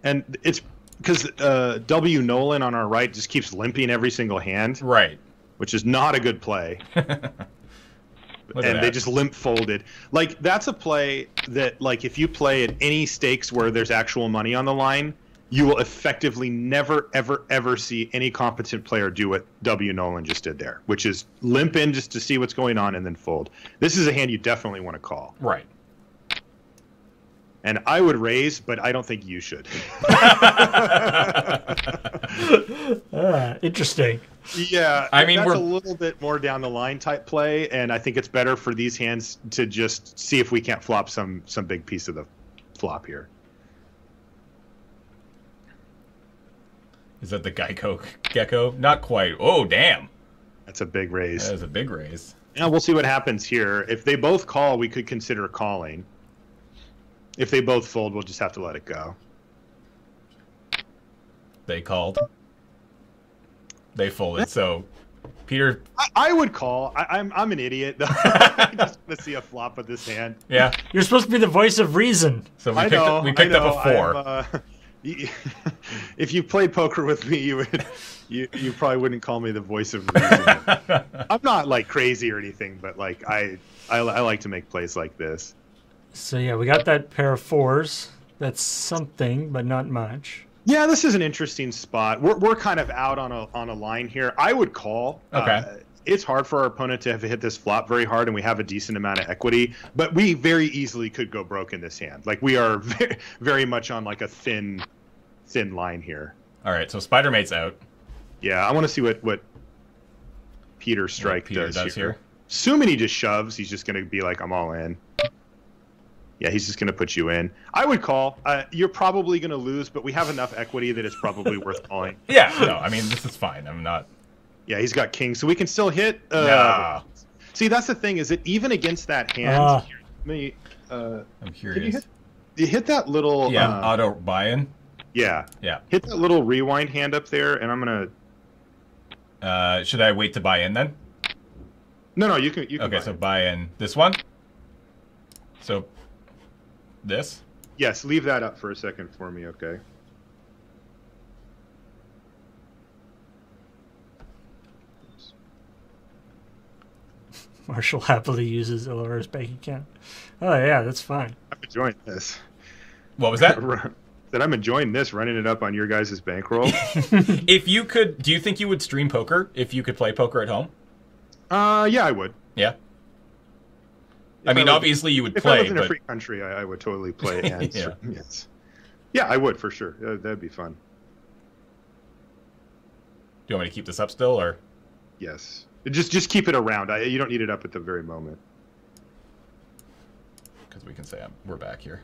And it's because W. Nolan on our right just keeps limping every single hand. Right. Which is not a good play. And they just limp folded. Like, that's a play that, like, if you play at any stakes where there's actual money on the line, you will effectively never, ever, ever see any competent player do what W. Nolan just did there, which is limp in just to see what's going on and then fold. This is a hand you definitely want to call. Right. And I would raise, but I don't think you should. Interesting. Yeah, I mean, that's we're a little bit more down the line type play, and I think it's better for these hands to just see if we can't flop some big piece of the flop here. Is that the Geico Gecko? Not quite. Oh, damn. That's a big raise. That is a big raise. Now we'll see what happens here. If they both call, we could consider calling. If they both fold, we'll just have to let it go. They called. They folded. So, Peter. I would call. I'm an idiot. I'm just gonna see a flop with this hand. Yeah. You're supposed to be the voice of reason. So we picked up a 4. If you played poker with me, you probably wouldn't call me the voice of reason. I'm not like crazy or anything, but like I like to make plays like this. So yeah, we got that pair of 4s. That's something, but not much. Yeah, this is an interesting spot. We're kind of out on a line here. I would call. Okay. It's hard for our opponent to have hit this flop very hard, and we have a decent amount of equity. But we very easily could go broke in this hand. Like we are very, very much on like a thin line here. All right, so Spider-Mate's out. Yeah, I want to see what Peter Strike does here. Assuming he just shoves, he's just going to be like, I'm all in. Yeah, he's just going to put you in. I would call. You're probably going to lose, but we have enough equity that it's probably worth calling. Yeah, no, I mean, this is fine. I'm not... Yeah, he's got king, so we can still hit. Nah. See, that's the thing, is that even against that hand... I'm curious. You hit that little... Yeah, auto buy-in? Yeah. Yeah. Hit that little rewind hand up there, and I'm going to... should I wait to buy in then? No, you can okay, so buy in this one? So... This? Yes, leave that up for a second for me, okay? Marshall happily uses Laura's bank account. Oh yeah, that's fine. I'm enjoying this. What was that? That I'm enjoying this, running it up on your guys' bankroll. If you could, do you think you would stream poker if you could play poker at home? Yeah, I would. Yeah. I mean, obviously you would play. If I lived in a free country, I would totally play. And Yeah. Yes. Yeah, I would for sure. That'd be fun. Do you want me to keep this up still, or? Yes. Just keep it around. You don't need it up at the very moment. Because we can say we're back here.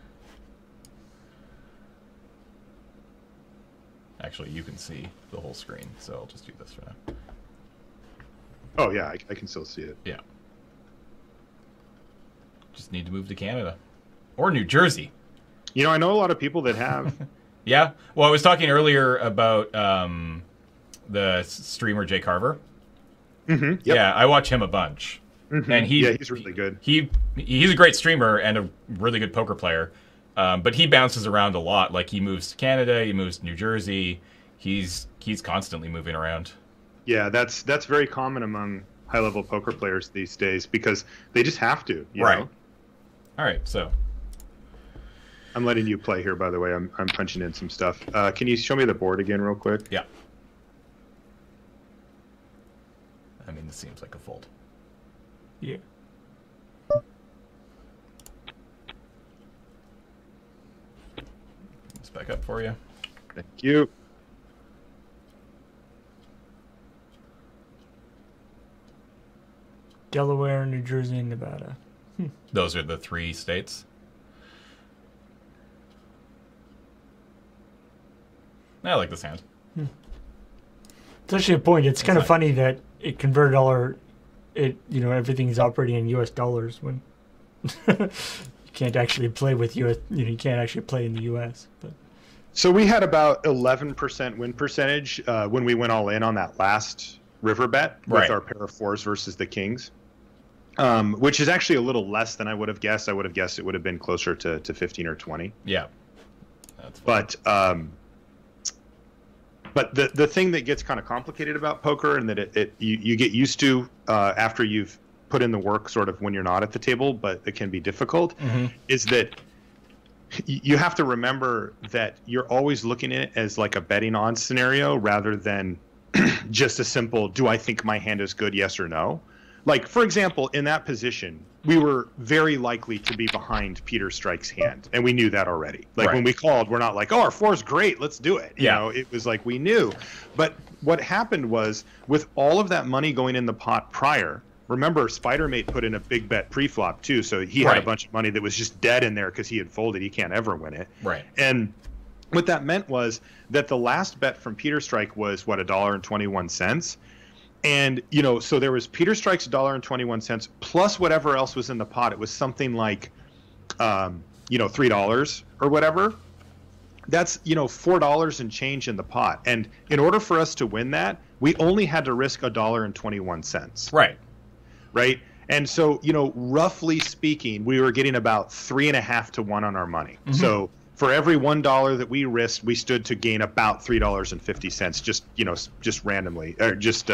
Actually, you can see the whole screen, so I'll just do this for now. Oh yeah, I can still see it. Yeah. Just need to move to Canada. Or New Jersey. You know, I know a lot of people that have. Yeah. Well, I was talking earlier about the streamer Jay Carver. Mm-hmm. Yep. Yeah, I watch him a bunch. Mm-hmm. And he's really good. He's a great streamer and a really good poker player. But he bounces around a lot. Like, he moves to Canada, he moves to New Jersey. He's constantly moving around. Yeah, that's very common among high-level poker players these days because they just have to, you right. know? All right, so I'm letting you play here, by the way. I'm punching in some stuff. Can you show me the board again real quick? yeah. I mean, this seems like a fold. Yeah. Let's back up for you. Thank you. Delaware, New Jersey, and Nevada. Those are the 3 states. I like this hand. It's actually a point. It's kind of funny that it converted everything's operating in U.S. dollars when you can't actually play with U.S. You can't actually play in the U.S. But So we had about 11% win percentage when we went all in on that last river bet with our pair of 4s versus the kings, which is actually a little less than I would have guessed. I would have guessed it would have been closer to 15 or 20. Yeah. That's fun. But the thing that gets kind of complicated about poker and that you get used to after you've put in the work sort of when you're not at the table, but it can be difficult, is that you have to remember that you're always looking at it as like a betting on scenario rather than just a simple, do I think my hand is good, yes or no? Like, for example, in that position, we were very likely to be behind Peter Strike's hand, and we knew that already. Like, when we called, we're not like, oh, our 4's great, let's do it. You know, it was like we knew. But what happened was, with all of that money going in the pot prior, remember, Spider-Mate put in a big bet pre-flop, too, so he had a bunch of money that was just dead in there because he had folded. He can't ever win it. Right. And What that meant was that the last bet from Peter Strike was what, $1.21, and so there was Peter Strike's $1.21 plus whatever else was in the pot. It was something like $3 or whatever. That's $4 and change in the pot, and in order for us to win that, we only had to risk $1.21. Right. And so, roughly speaking, we were getting about 3.5 to 1 on our money. Mm-hmm. So for every $1 that we risked, we stood to gain about $3.50, just randomly, or just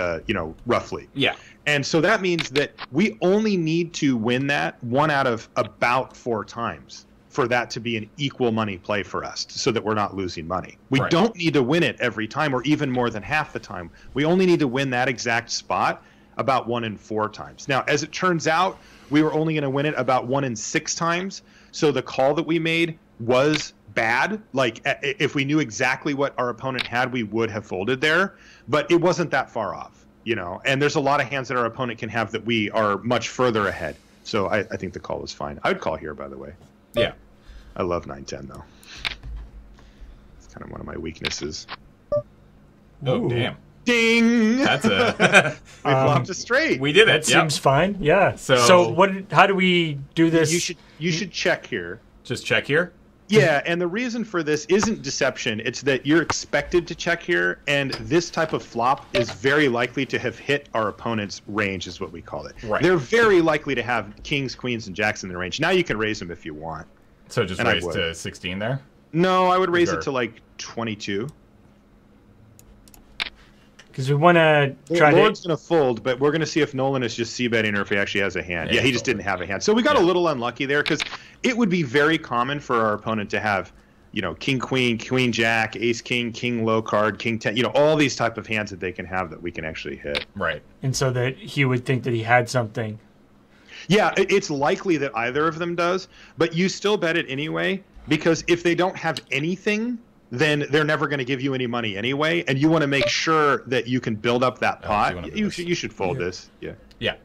roughly. Yeah. And so that means that we only need to win that 1 out of about 4 times for that to be an equal money play for us, so that we're not losing money. We don't need to win it every time, or even more than half the time. We only need to win that exact spot about 1 in 4 times. Now, as it turns out, we were only going to win it about 1 in 6 times. So the call that we made was bad. Like, if we knew exactly what our opponent had, we would have folded there. But it wasn't that far off, And there's a lot of hands that our opponent can have that we are much further ahead. So I think the call was fine. I would call here, by the way. Yeah. I love 9-10, though. It's kind of one of my weaknesses. Oh, ooh. Damn. Ding! That's a... we flopped a straight. We did it. That seems fine. Yeah. So how do we do this? You should check here. Just check here? Yeah, and the reason for this isn't deception. It's that you're expected to check here, and this type of flop is very likely to have hit our opponent's range, is what we call it. Right. They're very likely to have kings, queens, and jacks in their range. Now you can raise them if you want. So just raise to 16 there? No, I would raise it to like 22. Because we want to try Lord's going to fold, but we're going to see if Nolan is just c-betting or if he actually has a hand. Yeah, he just didn't have a hand. So we got a little unlucky there, because it would be very common for our opponent to have, king, queen, queen, jack, ace, king, low card, king, 10, all these type of hands that they can have that we can actually hit. Right. And so that he would think that he had something. Yeah, it's likely that either of them does, but you still bet it anyway, because if they don't have anything, then they're never going to give you any money anyway, and you want to make sure that you can build up that pot. You should fold this. Yeah. Yeah.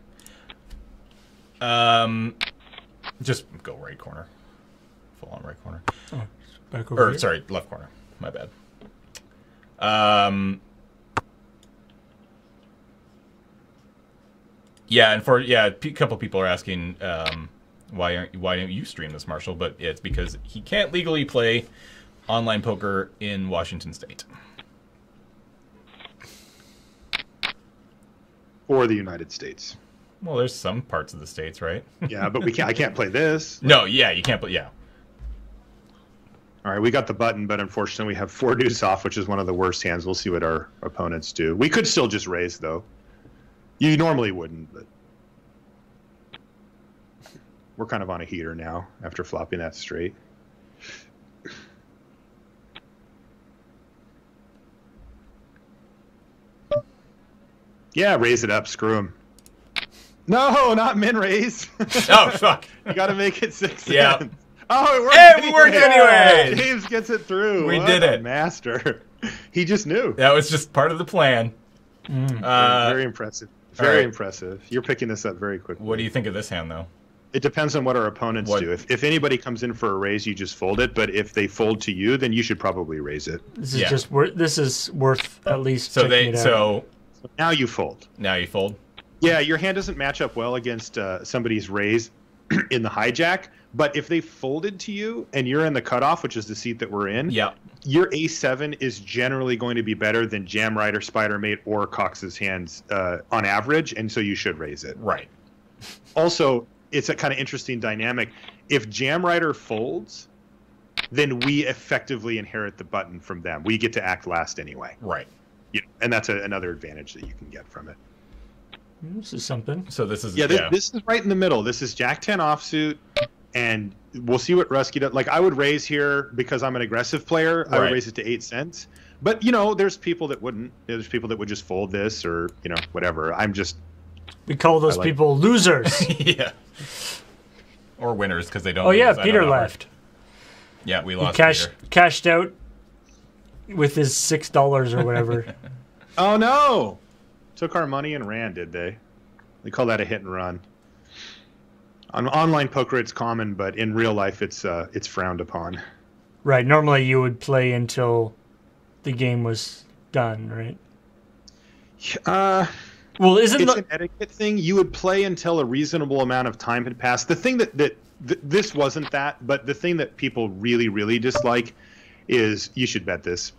Just go right corner. Full on right corner. Oh, back over here. Sorry, left corner. My bad. Yeah, and a couple people are asking why don't you stream this, Marshall? But it's because he can't legally play online poker in Washington State or the United States. Well, there's some parts of the states, right? Yeah, but I can't play this. No, yeah, you can't play. Yeah. All right, we got the button, but unfortunately we have 4 deuce off, which is one of the worst hands. We'll see what our opponents do. We could still just raise, though. You normally wouldn't, but we're kind of on a heater now after flopping that straight. Yeah, raise it up. Screw him. No, not min raise. Oh, fuck. You got to make it 6 cents. Yeah. Oh, it worked anyway. It worked anyway. James gets it through. We did it. Master. He just knew. That was just part of the plan. Very impressive. Very impressive. You're picking this up very quickly. What do you think of this hand, though? It depends on what our opponents do. If anybody comes in for a raise, you just fold it. But if they fold to you, then you should probably raise it. This is this is worth at least. So now you fold. Now you fold. Yeah, your hand doesn't match up well against somebody's raise in the hijack. But if they folded to you and you're in the cutoff, which is the seat that we're in, your A7 is generally going to be better than Jam Rider, Spider Mate, or Cox's hands on average, and so you should raise it. Right. Also, it's a kind of interesting dynamic. If Jam Rider folds, then we effectively inherit the button from them. We get to act last anyway. Right. And that's another advantage that you can get from it. This is something. So this is this is right in the middle. This is Jack 10 offsuit, and we'll see what Rusky does. Like, I would raise here because I'm an aggressive player. I would raise it to 8 cents. But there's people that wouldn't. There's people that would just fold this or whatever. We call those people losers. Yeah. Or winners because they don't. Oh yeah, Peter left. Yeah, we lost. He cashed out with his $6 or whatever. Oh no! Took our money and ran, did they? They call that a hit and run. On online poker, it's common, but in real life, it's frowned upon. Right. Normally you would play until the game was done, right? Well, isn't it's an etiquette thing. You would play until a reasonable amount of time had passed. The thing that this wasn't that, but the thing that people really, really dislike is you should bet this.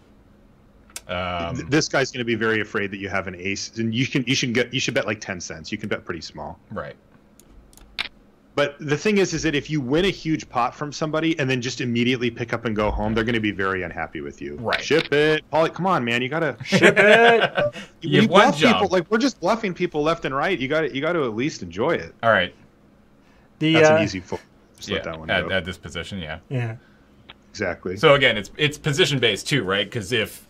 This guy's going to be very afraid that you have an ace, and you should bet like 10 cents. You can bet pretty small. Right. But the thing is that if you win a huge pot from somebody and then just immediately pick up and go home, they're going to be very unhappy with you. Right. Ship it, Paulie. Come on, man. You got to ship it. You have one job. People, like we're just bluffing people left and right. You got to at least enjoy it. All right. That's an easy fold. Just yeah, let that one go. At this position, yeah. Yeah. Exactly. So again, it's position based too, right? Because if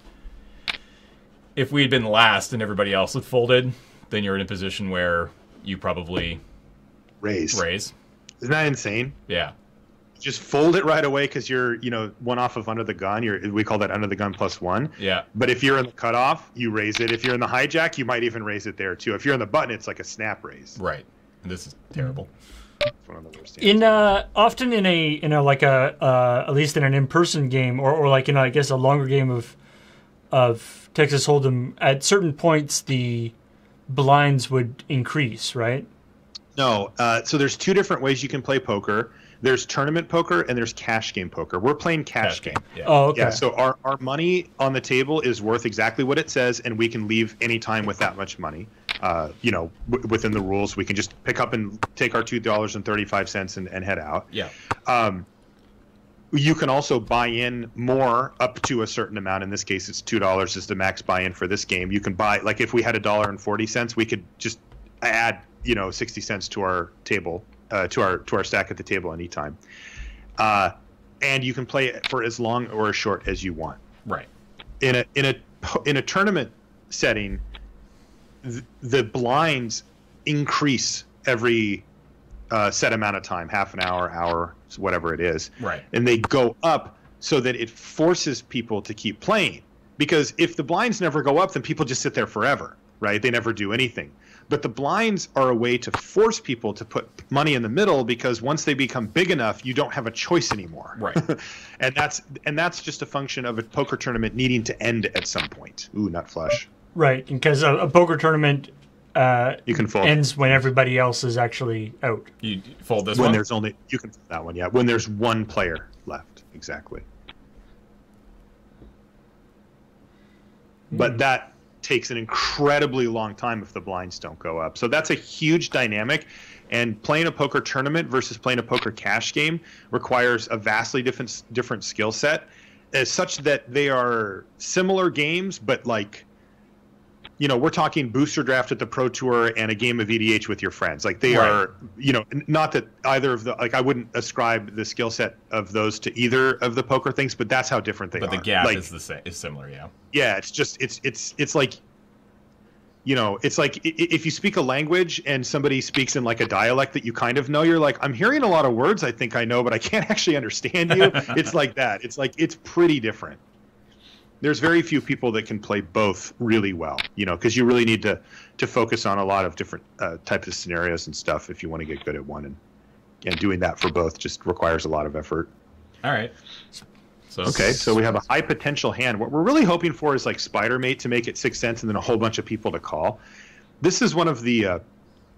we had been last and everybody else had folded, then you're in a position where you probably raise. Isn't that insane? Yeah. Just fold it right away because you're, one off of under the gun. We call that under the gun +1. Yeah. But if you're in the cutoff, you raise it. If you're in the hijack, you might even raise it there too. If you're in the button, it's like a snap raise. Right. And this is terrible. It's one of the worst hands. Often in a like at least in an in-person game or like I guess a longer game of Texas Hold'em, at certain points the blinds would increase, right? No. So there's two different ways you can play poker. There's tournament poker and there's cash game poker. We're playing cash game. Yeah. Oh, okay. Yeah, so our money on the table is worth exactly what it says, and we can leave any time with that much money. Within the rules, we can just pick up and take our $2.35 and head out. Yeah. You can also buy in more up to a certain amount. In this case, it's $2 is the max buy-in for this game. You can buy, like if we had $1.40, we could just add 60 cents to our table, to our stack at the table anytime. And you can play it for as long or as short as you want. Right. In a tournament setting, the blinds increase every set amount of time, half an hour, whatever it is. Right. And they go up so that it forces people to keep playing. Because if the blinds never go up, then people just sit there forever, right? They never do anything. But the blinds are a way to force people to put money in the middle, because once they become big enough, you don't have a choice anymore. Right. and that's just a function of a poker tournament needing to end at some point. Ooh, nut flush. Right, because a poker tournament you can fold. ends when everybody else is actually out. You fold this when one? there's only you can fold that one, yeah. When there's one player left, exactly. But that takes an incredibly long time if the blinds don't go up. So that's a huge dynamic, and playing a poker tournament versus playing a poker cash game requires a vastly different skill set, as such that they are similar games, but like, we're talking booster draft at the Pro Tour and a game of EDH with your friends. Like they are, not that either of the, like I wouldn't ascribe the skill set of those to either of the poker things, but that's how different they are. But the gap like, is the same, is similar, yeah. Yeah, it's just it's like, it's like if you speak a language and somebody speaks in like a dialect that you kind of know, you're like, I'm hearing a lot of words I think I know, but I can't actually understand you. It's like that. It's like, it's pretty different. There's very few people that can play both really well, because you really need to focus on a lot of different types of scenarios and stuff if you want to get good at one, and doing that for both just requires a lot of effort. All right. So we have a high potential hand. What we're really hoping for is like Spider Mate to make it 6 cents and then a whole bunch of people to call. This is one of the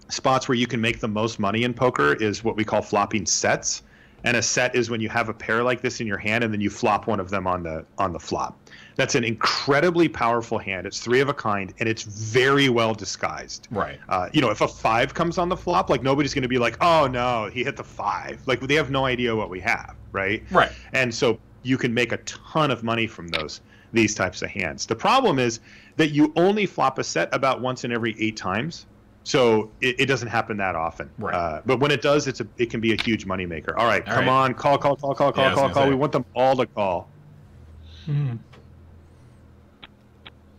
spots where you can make the most money in poker, is what we call flopping sets. And a set is when you have a pair like this in your hand and then you flop one of them on the flop. That's an incredibly powerful hand. It's 3 of a kind, and it's very well disguised. Right. If a 5 comes on the flop, like nobody's going to be like, oh no, he hit the 5. Like they have no idea what we have, right? Right. And so you can make a ton of money from these types of hands. The problem is that you only flop a set about once in every 8 times. So it doesn't happen that often. Right. But when it does, it can be a huge moneymaker. All right, come on, call. Yeah, We want them all to call. Hmm.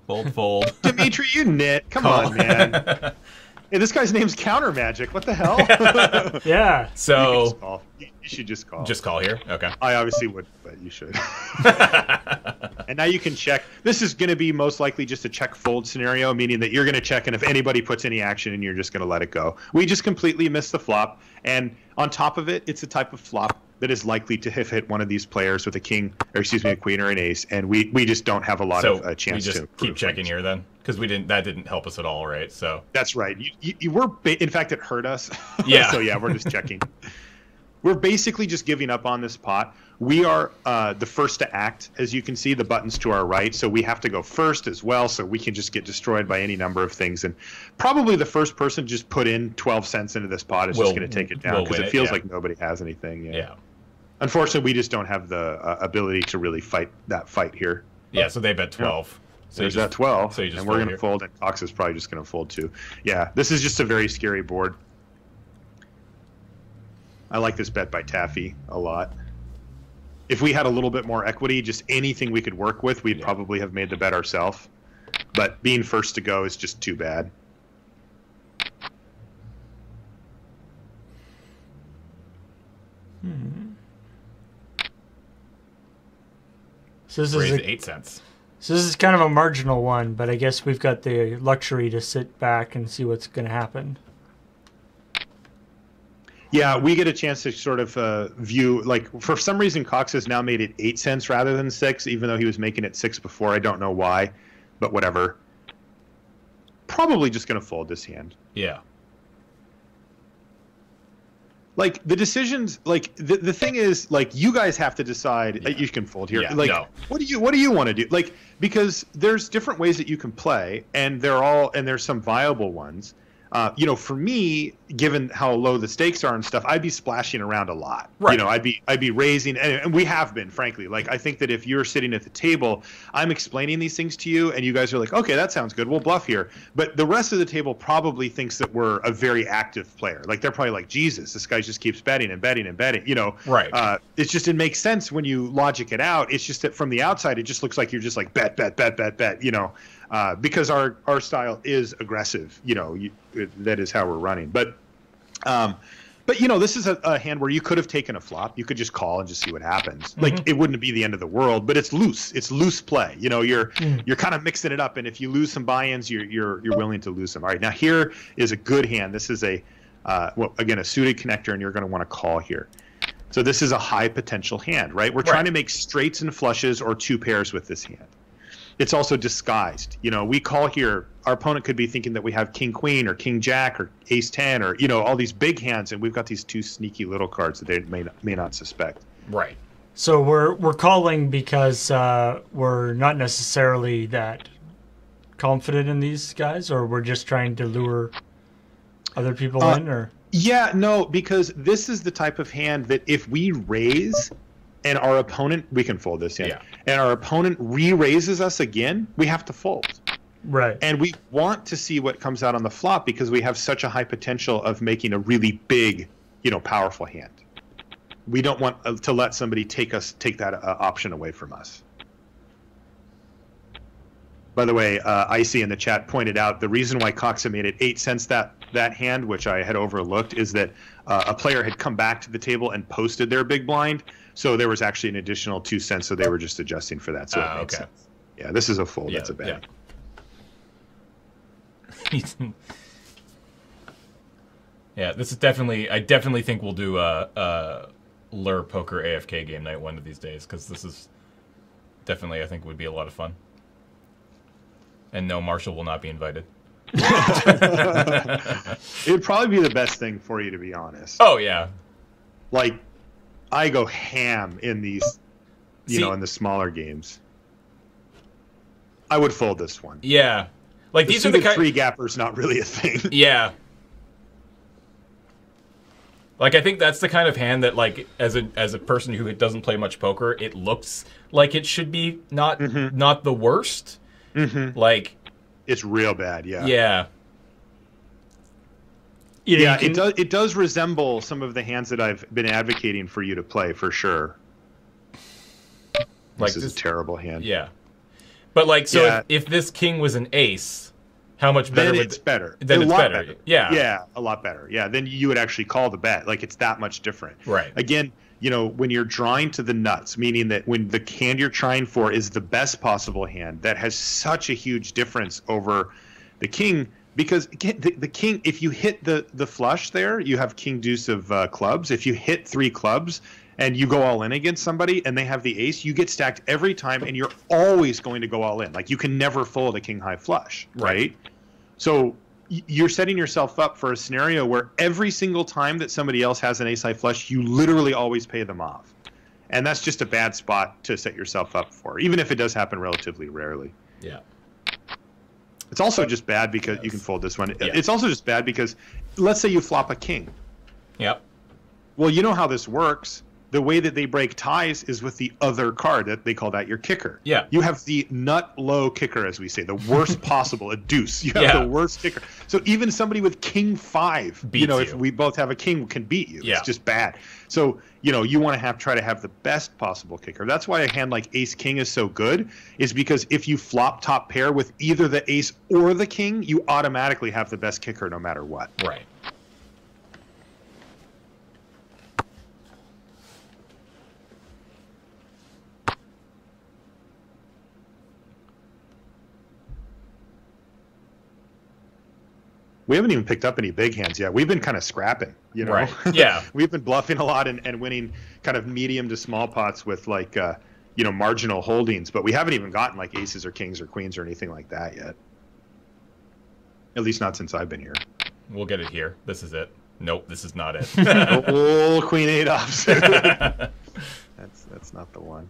Fold. Dimitri, you nit. Come on, man. Hey, this guy's name's Counter Magic. What the hell? Yeah. So you should just call. Just call here? Okay. I obviously would, but you should. And now you can check. This is going to be most likely just a check fold scenario, meaning that you're going to check, and if anybody puts any action in, you're just going to let it go. We just completely missed the flop, and on top of it, it's a type of flop that is likely to have hit one of these players with a king, or excuse me, a queen or an ace, and we just don't have a lot of chance to. So we just keep checking here then, because that didn't help us at all, right? So that's right. You were in fact it hurt us. Yeah. So yeah, we're just checking. We're basically just giving up on this pot. We are the first to act, as you can see, the button's to our right, so we have to go first as well, so we can just get destroyed by any number of things. And probably the first person to just put in 12 cents into this pot is just going to take it down, because it feels like nobody has anything. Yeah. Unfortunately, we just don't have the ability to really fight that fight here. Yeah, so they bet 12. Yeah. So there's that 12, so and we're going to fold, and Cox is probably just going to fold too. Yeah, this is just a very scary board. I like this bet by Taffy a lot. If we had a little bit more equity, just anything we could work with, we'd probably have made the bet ourselves. But being first to go is just too bad. So this Raise is 8 cents. So this is kind of a marginal one, but I guess we've got the luxury to sit back and see what's going to happen. Yeah, we get a chance to sort of view, like, for some reason Cox has now made it 8 cents rather than 6, even though he was making it 6 before. I don't know why, but whatever. Probably just going to fold this hand. Yeah. Like, the decisions, like, the thing is, like, you guys have to decide. Yeah. You can fold here. Yeah, like, no. what do you want to do? Like, because there's different ways that you can play, and there's some viable ones. You know, for me, given how low the stakes are and stuff, I'd be splashing around a lot. Right. You know, I'd be raising, and we have been, frankly. Like, I think that if you're sitting at the table, I'm explaining these things to you, and you guys are like, okay, that sounds good, we'll bluff here. But the rest of the table probably thinks that we're a very active player. Like, they're probably like, Jesus, this guy just keeps betting and betting and betting. You know, right? It's just, it makes sense when you logic it out. It's just that from the outside, it just looks like you're just like bet, bet, bet, bet, bet. You know. Because our style is aggressive, you know, that is how we're running. But you know, this is a hand where you could have taken a flop. You could just call and just see what happens. Mm-hmm. Like, it wouldn't be the end of the world, but it's loose. It's loose play. You know, you're kind of mixing it up, and if you lose some buy-ins, you're willing to lose them. All right, now here is a good hand. This is a well, again, a suited connector, and you're going to want to call here. So this is a high potential hand, right? We're trying to make straights and flushes or two pairs with this hand. It's also disguised. You know, we call here, our opponent could be thinking that we have king queen or king jack or ace 10 or, you know, all these big hands, and we've got these two sneaky little cards that they may not suspect. Right. So we're calling because we're not necessarily that confident in these guys, or we're just trying to lure other people in, or? Yeah, no, because this is the type of hand that if we raise and our opponent, we can fold this in, and our opponent re-raises us again, we have to fold. Right. And we want to see what comes out on the flop because we have such a high potential of making a really big, you know, powerful hand. We don't want to let somebody take that option away from us. By the way, Icy in the chat pointed out the reason why Cox made it 8 cents that hand, which I had overlooked, is that a player had come back to the table and posted their big blind, so there was actually an additional 2 cents, so they were just adjusting for that. So it made sense. Yeah, this is a fold. That's a bad. Yeah, this is definitely. I definitely think we'll do a lure poker AFK game night one of these days, because this is definitely, I think, would be a lot of fun. And no, Marshall will not be invited. It'd probably be the best thing for you, to be honest. Oh yeah. Like, I go ham in these, you know, in the smaller games. I would fold this one. Yeah. Like, these are the three gappers, not really a thing. Yeah. Like, I think that's the kind of hand that, like, as a person who doesn't play much poker, it looks like it should be not the worst. Mm-hmm. Like, it's real bad. Yeah. Yeah. Yeah, it does resemble some of the hands that I've been advocating for you to play, for sure. Like, this is a terrible hand. Yeah. But, like, so if this king was an ace, how much better then it's better. Then it's better. Yeah. Yeah, a lot better. Yeah, then you would actually call the bet. Like, it's that much different. Right. Again, you know, when you're drawing to the nuts, meaning that when the hand you're trying for is the best possible hand, that has such a huge difference over the king. Because the king, if you hit the flush there, you have king deuce of clubs. If you hit 3 clubs, and you go all in against somebody and they have the ace, you get stacked every time and you're always going to go all in. Like, you can never fold a king high flush, right? So you're setting yourself up for a scenario where every single time that somebody else has an ace high flush, you literally always pay them off. And that's just a bad spot to set yourself up for, even if it does happen relatively rarely. Yeah. It's also just bad because you can fold this one. Yeah. It's also just bad because let's say you flop a king. Yep. Well, you know how this works. The way that they break ties is with the other card. That they call that your kicker. Yeah. You have the nut low kicker, as we say, the worst possible, a deuce. You have the worst kicker. So even somebody with king 5, beats you. If we both have a king, can beat you. Yeah. It's just bad. So, you want to try to have the best possible kicker. That's why a hand like ace king is so good, is because if you flop top pair with either the ace or the king, you automatically have the best kicker no matter what. Right. We haven't even picked up any big hands yet. We've been kind of scrapping, Right. Yeah. We've been bluffing a lot and winning kind of medium to small pots with like, marginal holdings. But we haven't even gotten like aces or kings or queens or anything like that yet. At least not since I've been here. We'll get it here. This is it. Nope, this is not it. Oh, queen 8 offsuit. That's not the one.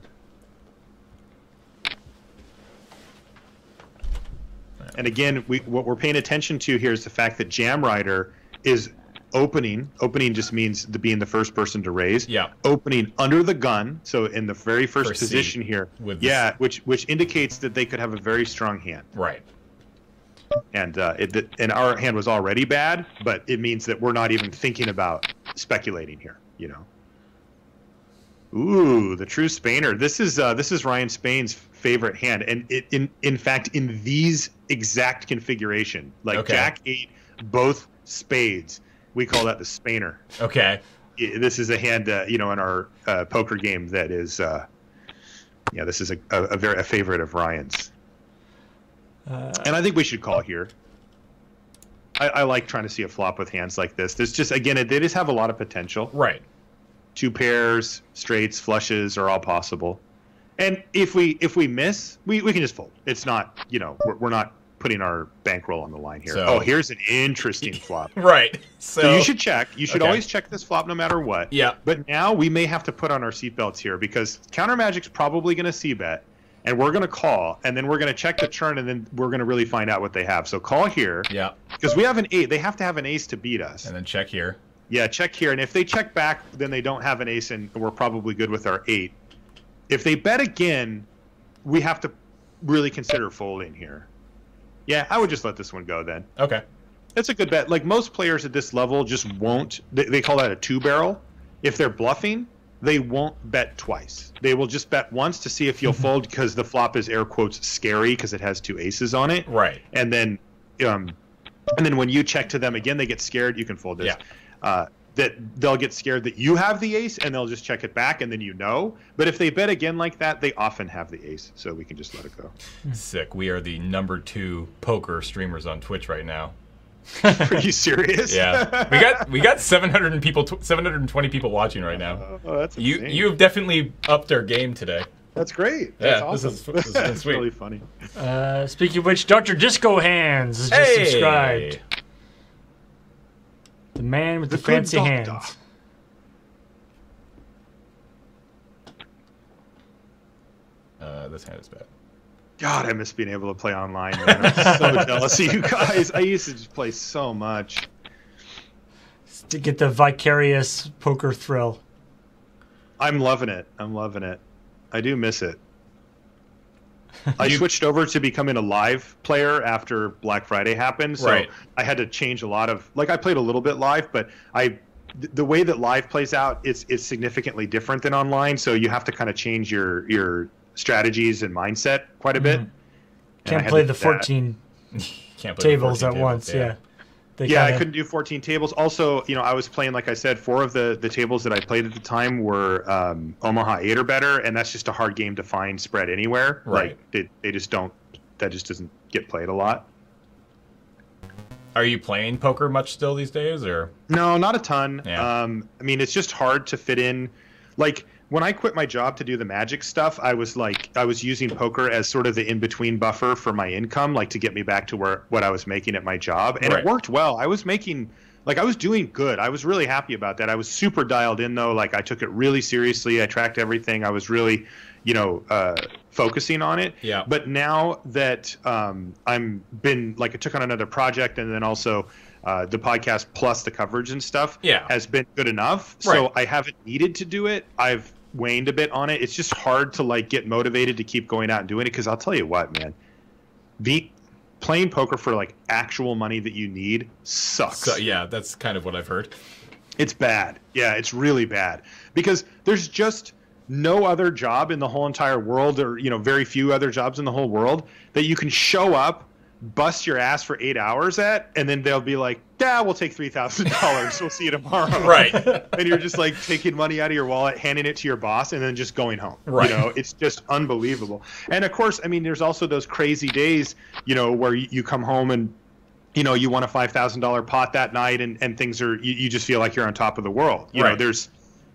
And again, what we're paying attention to here is the fact that Jam Rider is opening. Opening just means being the first person to raise. Yeah. Opening under the gun, so in the very first position here. Which indicates that they could have a very strong hand. Right. And and our hand was already bad, but it means that we're not even thinking about speculating here. Ooh, the true Spainer. This is Ryan Spain's favorite hand, and in fact in these exact configuration, like Jack 8, both spades, we call that the Spainer. Okay. This is a hand, in our poker game that is, this is a favorite of Ryan's. And I think we should call here. I like trying to see a flop with hands like this. There's just, again, they just have a lot of potential. Right. 2 pairs, straights, flushes are all possible. And if we miss, we can just fold. It's not, we're not putting our bankroll on the line here. So, here's an interesting flop. Right. So you should check. You should always check this flop no matter what. Yeah. But now we may have to put on our seatbelts here because Counter Magic's probably going to c-bet, and we're going to call, and then we're going to check the turn, and then we're going to really find out what they have. So call here. Yeah. Because we have an 8. They have to have an ace to beat us. And then check here. Yeah, check here. And if they check back, then they don't have an ace, and we're probably good with our 8. If they bet again, we have to really consider folding here. Yeah, I would just let this one go then. Okay. That's a good bet. Like, most players at this level just won't. They call that a 2-barrel. If they're bluffing, they won't bet twice. They will just bet once to see if you'll fold because the flop is air quotes scary because it has 2 aces on it. Right. And then when you check to them again, they get scared. You can fold this. Yeah. That they'll get scared that you have the ace and they'll just check it back and then But if they bet again like that, they often have the ace, so we can just let it go. Sick. We are the number 2 poker streamers on Twitch right now. Are you serious? Yeah. We got 720 people watching right now. Oh, that's insane. You've definitely upped our game today. That's great. That's awesome. This has been sweet. Really funny. Speaking of which, Dr. Disco Hands has just subscribed. The man with the fancy hands. This hand is bad. God, I miss being able to play online, man. I'm so jealous of you guys. I used to just play so much. To get the vicarious poker thrill. I'm loving it. I do miss it. I switched over to becoming a live player after Black Friday happened, so I had to change a lot of. Like, I played a little bit live, but the way that live plays out is significantly different than online. So you have to kind of change your strategies and mindset quite a bit. Can't play the 14 tables at once. Yeah. I couldn't do 14 tables. Also, I was playing, like I said, 4 of the tables that I played at the time were Omaha 8 or better, and that's just a hard game to find spread anywhere. Right. Like, they just don't. That just doesn't get played a lot. Are you playing poker much still these days, or? No, not a ton. Yeah. I mean, it's just hard to fit in. like when I quit my job to do the Magic stuff, I was using poker as sort of the in-between buffer for my income, like to get me back to what I was making at my job. And it worked well. I was doing good. I was really happy about that. I was super dialed in though. Like I took it really seriously. I tracked everything. I was really, focusing on it. Yeah. But now that I took on another project, and then also the podcast plus the coverage and stuff has been good enough. So I haven't needed to do it. I've waned a bit on it. It's just hard to like get motivated to keep going out and doing it, because I'll tell you what, man, playing poker for like actual money that you need sucks. So, yeah, that's kind of what I've heard. It's bad. Yeah, it's really bad, because there's just no other job in the whole entire world, or very few other jobs in the whole world that you can show up, bust your ass for 8 hours at, and then they'll be like, yeah, we'll take $3,000. We'll see you tomorrow. Right. And you're just like taking money out of your wallet, handing it to your boss, and then just going home. Right. It's just unbelievable. And of course, I mean, there's also those crazy days, where you come home and you won a $5,000 pot that night, and things are, you just feel like you're on top of the world.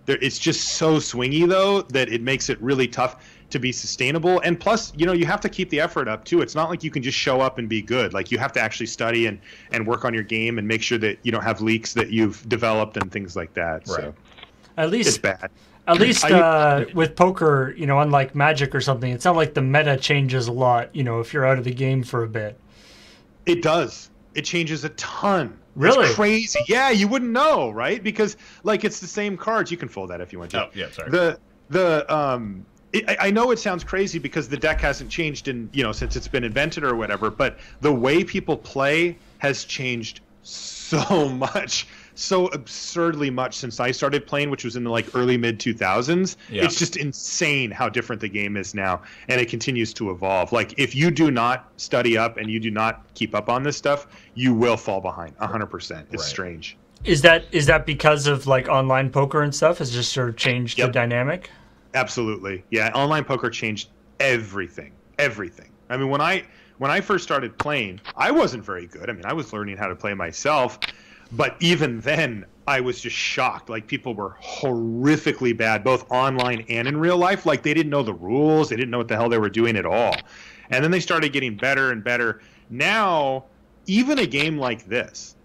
It's just so swingy though that it makes it really tough to be sustainable. And plus, you have to keep the effort up too. It's not like you can just show up and be good. Like you have to actually study and work on your game and make sure that you don't have leaks that you've developed and things like that. Right. So at least it's bad. At least with poker, unlike Magic or something, it's not like the meta changes a lot, if you're out of the game for a bit. It does. It changes a ton. Really? It's crazy. Yeah, you wouldn't know, right? Because like it's the same cards. You can fold that if you want to. Oh, yeah, sorry. I know it sounds crazy because the deck hasn't changed in since it's been invented or whatever, but the way people play has changed so much, so absurdly much since I started playing, which was in the early mid 2000s. Yeah. It's just insane how different the game is now, and it continues to evolve. Like if you do not study up and you do not keep up on this stuff, you will fall behind 100%. It's strange. Is that because of online poker and stuff? Has just sort of changed the dynamic? Absolutely. Yeah, online poker changed everything. Everything. I mean, when I first started playing, I wasn't very good. I mean, I was learning how to play myself, but even then I was just shocked. Like people were horrifically bad, both online and in real life. Like they didn't know the rules. They didn't know what the hell they were doing at all. And then they started getting better and better. Now, even a game like this,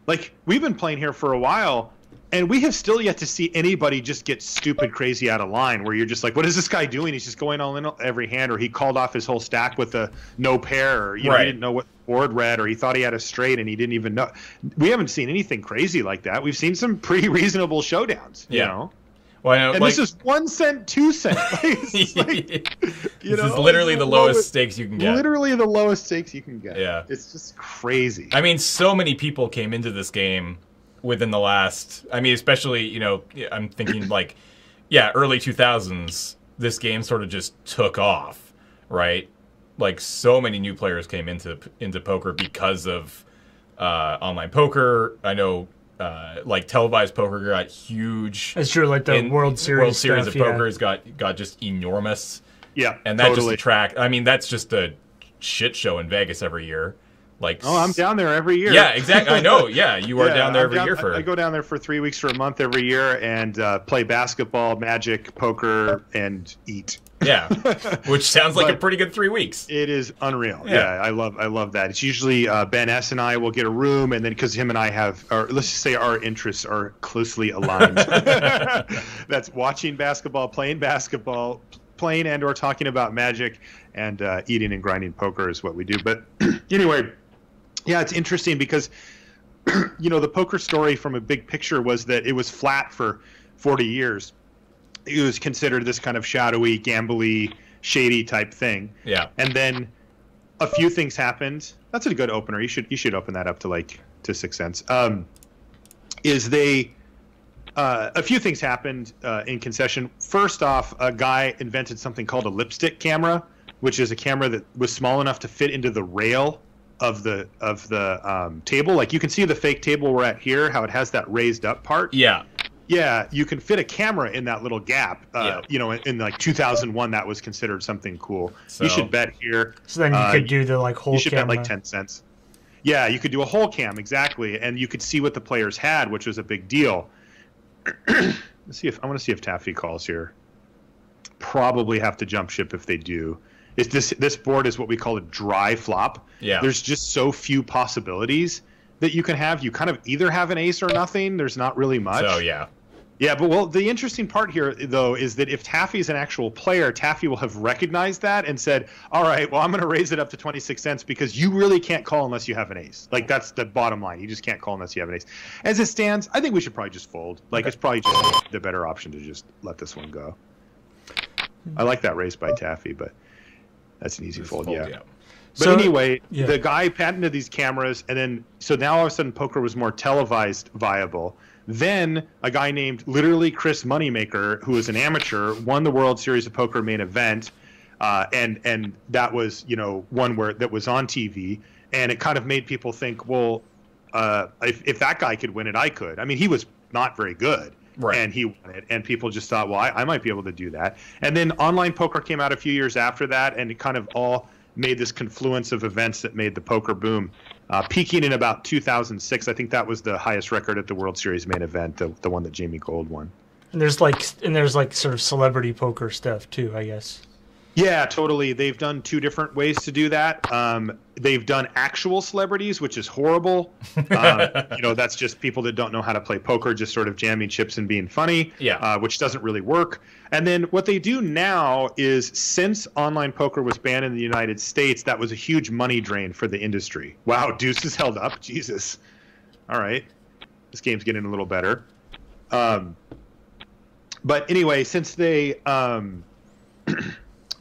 like we've been playing here for a while, and we have still yet to see anybody just get stupid crazy out of line where you're just like, what is this guy doing? He's just going all in every hand, or he called off his whole stack with a no pair, or he didn't know what board read, or he thought he had a straight and he didn't even know. We haven't seen anything crazy like that. We've seen some pretty reasonable showdowns, you know? Well, and this is 1 cent, 2 cent. This is literally the lowest stakes you can get. Literally the lowest stakes you can get. Yeah. It's just crazy. I mean, so many people came into this game within the last, especially, I'm thinking early 2000s, this game sort of just took off, right? Like so many new players came into poker because of online poker. I know televised poker got huge. It's true, like the World Series stuff, of poker has got just enormous. Yeah, and that just attracts. I mean, that's just a shit show in Vegas every year. I'm down there every year. Yeah, exactly. I know. Yeah, you are down there every year for. I go down there for 3 weeks or a month every year and play basketball, Magic, poker, and eat. Yeah, which sounds like a pretty good 3 weeks. It is unreal. Yeah, I love that. It's usually Ben S. and I will get a room, and then because him and I have, or let's just say our interests are closely aligned. That's watching basketball, playing and or talking about Magic, and eating and grinding poker is what we do. But anyway. Yeah, it's interesting because, the poker story from a big picture was that it was flat for 40 years. It was considered this kind of shadowy, gambly, shady type thing. Yeah. And then a few things happened. That's a good opener. You should open that up to 6 cents. A few things happened in concession. First off, a guy invented something called a lipstick camera, which is a camera that was small enough to fit into the rail of the table. Like you can see the fake table we're at here, how it has that raised up part. Yeah, you can fit a camera in that little gap. In 2001 that was considered something cool. So, you should bet here. So then you could do the whole. You should camera. bet 10 cents. Yeah, you could do a whole cam, exactly, and you could see what the players had, which was a big deal. Let's see if I want to see if Taffy calls here. Probably have to jump ship if they do. This board is what we call a dry flop. Yeah. There's just so few possibilities that you can have. You kind of either have an ace or nothing. There's not really much. So yeah. Yeah, but well, the interesting part here, though, is that if Taffy is an actual player, Taffy will have recognized that and said, all right, well, I'm going to raise it up to 26 cents because you really can't call unless you have an ace. Like, that's the bottom line. You just can't call unless you have an ace. As it stands, I think we should probably just fold. Like, it's probably just the better option to just let this one go. I like that raise by Taffy, but that's an easy fold, yeah. But So- anyway, yeah. the guy patented these cameras, and then so now all of a sudden poker was more televised viable. Then a guy named literally Chris Moneymaker, who was an amateur, won the World Series of Poker main event, and that was one where that was on TV, and it kind of made people think, well, if that guy could win it, I could. I mean, he was not very good. Right. And he won it, and people just thought, well, I might be able to do that. And then online poker came out a few years after that, and it kind of all made this confluence of events that made the poker boom. Peaking in about 2006, I think that was the highest record at the World Series main event, the one that Jamie Gold won. And there's like sort of celebrity poker stuff too, I guess. Yeah, totally. They've done two different ways to do that. They've done actual celebrities, which is horrible. That's just people that don't know how to play poker, just sort of jamming chips and being funny, which doesn't really work. And then what they do now is, since online poker was banned in the United States, that was a huge money drain for the industry. Wow, Deuce is held up. Jesus. All right. This game's getting a little better. But anyway, since they...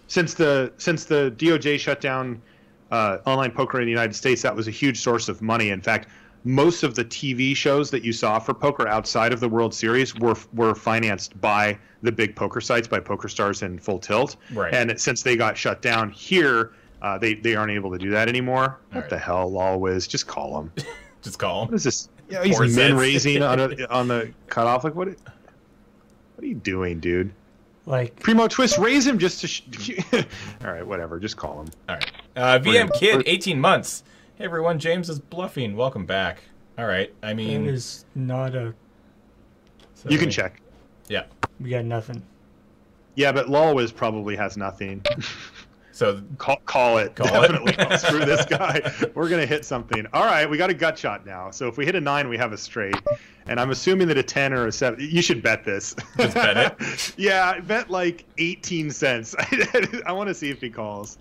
Since the DOJ shut down online poker in the United States, that was a huge source of money. In fact, most of the TV shows that you saw for poker outside of the World Series were financed by the big poker sites, by PokerStars and Full Tilt. Right. And since they got shut down here, they aren't able to do that anymore. What the hell, Lawwiz? Just call them. Just call What him. is this? Yeah, he's min raising on the cutoff. Like, what are you doing, dude? Like Primo Twist, raise him just to... All right, whatever. Just call him. All right. VM Kid, 18 months. Hey, everyone. James is bluffing. Welcome back. All right. I mean... it is not a... so- You can check. Yeah. We got nothing. Yeah, but Lawwiz probably has nothing. So Call it. Call it. Definitely. Screw this guy. We're going to hit something. All right, we got a gut shot now. So if we hit a 9, we have a straight. And I'm assuming that a 10 or a 7... You should bet this. just bet it. Yeah, bet like 18 cents. I want to see if he calls.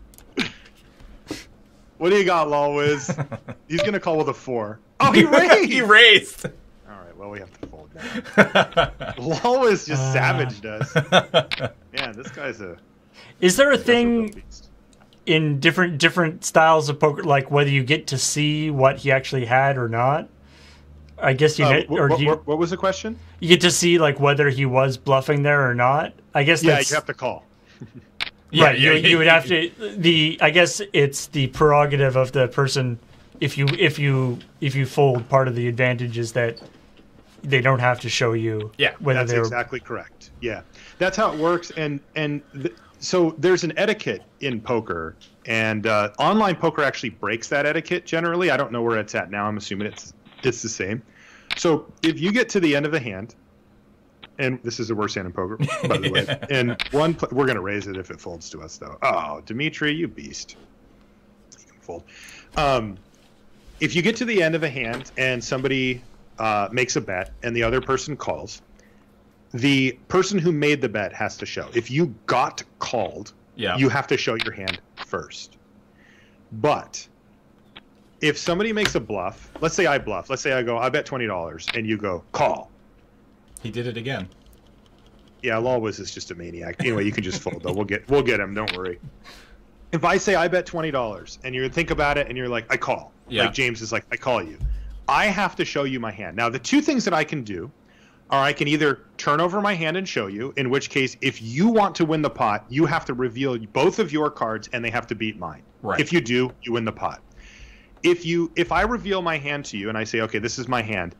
What do you got, Lawwiz? He's going to call with a 4. Oh, he raised! He raised. All right, well, we have to fold now. Lawwiz just savaged us. Man, this guy's a... Is there a thing in different styles of poker, like whether you get to see what he actually had or not? I guess what was the question? you get to see like whether he was bluffing there or not. I guess Yeah, that's you have to call. right. You would have to. I guess it's the prerogative of the person. If you fold, part of the advantage is that they don't have to show you. Yeah, whether That's they were exactly correct. Yeah, that's how it works. So there's an etiquette in poker, and online poker actually breaks that etiquette generally. I don't know where it's at now. I'm assuming it's the same. So if you get to the end of the hand, and this is the worst hand in poker, by the way, and we're going to raise it if it folds to us, though. Oh, Dimitri, you beast. You can fold. If you get to the end of a hand and somebody makes a bet and the other person calls, the person who made the bet has to show. If you got called, you have to show your hand first. But if somebody makes a bluff, let's say I bluff. Let's say I go, I bet $20, and you go, call. He did it again. Yeah, Lawwiz is just a maniac. Anyway, you can just fold, though. We'll get him. Don't worry. If I say I bet $20, and you think about it, and you're like, I call. Yeah. Like James is like, I call you. I have to show you my hand. Now, the two things that I can do are I can either turn over my hand and show you, in which case, if you want to win the pot, you have to reveal both of your cards, and they have to beat mine. Right. If you do, you win the pot. If I reveal my hand to you, and I say, okay, this is my hand,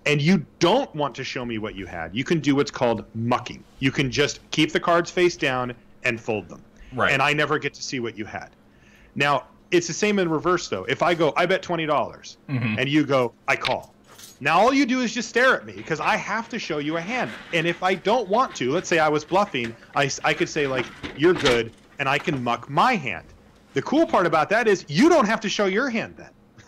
and you don't want to show me what you had, you can do what's called mucking. You can just keep the cards face down and fold them. Right. And I never get to see what you had. Now, it's the same in reverse, though. If I go, I bet $20, and you go, I call. Now all you do is just stare at me because I have to show you a hand. And if I don't want to, let's say I was bluffing, I could say like, you're good, and I can muck my hand. The cool part about that is you don't have to show your hand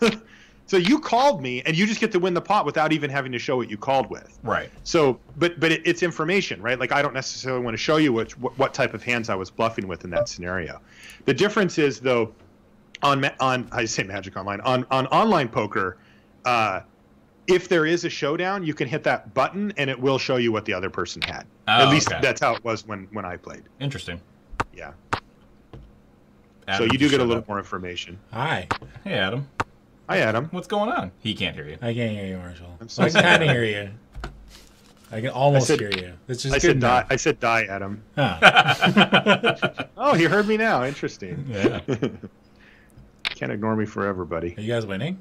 then. So you called me, and you just get to win the pot without even having to show what you called with. Right. So, but it's information, right? Like I don't necessarily want to show you what type of hands I was bluffing with in that scenario. The difference is though, on I say Magic Online on online poker, if there is a showdown, you can hit that button, and it will show you what the other person had. Oh, At least okay. that's how it was when I played. Interesting. Yeah. Adam, So you do just get a showed little up. more information. Hi. Hey, Adam. Hi, Adam. What's going on? He can't hear you. I can't hear you, Marshall. I'm so I can kind of hear you. I can almost I said- hear you. It's just I good said die. enough. I said die, Adam. Huh. Oh, you heard me now. Interesting. Yeah. Can't ignore me forever, buddy. Are you guys winning?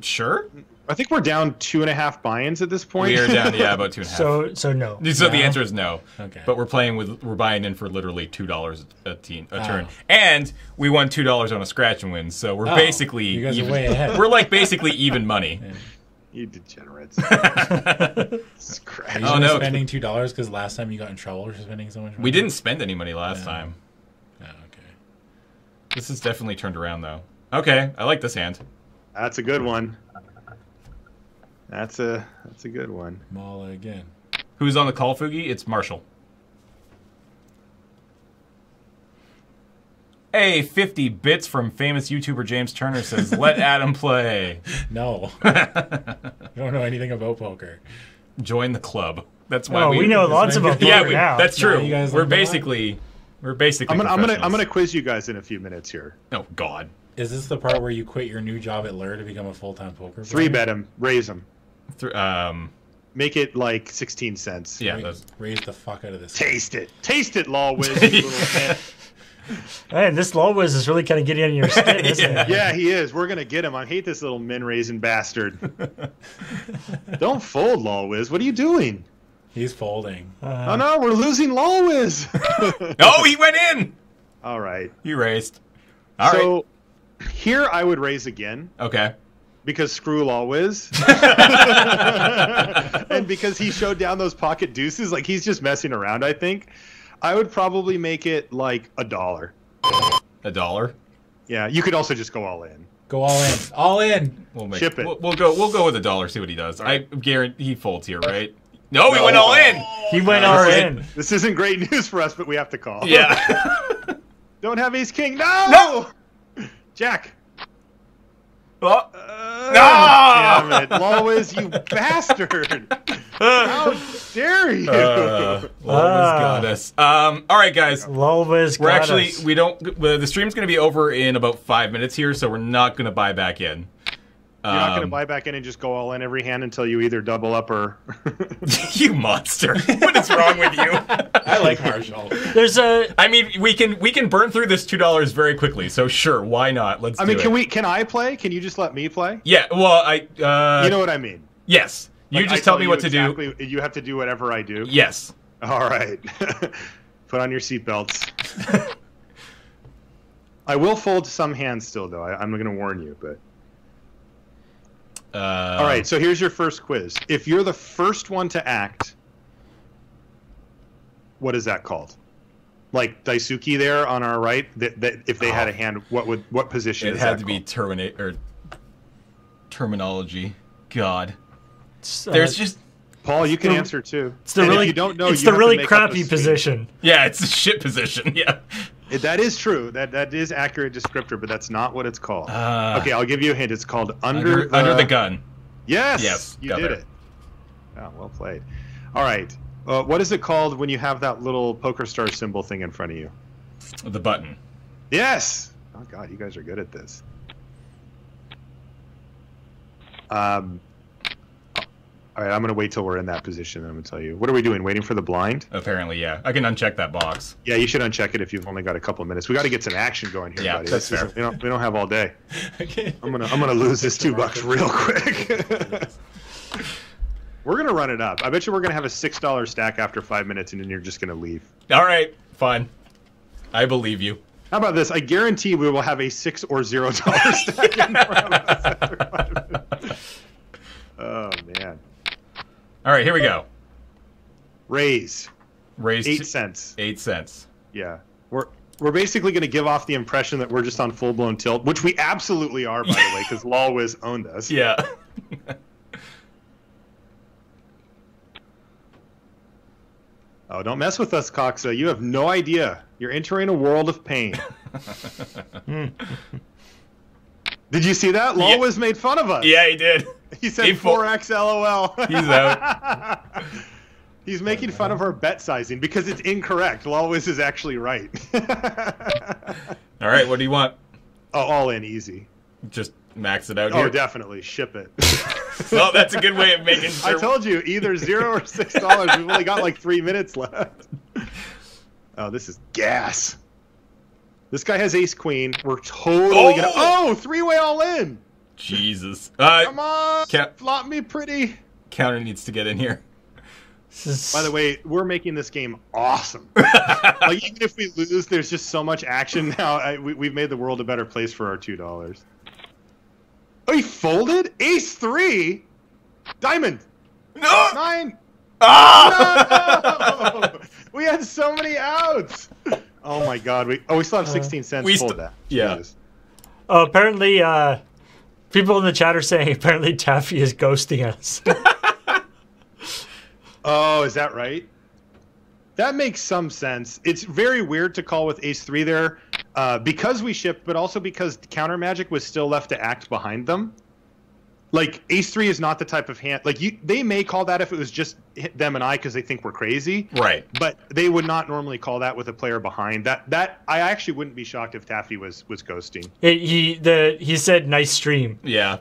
Sure. I think we're down 2.5 buy-ins at this point. We are down, yeah, about 2.5. So no. So the No? answer is no. Okay. But we're buying in for literally $2 a turn, Oh. and we won $2 on a scratch and win. So we're Oh, basically you guys are even. way ahead. We're like basically even money. You degenerates. Are Scratch. you Oh, no. spending $2 because last time you got in trouble for spending so much money? We didn't spend any money last Yeah. time. Oh, okay. This has definitely turned around though. Okay, I like this hand. That's a good one. That's a good one. Mala again. Who's on the call, Fugi? It's Marshall. Hey, 50 bits from famous YouTuber James Turner says, let Adam play. No. You don't know anything about poker. Join the club. That's why Oh, we know lots about poker Yeah, now. that's Now true. you guys We're don't know basically I'm gonna professionals. quiz you guys in a few minutes here. Oh God. Is this the part where you quit your new job at Lure to become a full-time poker player? 3-bet him, raise him, Yeah, make it like 16 cents. that's Raise the fuck out of this. Taste it, Law Wiz. You little man. Man, this Law Wiz is really kind of getting under your skin, isn't it? Yeah, he is. We're gonna get him. I hate this little min raising bastard. Don't fold, Law Wiz. What are you doing? He's folding. Oh no, we're losing Law Wiz. Oh, he went in. All right. You raised. All right. So here I would raise again Okay. because screw Law Wiz. And because he showed down those pocket deuces, like he's just messing around, I think. I would probably make it like $1. $1. Yeah, you could also just go all in. Go all in. All in. We'll make Ship it. We'll go with $1. See what he does. I guarantee he folds here, right? No, he went all in. He went all in. This isn't great news for us, but we have to call. Yeah. Don't have ace king. No. Jack. Oh. Damn it, Lois, you bastard! How dare you? Love got us. All right, guys. Law Wiz We're got actually us. we don't. The stream's going to be over in about 5 minutes here, so we're not going to buy back in. You're not going to buy back in and just go all in every hand until you either double up or. You monster! What is wrong with you? I like Marshall. There's a I mean, we can burn through this $2 very quickly. So sure, why not? Let's. I mean, do it. can I play? Can you just let me play? Yeah. Well, I. You know what I mean. Yes. You Like, just I tell me what to do. exactly, you have to do whatever I do. Yes. All right. Put on your seatbelts. I will fold some hands still, though. I'm going to warn you, but. All right, so here's your first quiz. If you're the first one to act, what is that called? Like Daisuke there on our right, that if they had a hand, what position It is had that to be called? terminology. God. it's, There's just Paul, you can the- answer too. it's the And if really you don't know, it's you the have to really make up a crappy scheme. position. yeah, it's a shit position. Yeah. That is true. That is accurate descriptor, but that's not what it's called. Uh, Okay, I'll give you a hint. It's called under the gun. Yes. Yes, You got did there. it. Oh, well played. All right. What is it called when you have that little poker star symbol thing in front of you? The button. Yes. Oh God, you guys are good at this. All right, I'm gonna wait till we're in that position. And I'm gonna tell you. What are we doing? Waiting for the blind? Apparently, yeah. I can uncheck that box. Yeah, you should uncheck it if you've only got a couple of minutes. We got to get some action going here, Yeah, buddy. that's This fair. isn't- we don't have all day. Okay. I'm gonna lose this $2 real quick. We're gonna run it up. I bet you we're gonna have a $6 stack after 5 minutes, and then you're just gonna leave. All right, fine. I believe you. How about this? I guarantee we will have a $6 or $0 stack in front of us after 5 minutes. Oh All right, here we go. Raise. Raise 8 cents. 8 cents. Yeah. We're basically going to give off the impression that we're just on full-blown tilt, which we absolutely are, by the way, because Lolwiz owned us. Yeah. Oh, don't mess with us, Coxa. You have no idea. You're entering a world of pain. Did you see that? Lolwiz made fun of us. Yeah, he did. He said 4x LOL. He's out. He's making fun of our bet sizing because it's incorrect. Lolwiz is actually right. All right, what do you want? Oh, all in, easy. Just max it out here? Oh, definitely. Ship it. Well, that's a good way of making sure. I told you, either $0 or $6. We've only got like 3 minutes left. Oh, this is gas. This guy has ace-queen. We're totally going to... Oh, three-way all in. Jesus. Come on. Flop me pretty. Counter needs to get in here. By the way, we're making this game awesome. Like, even if we lose, there's just so much action now. We've made the world a better place for our $2. Oh, he folded? Ace-3? Diamond. No. 9. Ah! No! We had so many outs. Oh my God. We still have 16 cents. Fold that. Yeah. Jesus. Oh, apparently, people in the chat are saying apparently Taffy is ghosting us. Oh, is that right? That makes some sense. It's very weird to call with ace-3 there because we shipped, but also because counter magic was still left to act behind them. Like, ace-3 is not the type of hand... Like, they may call that if it was just them and I because they think we're crazy. Right. But they would not normally call that with a player behind. That I actually wouldn't be shocked if Taffy was ghosting. He said nice stream. Yeah.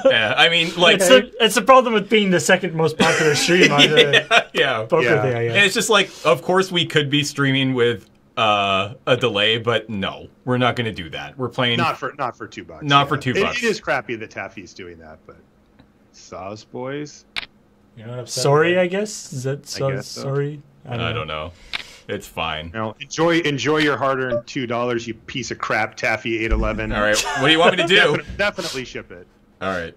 Yeah. I mean, like... It's the problem with being the second most popular stream on the poker thing, I guess. And it's just like, of course we could be streaming with a delay, but no, we're not going to do that. We're playing not for $2. Not for $2. It is crappy that Taffy's doing that, but sauce boys. You know what I'm saying? Sorry, I guess. Is that I guess so. sorry? I don't know. It's fine. No, enjoy your hard-earned $2, you piece of crap, Taffy 811. All right, what do you want me to do? Definitely ship it. All right.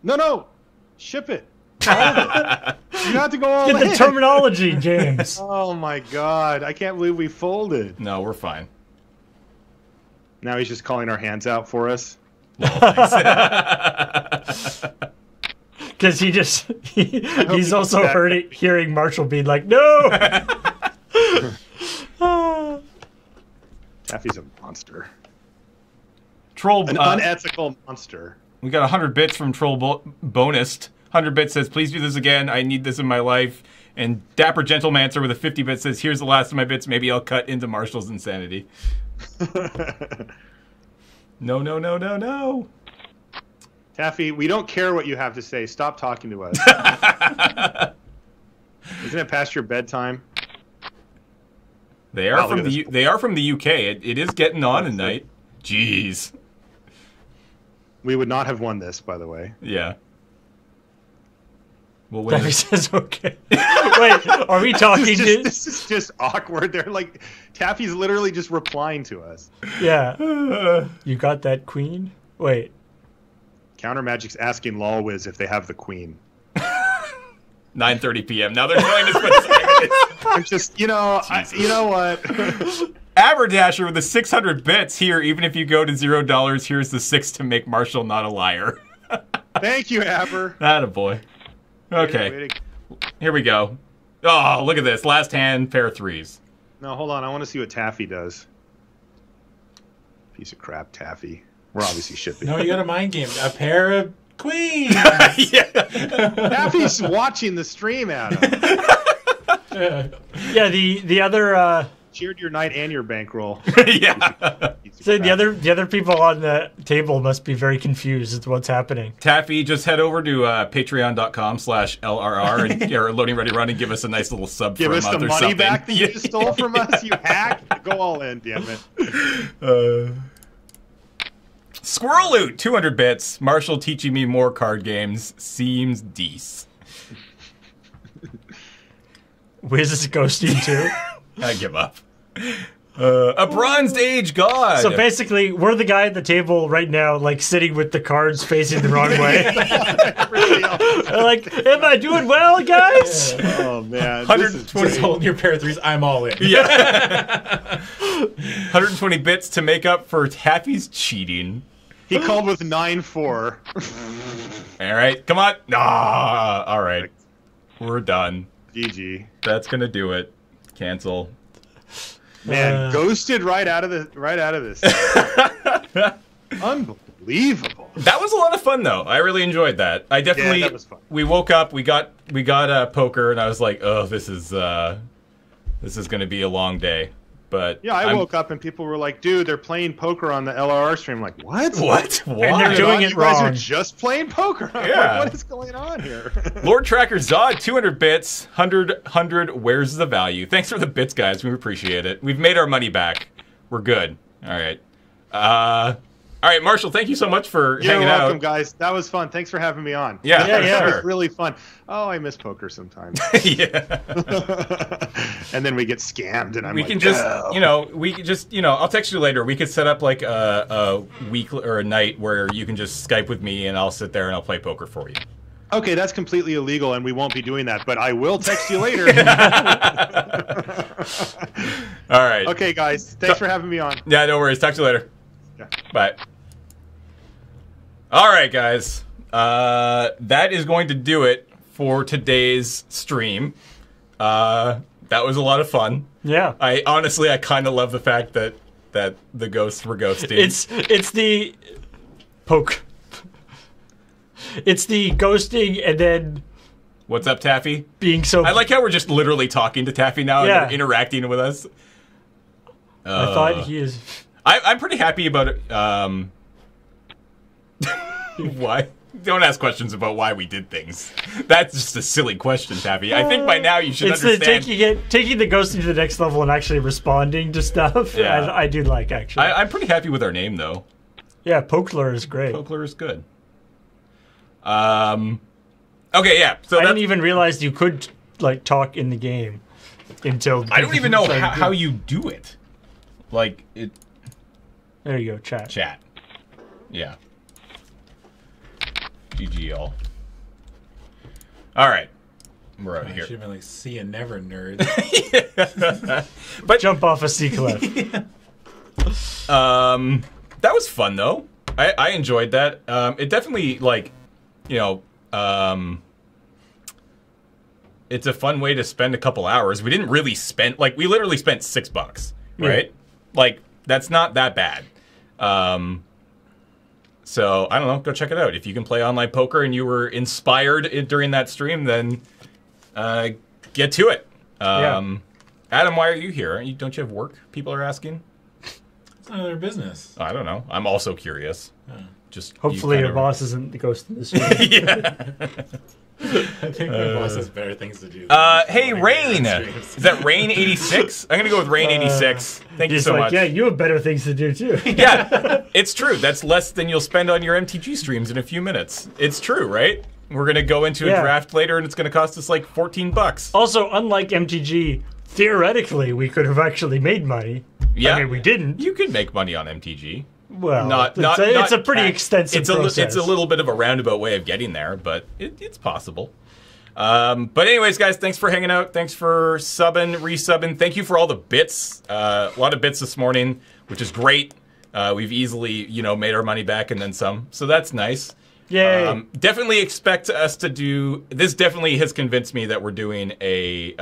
No, ship it. All of it. You have to go all in. Get the terminology, James. Oh my God, I can't believe we folded. No, we're fine. Now he's just calling our hands out for us. Because he's also hearing Marshall being like, no. Taffy's a monster. Troll, an unethical monster. We got 100 bits from Troll Bonus. 100 bits says, please do this again. I need this in my life. And Dapper Gentlemancer with a 50 bit says, here's the last of my bits. Maybe I'll cut into Marshall's insanity. No. Taffy, we don't care what you have to say. Stop talking to us. Isn't it past your bedtime? They are from the UK. It is getting on at night. Jeez. We would not have won this, by the way. Yeah. We'll win. Taffy says okay. Wait, are we talking? This is just awkward. They're like, Taffy's literally just replying to us. Yeah. You got that queen? Wait. Counter Magic's asking Lolwiz if they have the queen. 9:30 p.m. Now they're telling us what time it is. I'm just, you know what? Aberdasher with the 600 bits here. Even if you go to $0, here's the 6 to make Marshall not a liar. Thank you, Aber. Attaboy. Okay. Here we go. Oh, look at this. Last hand, pair of threes. No, hold on. I want to see what Taffy does. Piece of crap, Taffy. We're obviously shipping. No, you got a mind game. A pair of queens. Yeah. Taffy's watching the stream, Adam. Yeah, the other cheered your night and your bankroll. Yeah. So the other people on the table must be very confused as to what's happening. Taffy, just head over to patreon.com/LRR or Loading Ready Run and give us a nice little sub give for a us month the or money something. back that you just stole from us, you hack. Go all in, damn it. Squirrel Loot, 200 bits. Marshall teaching me more card games. Seems dece. Wiz is ghosting too. I give up. A Bronze Age god. So basically, we're the guy at the table right now, like sitting with the cards facing the wrong way. Like, am I doing well, guys? Oh man, 120 Just holding your pair of threes. I'm all in. Yeah. 120 bits to make up for Taffy's cheating. He called with 9-4. All right, come on. Ah, all right. We're done. GG. That's gonna do it. Cancel. Man, ghosted right out of this. Unbelievable. That was a lot of fun, though. I really enjoyed that. I definitely. that was fun. We woke up. We got poker, and I was like, "Oh, this is going to be a long day." But Yeah, I woke up and people were like, "Dude, they're playing poker on the LRR stream." I'm like, what? What? And they're Why? doing it You guys wrong. are just playing poker. I'm Yeah. like, what is going on here? Lord Tracker Zod, 200 bits, 100. Where's the value? Thanks for the bits, guys. We appreciate it. We've made our money back. We're good. All right. All right, Marshall. Thank you so much for You're hanging welcome, out. guys. That was fun. Thanks for having me on. Yeah, Yeah, for yeah. It was sure. really fun. Oh, I miss poker sometimes. Yeah. And then we get scammed, and I'm We like, can just, no. I'll text you later. We could set up like a week or a night where you can just Skype with me and I'll sit there and I'll play poker for you. Okay, that's completely illegal, and we won't be doing that. But I will text you later. All right. Okay, guys. Thanks for having me on. Yeah, no worries. Talk to you later. Yeah. Bye. All right, guys. That is going to do it for today's stream. That was a lot of fun. Yeah. I kind of love the fact that the ghosts were ghosting. It's the poke. It's the ghosting and then What's up, Taffy? being so. I like how we're just literally talking to Taffy now and Yeah. they're interacting with us. I thought he is. I'm pretty happy about it. Why? Don't ask questions about why we did things. That's just a silly question, Taffy. I think by now you should It's the understand. taking the ghosting to the next level and actually responding to stuff. Yeah. I do like actually. I'm pretty happy with our name, though. Yeah, Pokler is great. Pokler is good. Okay, yeah. So I that's, didn't even realize you could like talk in the game until. I don't even know started how doing- you do it. Like it. There you go, chat. Chat. Yeah. GG all. All right. We're out of I here. should have been like, see you never, nerd. But Jump off a sea cliff. that was fun though. I enjoyed that. It definitely like, it's a fun way to spend a couple hours. We didn't really spend we literally spent $6, right? Yeah. Like that's not that bad. So I don't know. Go check it out. If you can play online poker and you were inspired during that stream, then get to it. Yeah. Adam, why are you here? Don't you have work? People are asking. It's none of their business. I don't know. I'm also curious. Just Hopefully you your kind boss isn't the ghost in the stream. yeah. I think my boss has better things to do. Hey, than Rain. streams. Is that Rain 86? I'm gonna go with Rain 86. Thank you He's so like, much. yeah, you have better things to do too. Yeah, it's true. That's less than you'll spend on your MTG streams in a few minutes. It's true, right? We're gonna go into a Yeah. draft later, and it's gonna cost us like $14. Also, unlike MTG, theoretically we could have actually made money. Yeah, I mean, we didn't. You could make money on MTG. Well, it's a pretty extensive process. It's a little bit of a roundabout way of getting there, but it's possible. But anyways, guys, thanks for hanging out. Thanks for resubbing. Thank you for all the bits. A lot of bits this morning, which is great. We've easily, made our money back and then some. So that's nice. Yay. Definitely expect us to do. This definitely has convinced me that we're doing a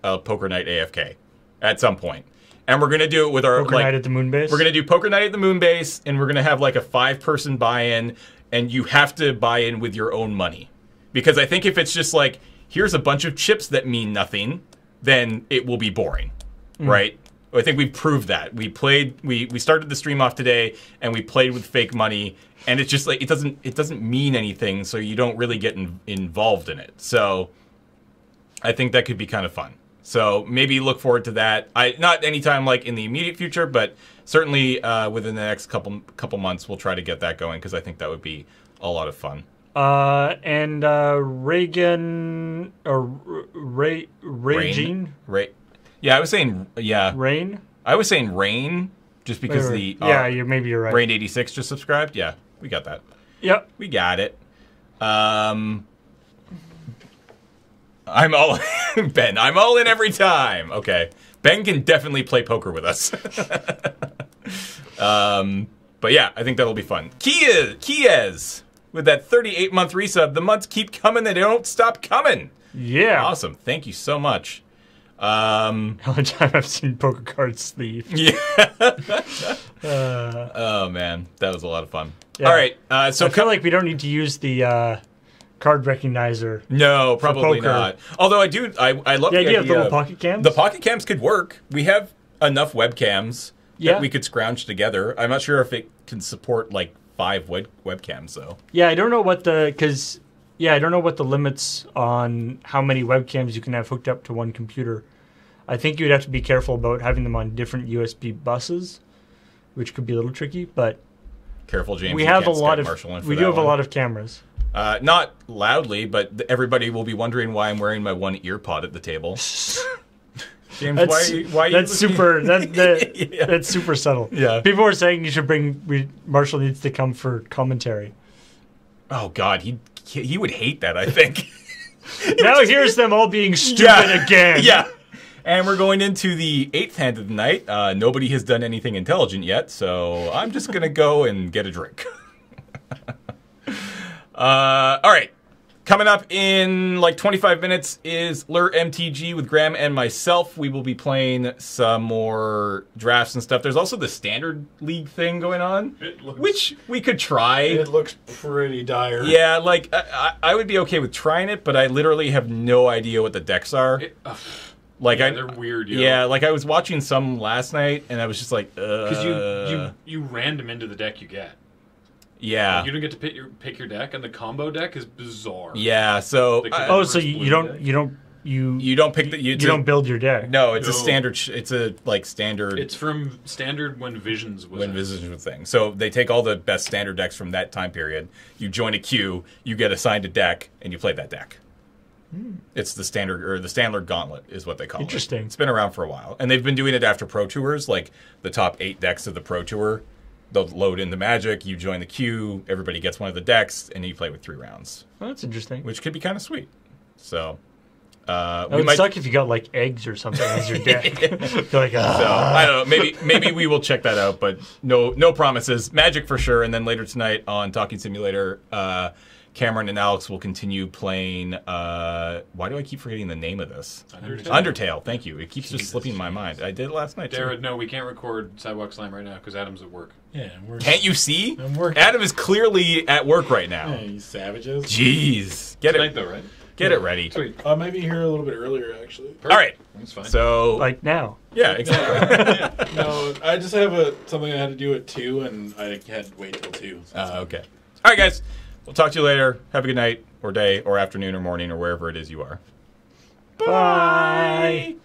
poker night AFK at some point, and we're gonna do it with our Poker night at the moon base. We're gonna do poker night at the moon base, and we're gonna have like a 5-person buy-in, and you have to buy in with your own money, because I think if it's just like here's a bunch of chips that mean nothing, then it will be boring, right? I think we've proved that. We started the stream off today, and we played with fake money, and it's just like it doesn't mean anything, so you don't really get involved in it. So I think that could be kind of fun. So maybe look forward to that. Not anytime like in the immediate future, but certainly within the next couple months, we'll try to get that going because I think that would be a lot of fun. And Reagan or Regine? Yeah, I was saying Rain? I was saying Rain, just because maybe you're right. Rain 86 just subscribed. Yeah, we got that. Yep, we got it. I'm all Ben. I'm all in every time. Okay, Ben can definitely play poker with us. But yeah, I think that'll be fun. Kiez with that 38-month resub. The months keep coming; they don't stop coming. Yeah, awesome. Thank you so much. How much time I've seen poker cards sleeve. Yeah. Oh man, that was a lot of fun. Yeah. All right, so I feel like we don't need to use the card recognizer. No, probably not. Although I love the idea of the little pocket cams. The pocket cams could work. We have enough webcams that we could scrounge together. I'm not sure if it can support like 5 webcams though. Yeah, I don't know what the limits on how many webcams you can have hooked up to one computer. I think you'd have to be careful about having them on different USB buses, which could be a little tricky. But careful, James. We have a lot of cameras. Not loudly, but everybody will be wondering why I'm wearing my one ear pod at the table. James, why that's super. That's super subtle. Yeah. People were saying you should Marshall needs to come for commentary. Oh God, he would hate that. I think. Now here's them all being stupid again. Yeah. And we're going into the 8th hand of the night. Nobody has done anything intelligent yet, so I'm just gonna go and get a drink. All right. Coming up in like 25 minutes is Lure MTG with Graham and myself. We will be playing some more drafts and stuff. There's also the Standard League thing going on, which we could try. It looks pretty dire. Yeah, like I would be okay with trying it, but I literally have no idea what the decks are. They're weird. Yeah, like I was watching some last night, and I was just like, because you random into the deck you get. Yeah, like you don't get to pick your deck, and the combo deck is bizarre. Yeah, so so you don't pick you don't build your deck. No, it's a standard. It's a standard. It's from standard when Visions was a thing. So they take all the best standard decks from that time period. You join a queue, you get assigned a deck, and you play that deck. It's the standard, or the Standard Gauntlet is what they call it. Interesting. It's been around for a while, and they've been doing it after Pro Tours, like the top 8 decks of the Pro Tour. They'll load in the Magic, you join the queue, everybody gets one of the decks, and you play with 3 rounds. Oh, that's interesting. Which could be kind of sweet. So, it would suck if you got like eggs or something as your deck. You're like, So, I don't know. Maybe we will check that out, but no promises. Magic for sure, and then later tonight on Talking Simulator, Cameron and Alex will continue playing. Why do I keep forgetting the name of this? Undertale. Thank you. It keeps just slipping my mind. I did it last night. Jared, no, we can't record Sidewalk Slam right now because Adam's at work. Yeah, can't you see? I'm working. Adam is clearly at work right now. Yeah, you savages. Jeez, get it though, right? Get it ready. Sweet. I might be here a little bit earlier, actually. Perfect. All right, that's fine. So, like now. Yeah, exactly. No, I just have something I had to do at 2, and I had to wait till 2. So okay. All right, guys. We'll talk to you later. Have a good night, or day, or afternoon, or morning, or wherever it is you are. Bye.